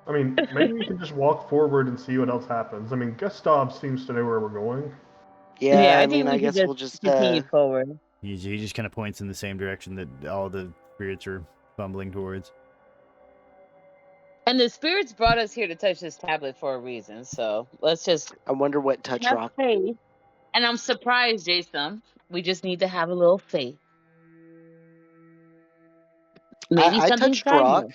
I mean, maybe we can just walk forward and see what else happens. I mean, Gustav seems to know where we're going. yeah. I think mean, we I should guess we'll just continue forward. He just kind of points in the same direction that all the spirits are fumbling towards. And the spirits brought us here to touch this tablet for a reason. So let's just I wonder what touch have rock. faith. And I'm surprised, Jason. We just need to have a little faith. Maybe I something's touched rock. happening.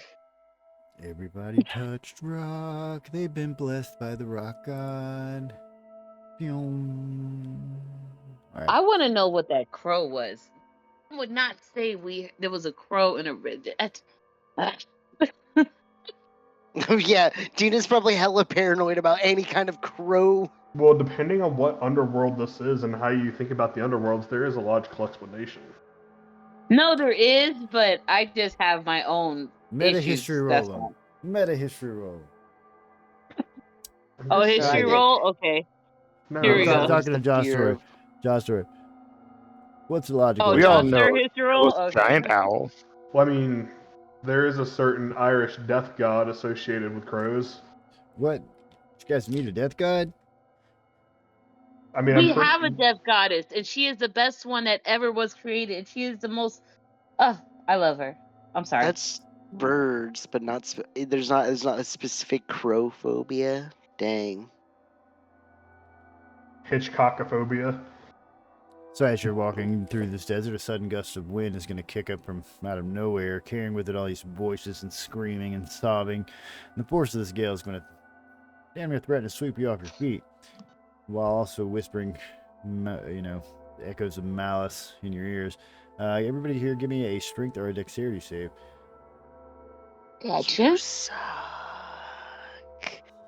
Everybody touched rock. They've been blessed by the rock god. Pyong. All right. I want to know what that crow was. I would not say there was a crow in a red. Yeah, Dina's probably hella paranoid about any kind of crow. Well, depending on what underworld this is and how you think about the underworlds, there is a logical explanation. No, there is, but I just have my own Meta issues. history That's roll. all. Meta history roll. I'm Oh, just history did. roll? Okay. No, Here we I'm go. talking to The Josh fear Stewart. of- Josh Stewart. What's the logical? Oh, We all Josh, know your it history It roll? was a Okay. giant owl. Well, I mean, there is a certain Irish death god associated with crows. What? You guys meet a death god? I mean, We I'm pretty... have a death goddess, and she is the best one that ever was created. She is the most. I love her. I'm sorry. That's birds, but not. There's not a specific crow phobia. Dang. Hitchcockophobia. So as you're walking through this desert, a sudden gust of wind is going to kick up from out of nowhere, carrying with it all these voices and screaming and sobbing. And the force of this gale is going to damn near threaten to sweep you off your feet, while also whispering, echoes of malice in your ears. Everybody here, give me a strength or a dexterity save. Gotcha. You suck.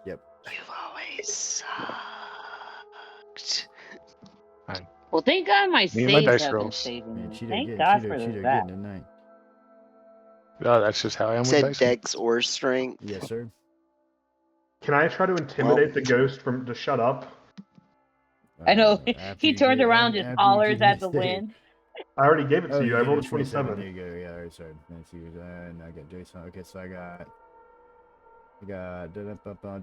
Yep. You've always sucked. Well, thank God my Me and my saves dice have been rolls. saving Man, me. Cheeto Thank getting, God Cheeto, for Cheeto that. getting tonight. Oh, that's just how I am with Said dice. Dex or Strength. Yes, sir. Can I try to intimidate the ghost to shut up? I know After he you turns get, around, just after you hollers give me at a the save. wind. I already gave it to Oh, you. I you rolled a did 27. 27. There you go. Yeah, alright, sorry. Let's see. And I got Jason. Okay, so I got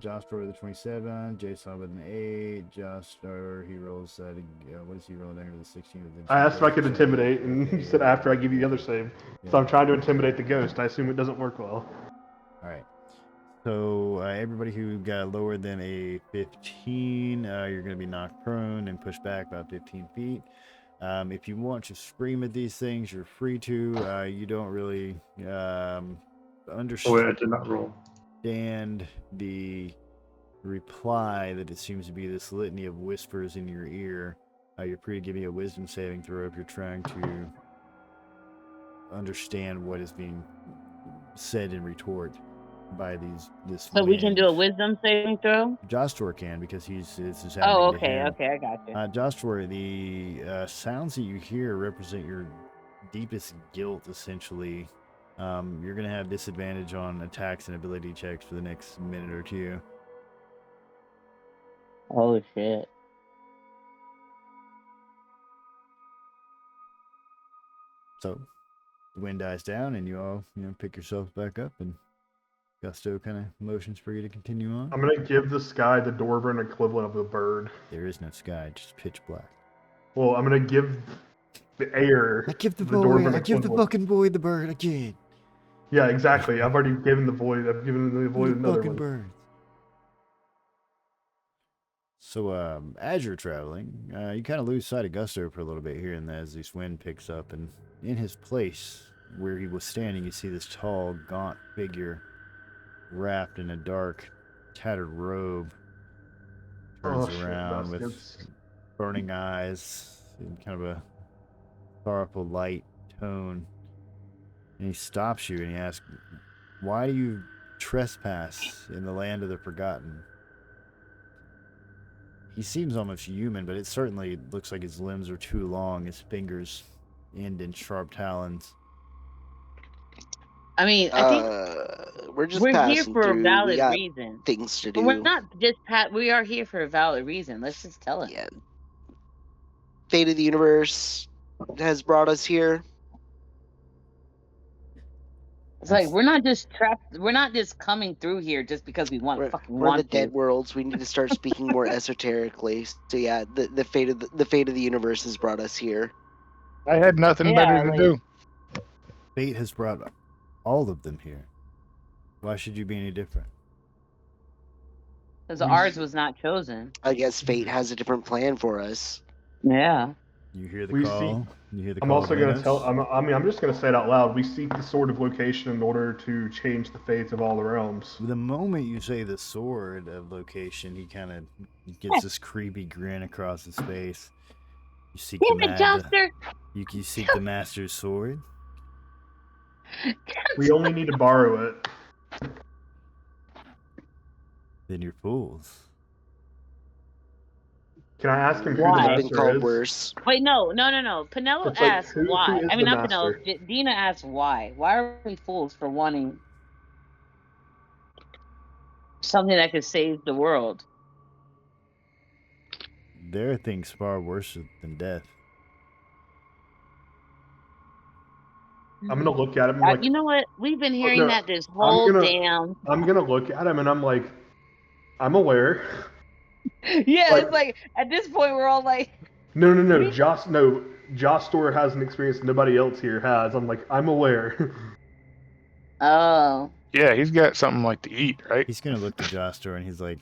Josh with a 27, Jason with an 8, Josh, he rolls, what does he roll down here with a 16? I asked if I could So, intimidate, and okay, you said after I give you the other save. So I'm Yeah. trying to intimidate the ghost. I assume it doesn't work well. Alright. So, everybody who got lower than a 15, you're going to be knocked prone and pushed back about 15 feet. If you want to scream at these things, you're free to. You don't really Oh wait, I did not roll. understand the reply that it seems to be this litany of whispers in your ear. You're free to give me a wisdom saving throw if you're trying to understand what is being said in retort by this So we can do a wind. wisdom saving throw? Jostor can, because this is Oh, happening to him. okay, I got you. Jostor, the sounds that you hear represent your deepest guilt, essentially. You're going to have disadvantage on attacks and ability checks for the next minute or two. Oh shit. So, the wind dies down, and you all, pick yourselves back up, and Gusto kind of motions for you to continue on. I'm going to give the sky the Dwarven equivalent of the bird. There is no sky, just pitch black. Well, I'm going to give the air I give the Dwarven fucking boy the bird again. Yeah, exactly. I've already given the void. I've given the void another fucking one. birds. So, as you're traveling, you kind of lose sight of Gusto for a little bit here and there as this wind picks up, and in his place, where he was standing, you see this tall, gaunt figure wrapped in a dark, tattered robe. Turns around with burning eyes and kind of a sorrowful light tone, and he stops you and he asks, "Why do you trespass in the land of the forgotten?" He seems almost human, but it certainly looks like his limbs are too long. His fingers end in sharp talons. I mean, I think we're just we're here passing for a through. valid We got reason. things to do. But we're not just we are here for a valid reason. Let's just tell him. Yeah. Fate of the universe has brought us here. It's like we're not just trapped. We're not just coming through here just because we We're want the to. dead worlds. We need to start speaking more esoterically. So yeah, the fate of the universe has brought us here. I had nothing better to do. Fate has brought all of them here. Why should you be any different? Because ours was not chosen. I guess fate has a different plan for us. Yeah. You hear the We call. You hear the I'm call. also going to tell. I'm just going to say it out loud. We seek the sword of location in order to change the fates of all the realms. The moment you say the sword of location, he kind of gets this creepy grin across his face. You seek you seek the master's sword. We only need to borrow it. Then you're fools. Can I ask him who the Why? I've been master called is? worse. Wait, no. Penelope It's like, asked who why. is I mean, the not master? Penelope. Dina asked why. Why are we fools for wanting something that could save the world? There are things far worse than death. I'm gonna look at him like. You know what? We've been hearing that this I'm whole damn. gonna look at him and I'm like, I'm aware. Yeah, it's like at this point we're all like. No. Jostor has an experience nobody else here has. I'm like, I'm aware. Oh. Yeah, he's got something like to eat, right? He's gonna look to Jostor and he's like,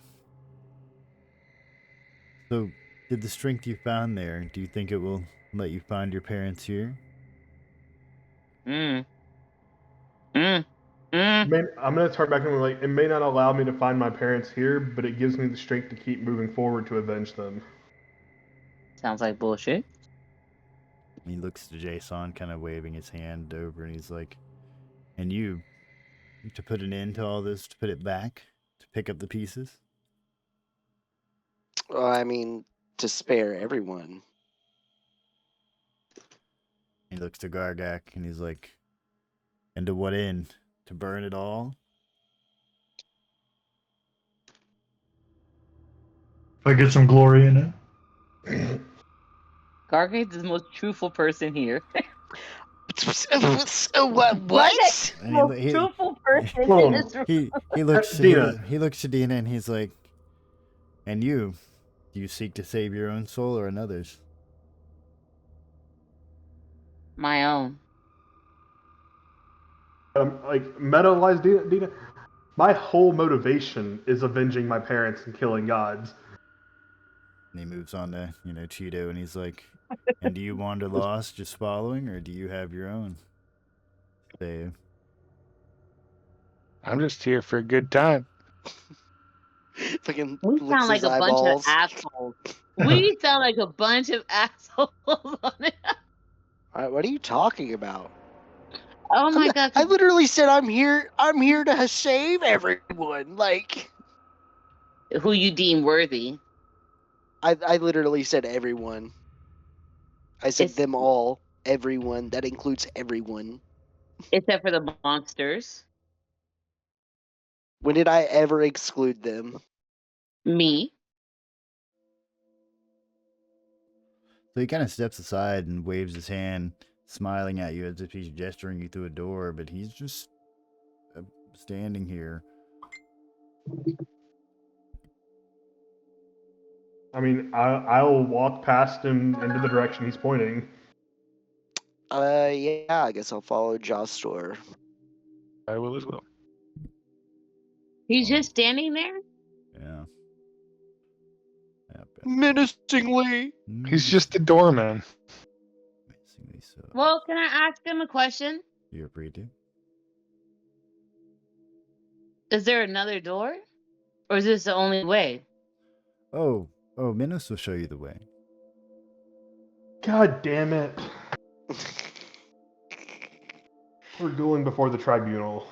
"So, did the strength you found there? Do you think it will let you find your parents here?" I'm gonna turn back and be like, it may not allow me to find my parents here, but it gives me the strength to keep moving forward to avenge them. Sounds like bullshit. He looks to Jason, kind of waving his hand over, and he's like, "And you, to put an end to all this, to put it back, to pick up the pieces?" Well, I mean, to spare everyone. He looks to Gargak and he's like, "And to what end? To burn it all?" If I get some glory in it. Gargate's the most truthful person here. What? What? And Most truthful person in Whoa. this room. he looks Dina. he looks to Dina and he's like, "And you, do you seek to save your own soul or another's?" My own. Like meta-wise, Dina, my whole motivation is avenging my parents and killing gods. And he moves on to, Cheeto, and he's like, "And do you wander lost just following, or do you have your own save?" I'm just here for a good time. Fucking We licks sound like his a bunch of eyeballs. assholes. We sound like a bunch of assholes on it. What are you talking about? Oh my god. I literally said I'm here to save everyone. Like, Who you deem worthy. I literally said everyone. I said It's, them all. Everyone. That includes everyone. except for the monsters. When did I ever exclude them? Me. So he kind of steps aside and waves his hand, smiling at you as if he's gesturing you through a door, but he's just standing here. I mean, I'll walk past him into the direction he's pointing. Yeah, I guess I'll follow Jostor. I will as well. He's Oh. just standing there? Yeah. Yep. Menacingly. He's just a doorman. Amazingly so. Well, can I ask him a question? You're free to. Is there another door? Or is this the only way? Oh, Minos will show you the way. God damn it. We're dueling before the tribunal.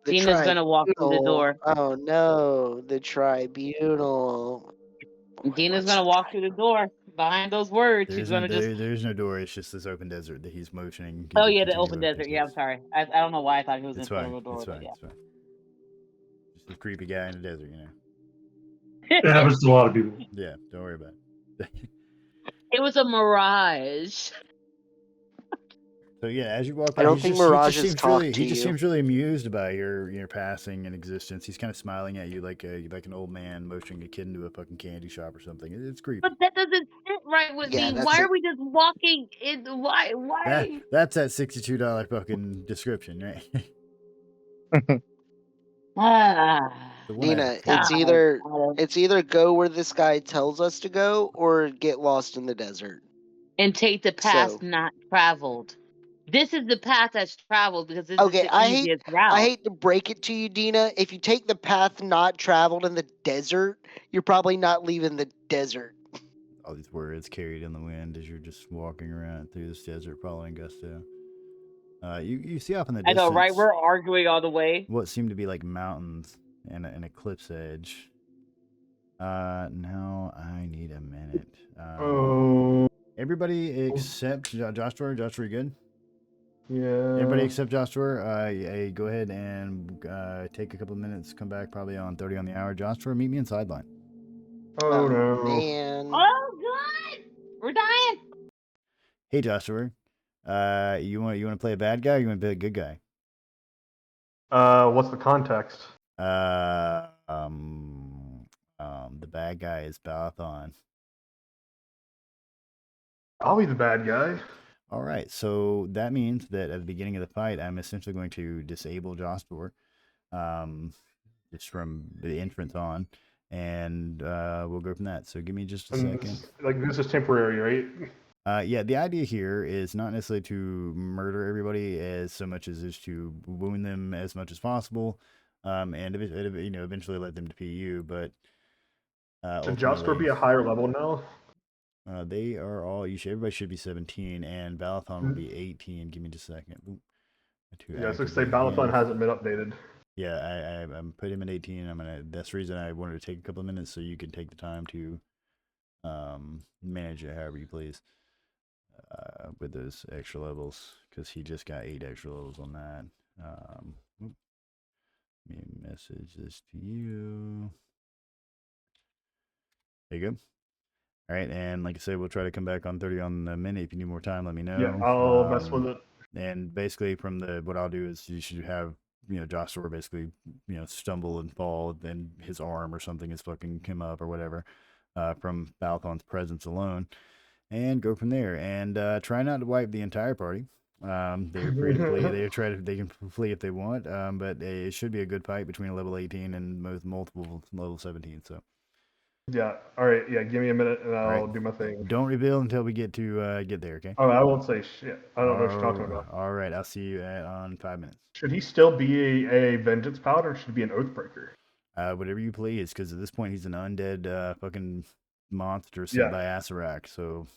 The Dina's gonna walk through the door. Oh no, the tribunal. Dina's What's gonna walk through the door. Behind those words, she's gonna just. There's no door. It's just this open desert that he's motioning. Oh yeah, the open desert. Yeah, I'm sorry. I don't know why I thought he was in It's front fine. of a door. It's But fine. yeah. It's fine. Just a creepy guy in the desert, It happens to a lot of people. Yeah, don't worry about it. It was a mirage. So yeah, as you walk by, I don't think mirages talk to he just you. seems really amused by your passing and existence. He's kind of smiling at you like an old man motioning a kid into a fucking candy shop or something. It's creepy. But that doesn't sit right with Yeah, me. that's Why it. are we just walking in? Why? That's that $62 fucking description, right? The one Nina, I- it's either go where this guy tells us to go or get lost in the desert. And take the path So- not traveled. This is the path that's traveled because this Okay, is the easiest route. I hate to break it to you, Dina. If you take the path not traveled in the desert, you're probably not leaving the desert. All these words carried in the wind as you're just walking around through this desert following Gusto. You see off in the I distance. know, right? We're arguing all the way. What seem to be like mountains and an cliff's edge. Now I need a minute. Oh. Everybody except Joshua. Joshua, you good? Yeah. Everybody except Joshua. Yeah, go ahead and take a couple of minutes. Come back probably on 30 on the hour. Joshua, meet me in sideline. Oh no. Man. Oh god, we're dying. Hey Joshua, you want to play a bad guy or you want to play a good guy? What's the context? The bad guy is Balathon. I'll be the bad guy. All right, so that means that at the beginning of the fight, I'm essentially going to disable Jostor, just from the entrance on, and we'll go from that. So give me just a second. Like this is temporary, right? Yeah, the idea here is not necessarily to murder everybody as so much as is to wound them as much as possible, and eventually let them defeat you. But Should Josper be a higher level now? They are all. Everybody should be 17, and Balathon will be 18. Give me just a second. Oop. Yeah, I was gonna say Balathon hasn't been updated. Yeah, I'm put him at 18. That's the reason I wanted to take a couple of minutes so you can take the time to manage it however you please. with those extra levels, because he just got 8 extra levels on that. Let me message this to you. There you go. All right, and like I said, we'll try to come back on 30 on the minute. If you need more time, let me know. Yeah, I'll mess with it. And basically, from what I'll do is you should have Joshua basically stumble and fall, and his arm or something is fucking him up or whatever, from Balthon's presence alone, and go from there. And try not to wipe the entire party. They're free to flee. They can flee if they want. But it should be a good fight between a level 18 and multiple level 17. So. Yeah. All right. Yeah. Give me a minute and I'll do my thing. Don't reveal until we get there. Okay. Oh, I won't say shit. I don't know what you're talking about. All right. I'll see you on 5 minutes. Should he still be a vengeance paladin, or should he be an oathbreaker? Whatever you please, because at this point he's an undead fucking monster sent by Asarak. So.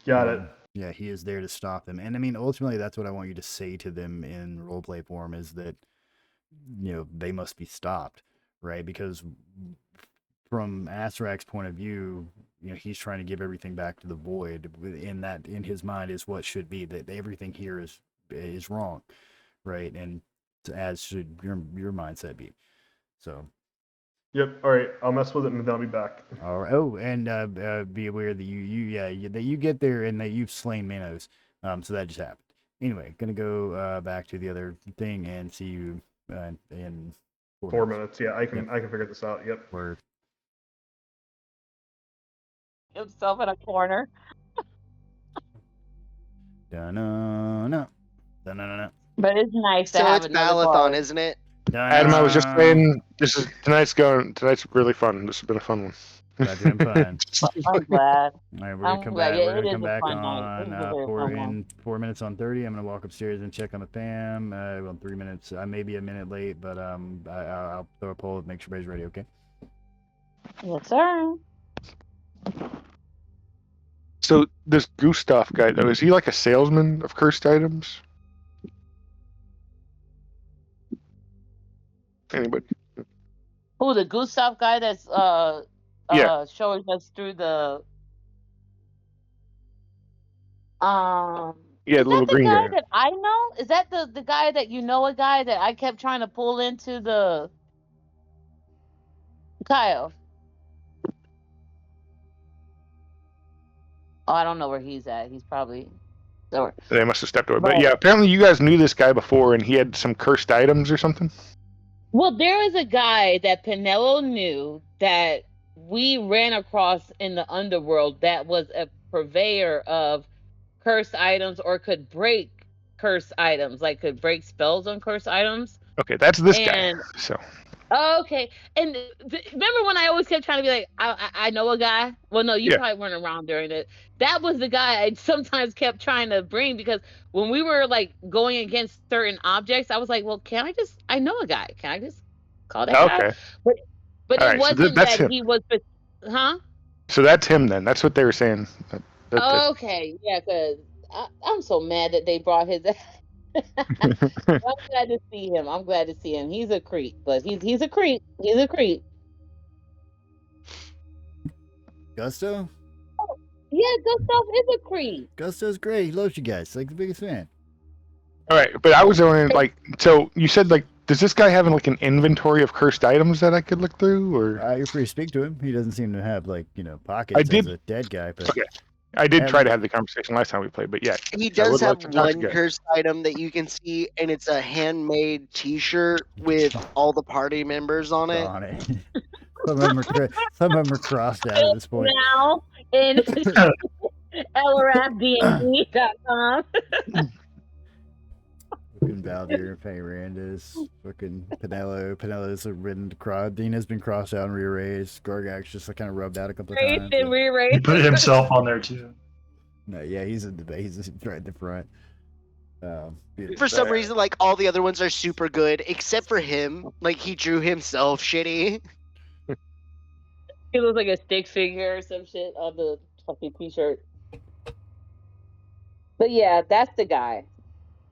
Got it. Yeah, he is there to stop them, and I mean, ultimately, that's what I want you to say to them in roleplay form: is that they must be stopped, right? Because from Asarak's point of view, he's trying to give everything back to the void. In his mind is what should be, that everything here is wrong, right? And as should your mindset be. So. Yep. All right. I'll mess with it and then I'll be back. All right. Oh, and be aware that you get there and that you've slain Manos. So that just happened. Anyway, gonna go back to the other thing and see you in 4 minutes. Yeah, I can figure this out. Yep. Word. Himself in a corner. Da-na-na. But it's nice to So have it's another Malathon, card. isn't it? Adam, I was just saying, tonight's really fun. This has been a fun one. Glad you're having fun. I'm glad. All right, we're gonna come back. Yeah, We're gonna come back on in 4 minutes on 30. I'm gonna walk upstairs and check on the fam. Well, 3 minutes. I may be a minute late, but I'll throw a poll to make sure everybody's ready. Okay. Yes, sir. So this Gustav guy, though, is he like a salesman of cursed items? Anybody? Who, the Gustav guy that's showing us through the Yeah, is the little that the green guy guy. that I know? Is that the guy that a guy that I kept trying to pull into the Kyle? Oh, I don't know where he's at. He's probably somewhere. They must have stepped away. But yeah, apparently you guys knew this guy before, and he had some cursed items or something. Well, there was a guy that Pinello knew that we ran across in the underworld that was a purveyor of cursed items or could break cursed items, like could break spells on cursed items. Okay, that's this guy. So. Okay, and remember when I always kept trying to be like, I know a guy? Well, no, you probably weren't around during it. That was the guy I sometimes kept trying to bring, because when we were like going against certain objects, I was like, well, I know a guy. Can I just call that guy? But it wasn't that him. He was, huh? So that's him then. That's what they were saying. Okay, yeah, because I'm so mad that they brought his. I'm glad to see him. He's a creep, but he's a creep. He's a creep. Gusto? Yeah, Gustav is a creep. Gusto's great. He loves you guys. He's like the biggest fan. All right, but I was wondering, like, so you said, like, does this guy have like an inventory of cursed items that I could look through, or? You're free to speak to him. He doesn't seem to have pockets as a dead guy, but. Okay. I did try to have the conversation last time we played, but yeah. He does have one cursed item that you can see, and it's a handmade T-shirt with all the party members on it. Some of them are crossed out at this point. Now in Elorath DnD5e. Fucking Valdir and Fayrandis, fucking Penelo's written to cross. Dina's been crossed out and rearranged. Gorgak's just kind of rubbed out a couple of times. He put himself on there too. No, yeah, he's right in the front. For some reason, like all the other ones are super good, except for him. Like he drew himself shitty. He looks like a stick figure or some shit on the fucking T-shirt. But yeah, that's the guy.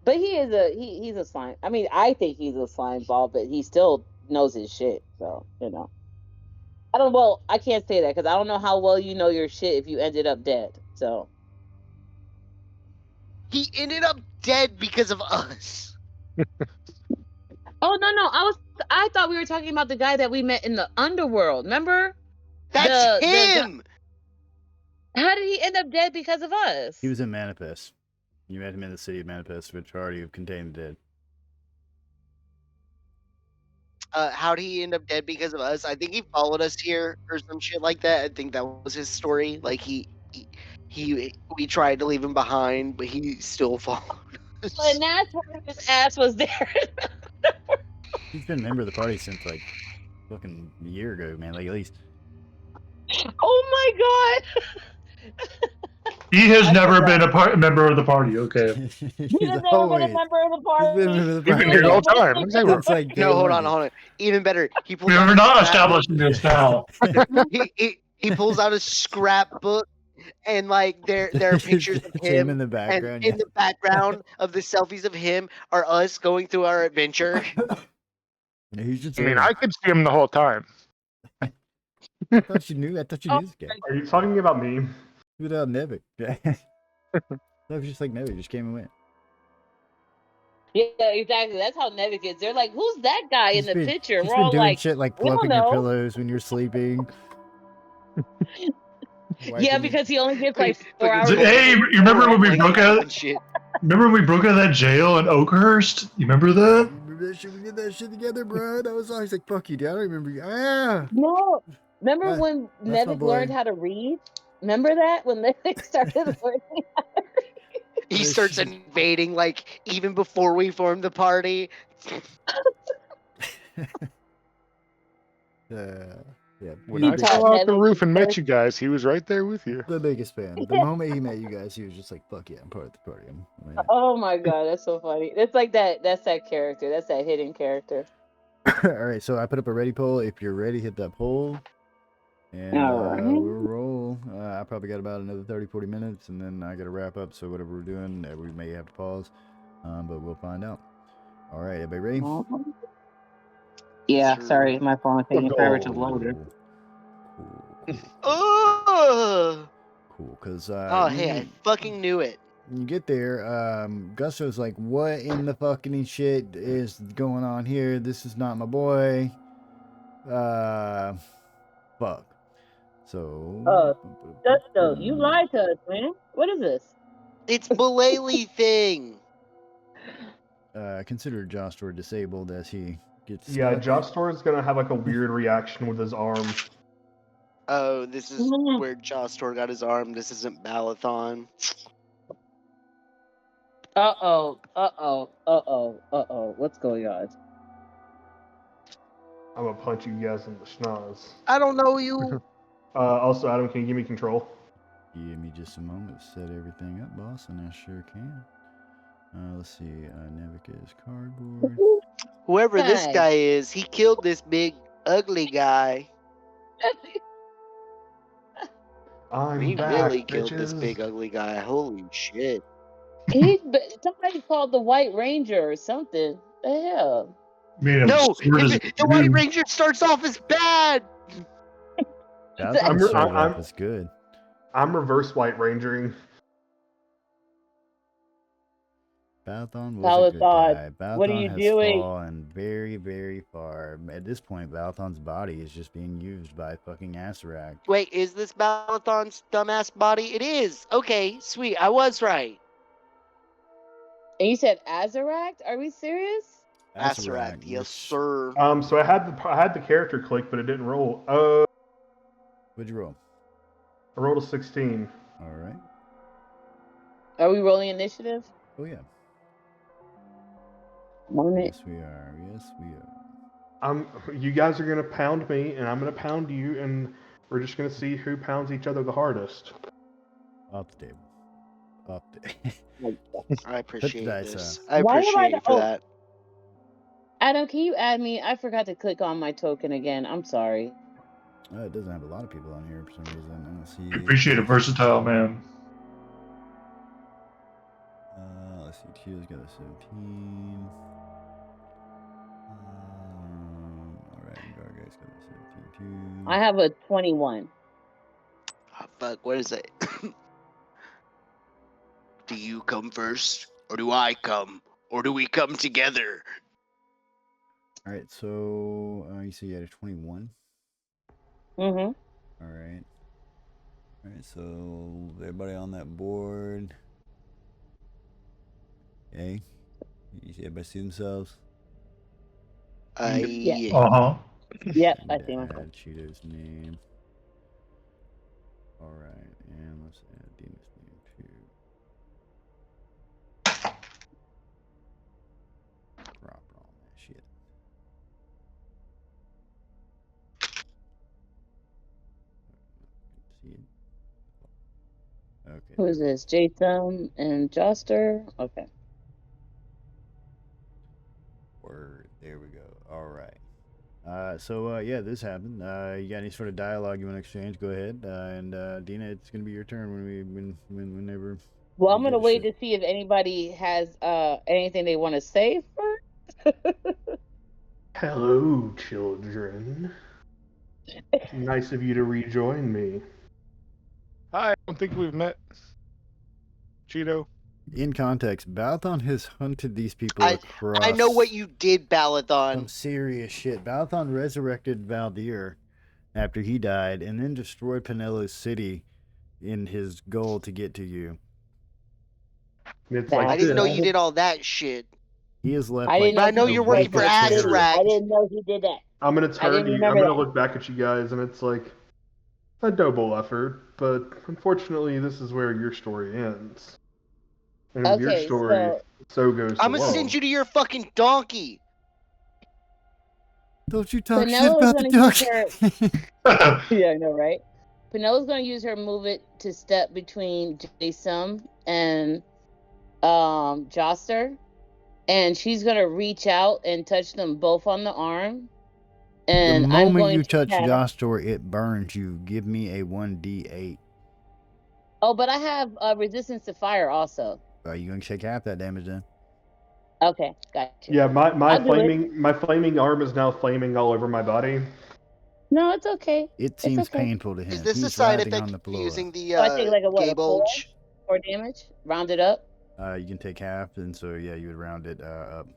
But he's a slime. I mean, I think he's a slime ball, but he still knows his shit. So, I can't say that because I don't know how well you know your shit if you ended up dead. So. He ended up dead because of us. Oh no! I thought we were talking about the guy that we met in the underworld. Remember? That's The him. how did he end up dead because of us? He was in Manifest. You met him in the city of Manifest, which already contained the dead. How did he end up dead because of us? I think he followed us here or some shit like that. I think that was his story. Like we tried to leave him behind, but he still followed us. And that's why his ass was there. He's been a member of the party since like fucking a year ago, man. Like at least. Oh my god! He has I never forgot. been a member of the party. Okay. He's He has never been a member of the party. He's been a member of the You've been party. here the whole time. I'm saying, Since like day No, hold one, on, hold on. Even better, he pulls We out are a not scrapbook. establishing this now. He pulls out a scrapbook, and like there are pictures of It's him, in the and background. in the background of the selfies of him are us going through our adventure. Yeah, he's just I mean, there. I could see him the whole time. I thought you knew. I thought you knew this guy. Are you talking about me? Without Nevik. That was just like Nevik just came and went. Yeah, exactly. That's how Nevik is. They're like, "Who's that guy in the picture?" He's We're been all doing like, shit like "We don't fluffing your know." pillows when you're sleeping. Yeah, because he only gets like 4 Fucking hours. Hey, you remember when we broke out? and shit. Remember when we broke out of that jail in Oakhurst? You remember that? Remember that shit? We did that shit together, bro. That was always like, fuck you, dude. I don't remember you. Ah! No, remember That- when that's my Nevik boy. learned how to read? Remember that when Nevik started learning? He This starts shit- invading like even before we formed the party. Yeah. When he's I the, taught fell out the Nevik roof and met first- you guys, he was right there with you. the biggest fan. The moment he met you guys, he was just like, fuck yeah, I'm part of the party. I'm in it. Oh my god, that's so funny. It's like that. That's that character. That's that hidden character. All right, so I put up a ready poll. If you're ready, hit that poll. And All right. we'll roll. I probably got about another 30, 40 minutes, and then I got to wrap up. So whatever we're doing, we may have to pause, but we'll find out. All right, everybody ready? Yeah, Sure. sorry, my phone is taking forever to load it. Oh, Cool. Because oh, hey, I fucking knew it. when you get there, Gusto's like, what in the fucking shit is going on here? This is not my boy. Fuck. So. Gusto, you lied to us, man. What is this? It's Mullally thing. Consider Jostor disabled as he gets. Yeah, stuck. Jostor is gonna have like a weird reaction with his arm. Oh, this is Mhm. where Jostor got his arm. This isn't Balathon. Uh-oh. What's going on? I'm gonna punch you guys in the schnoz. I don't know you. Also, Adam, can you give me control? Give me just a moment to set everything up, boss, and I sure can. Let's see. Nevik is cardboard. Whoever this Hey. guy is, he killed this big ugly guy. I'm He back, really killed this bitches. big ugly guy. Holy shit. Somebody called the White Ranger or something. The hell? Made him No, smart as a the White dude. Ranger starts off as bad. That I'm- started I'm- off as good. I'm reverse White Rangering. Balathon was a good Balathon, guy. what are Balathon you has doing? fallen very, very far. At this point, Balathon's body is just being used by fucking Asarak. Wait, is this Balathon's dumbass body? It is. Okay, sweet. I was right. And you said Azaract? Are we serious? Asarak, yes, which- sir. So I had the character click, but it didn't roll. What'd you roll? I rolled a 16. All right. Are we rolling initiative? Oh yeah. Moment. Yes, we are. Yes, we are. You guys are gonna pound me, and I'm gonna pound you, and we're just gonna see who pounds each other the hardest. Off the table. Off the. I appreciate dice this. up. I Why am I appreciate the- you for oh. that. Adam, can you add me? I forgot to click on my token again. I'm sorry. It doesn't have a lot of people on here for some reason. Let's see. Appreciate a versatile man. Let's see. Tio's got a 17. Alright, Gargai's got a 17 too. I have a 21. Oh, fuck, what is it? Do you come first, or do I come, or do we come together? All right, so you see you had a 21. Mm-hmm. All right. All right, so everybody on that board. Okay. You see everybody see themselves? Yeah. Uh-huh. Yep, I see myself. Add Cheeto's name. All right, and let's add Dina's name too. Drop all that shit. See it? Okay. Who is this? Jason and Joster? Okay. Word. There we go. All right. So yeah, this happened. You got any sort of dialogue you want to exchange? Go ahead. And Dina, it's gonna be your turn whenever. Well, I'm you gonna give a wait shit. to see if anybody has anything they want to say first. Hello, children. Nice of you to rejoin me. I don't think we've met. Cheeto. In context, Balathon has hunted these people across. I know what you did, Some Balathon. serious shit. Balathon resurrected Valdir after he died, and then destroyed Penelo's city in his goal to get to you. It's I like I didn't know this. you did all that shit. He has left. I didn't But I know he you're working destroyed for the city. Azrak. I didn't know he did that. I'm gonna I didn't turn to you. I'm remember gonna that. look back at you guys, and it's like a noble effort, but unfortunately, this is where your story ends. And with your Okay, story, so goes I'm the gonna send world. you to your fucking donkey. Don't you talk shit Penelope's about the gonna use dog. Yeah, I know, right? Penelope's gonna use her move it to step between Jason and Joster, and she's gonna reach out and touch them both on the arm. The And I'm moment going you to touch cast- Jostor, it burns you. Give me a 1d8. Oh, but I have resistance to fire also. You gonna take half that damage then? Okay, got you. Yeah, my I'll do it. flaming arm is now flaming all over my body. No, it's okay. It seems It's okay. painful to him. Is this a He's side writhing effect on the of floor. using the So I take like a gay what, a 4 bulge? for damage, round it up. You can take half, and so yeah, you would round it up.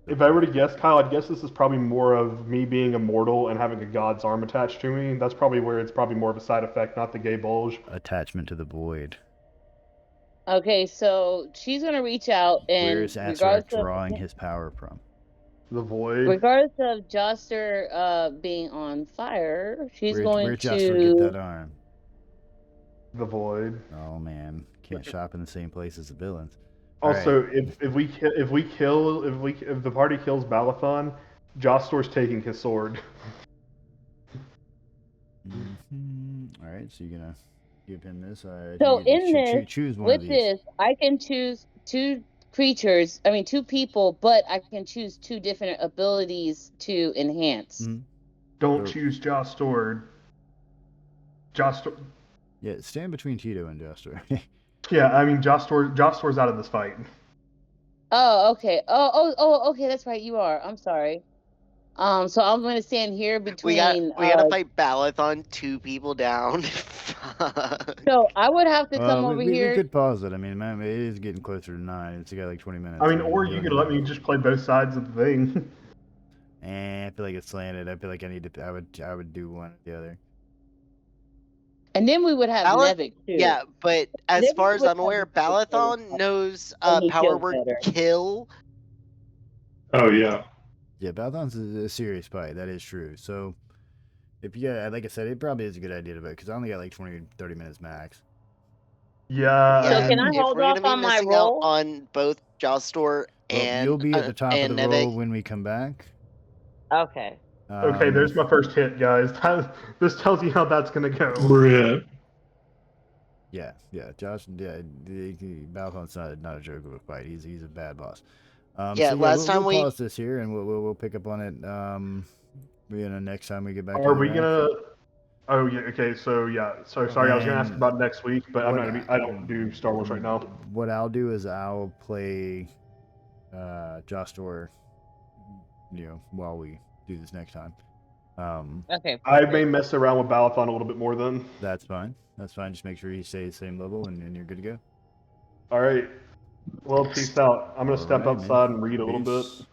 If I were to guess, Kyle, I'd guess this is probably more of me being immortal and having a god's arm attached to me. That's probably where it's probably more of a side effect, not the gay bulge. Attachment to the void. Okay, so she's gonna reach out and Where is Azrak regardless drawing his power from? The void. regardless of Joster being on fire, she's going Where'd Joster get that to. arm? The void. Oh man, can't shop in the same place as the villains. Also, Alright. if the party kills Balathon, Jostor's taking his sword. All right, so you're gonna give him this. So you in this, choose one with of these. this, I can choose two people, but I can choose two different abilities to enhance. Mhm. Don't So- choose Jostor. Jostor. Yeah, stand between Cheeto and Joster. Yeah, I mean Jostor's out of this fight. Oh, okay. Oh, okay. That's right. You are. I'm sorry. So I'm going to stand here between. We gotta fight Balathon 2 people down. Fuck. So I would have to come over we here. could pause it. I mean, man, it is getting closer to 9. It's got like 20 minutes. I mean, or you could let me just play both sides of the thing. I feel like it's slanted. I feel like I would do one or the other. And then we would have Nevik too. Yeah, but as Nevik far as would I'm aware, have Nevik Balathon knows And he power kills word better. kill. Oh yeah. Yeah, Balathon's a serious fight. That is true. So, if you like I said, it probably is a good idea to vote because I only got like 20-30 minutes max. Yeah. So can I if hold we're off gonna be on my missing roll? out on both Jostor and You'll be at the top of and the roll Nevik. when we come back. Okay. Okay, there's my first hit, guys. This tells you how that's gonna go. Rip. Yeah, Josh. Yeah, Balathon's not a joke of a fight. He's a bad boss. Last time we'll pause this here and we'll pick up on it. Next time we get back. Are we gonna? Oh yeah. Okay. So yeah. So sorry, I was gonna ask about next week, but I'm not gonna be. I don't do Star Wars right now. What I'll do is I'll play Jostor, while we do this next time. Okay. I may mess around with Balathon a little bit more then. That's fine. Just make sure you stay the same level and you're good to go. All right. Well, peace out. I'm gonna step Alright, man. outside and read a little bit. Peace.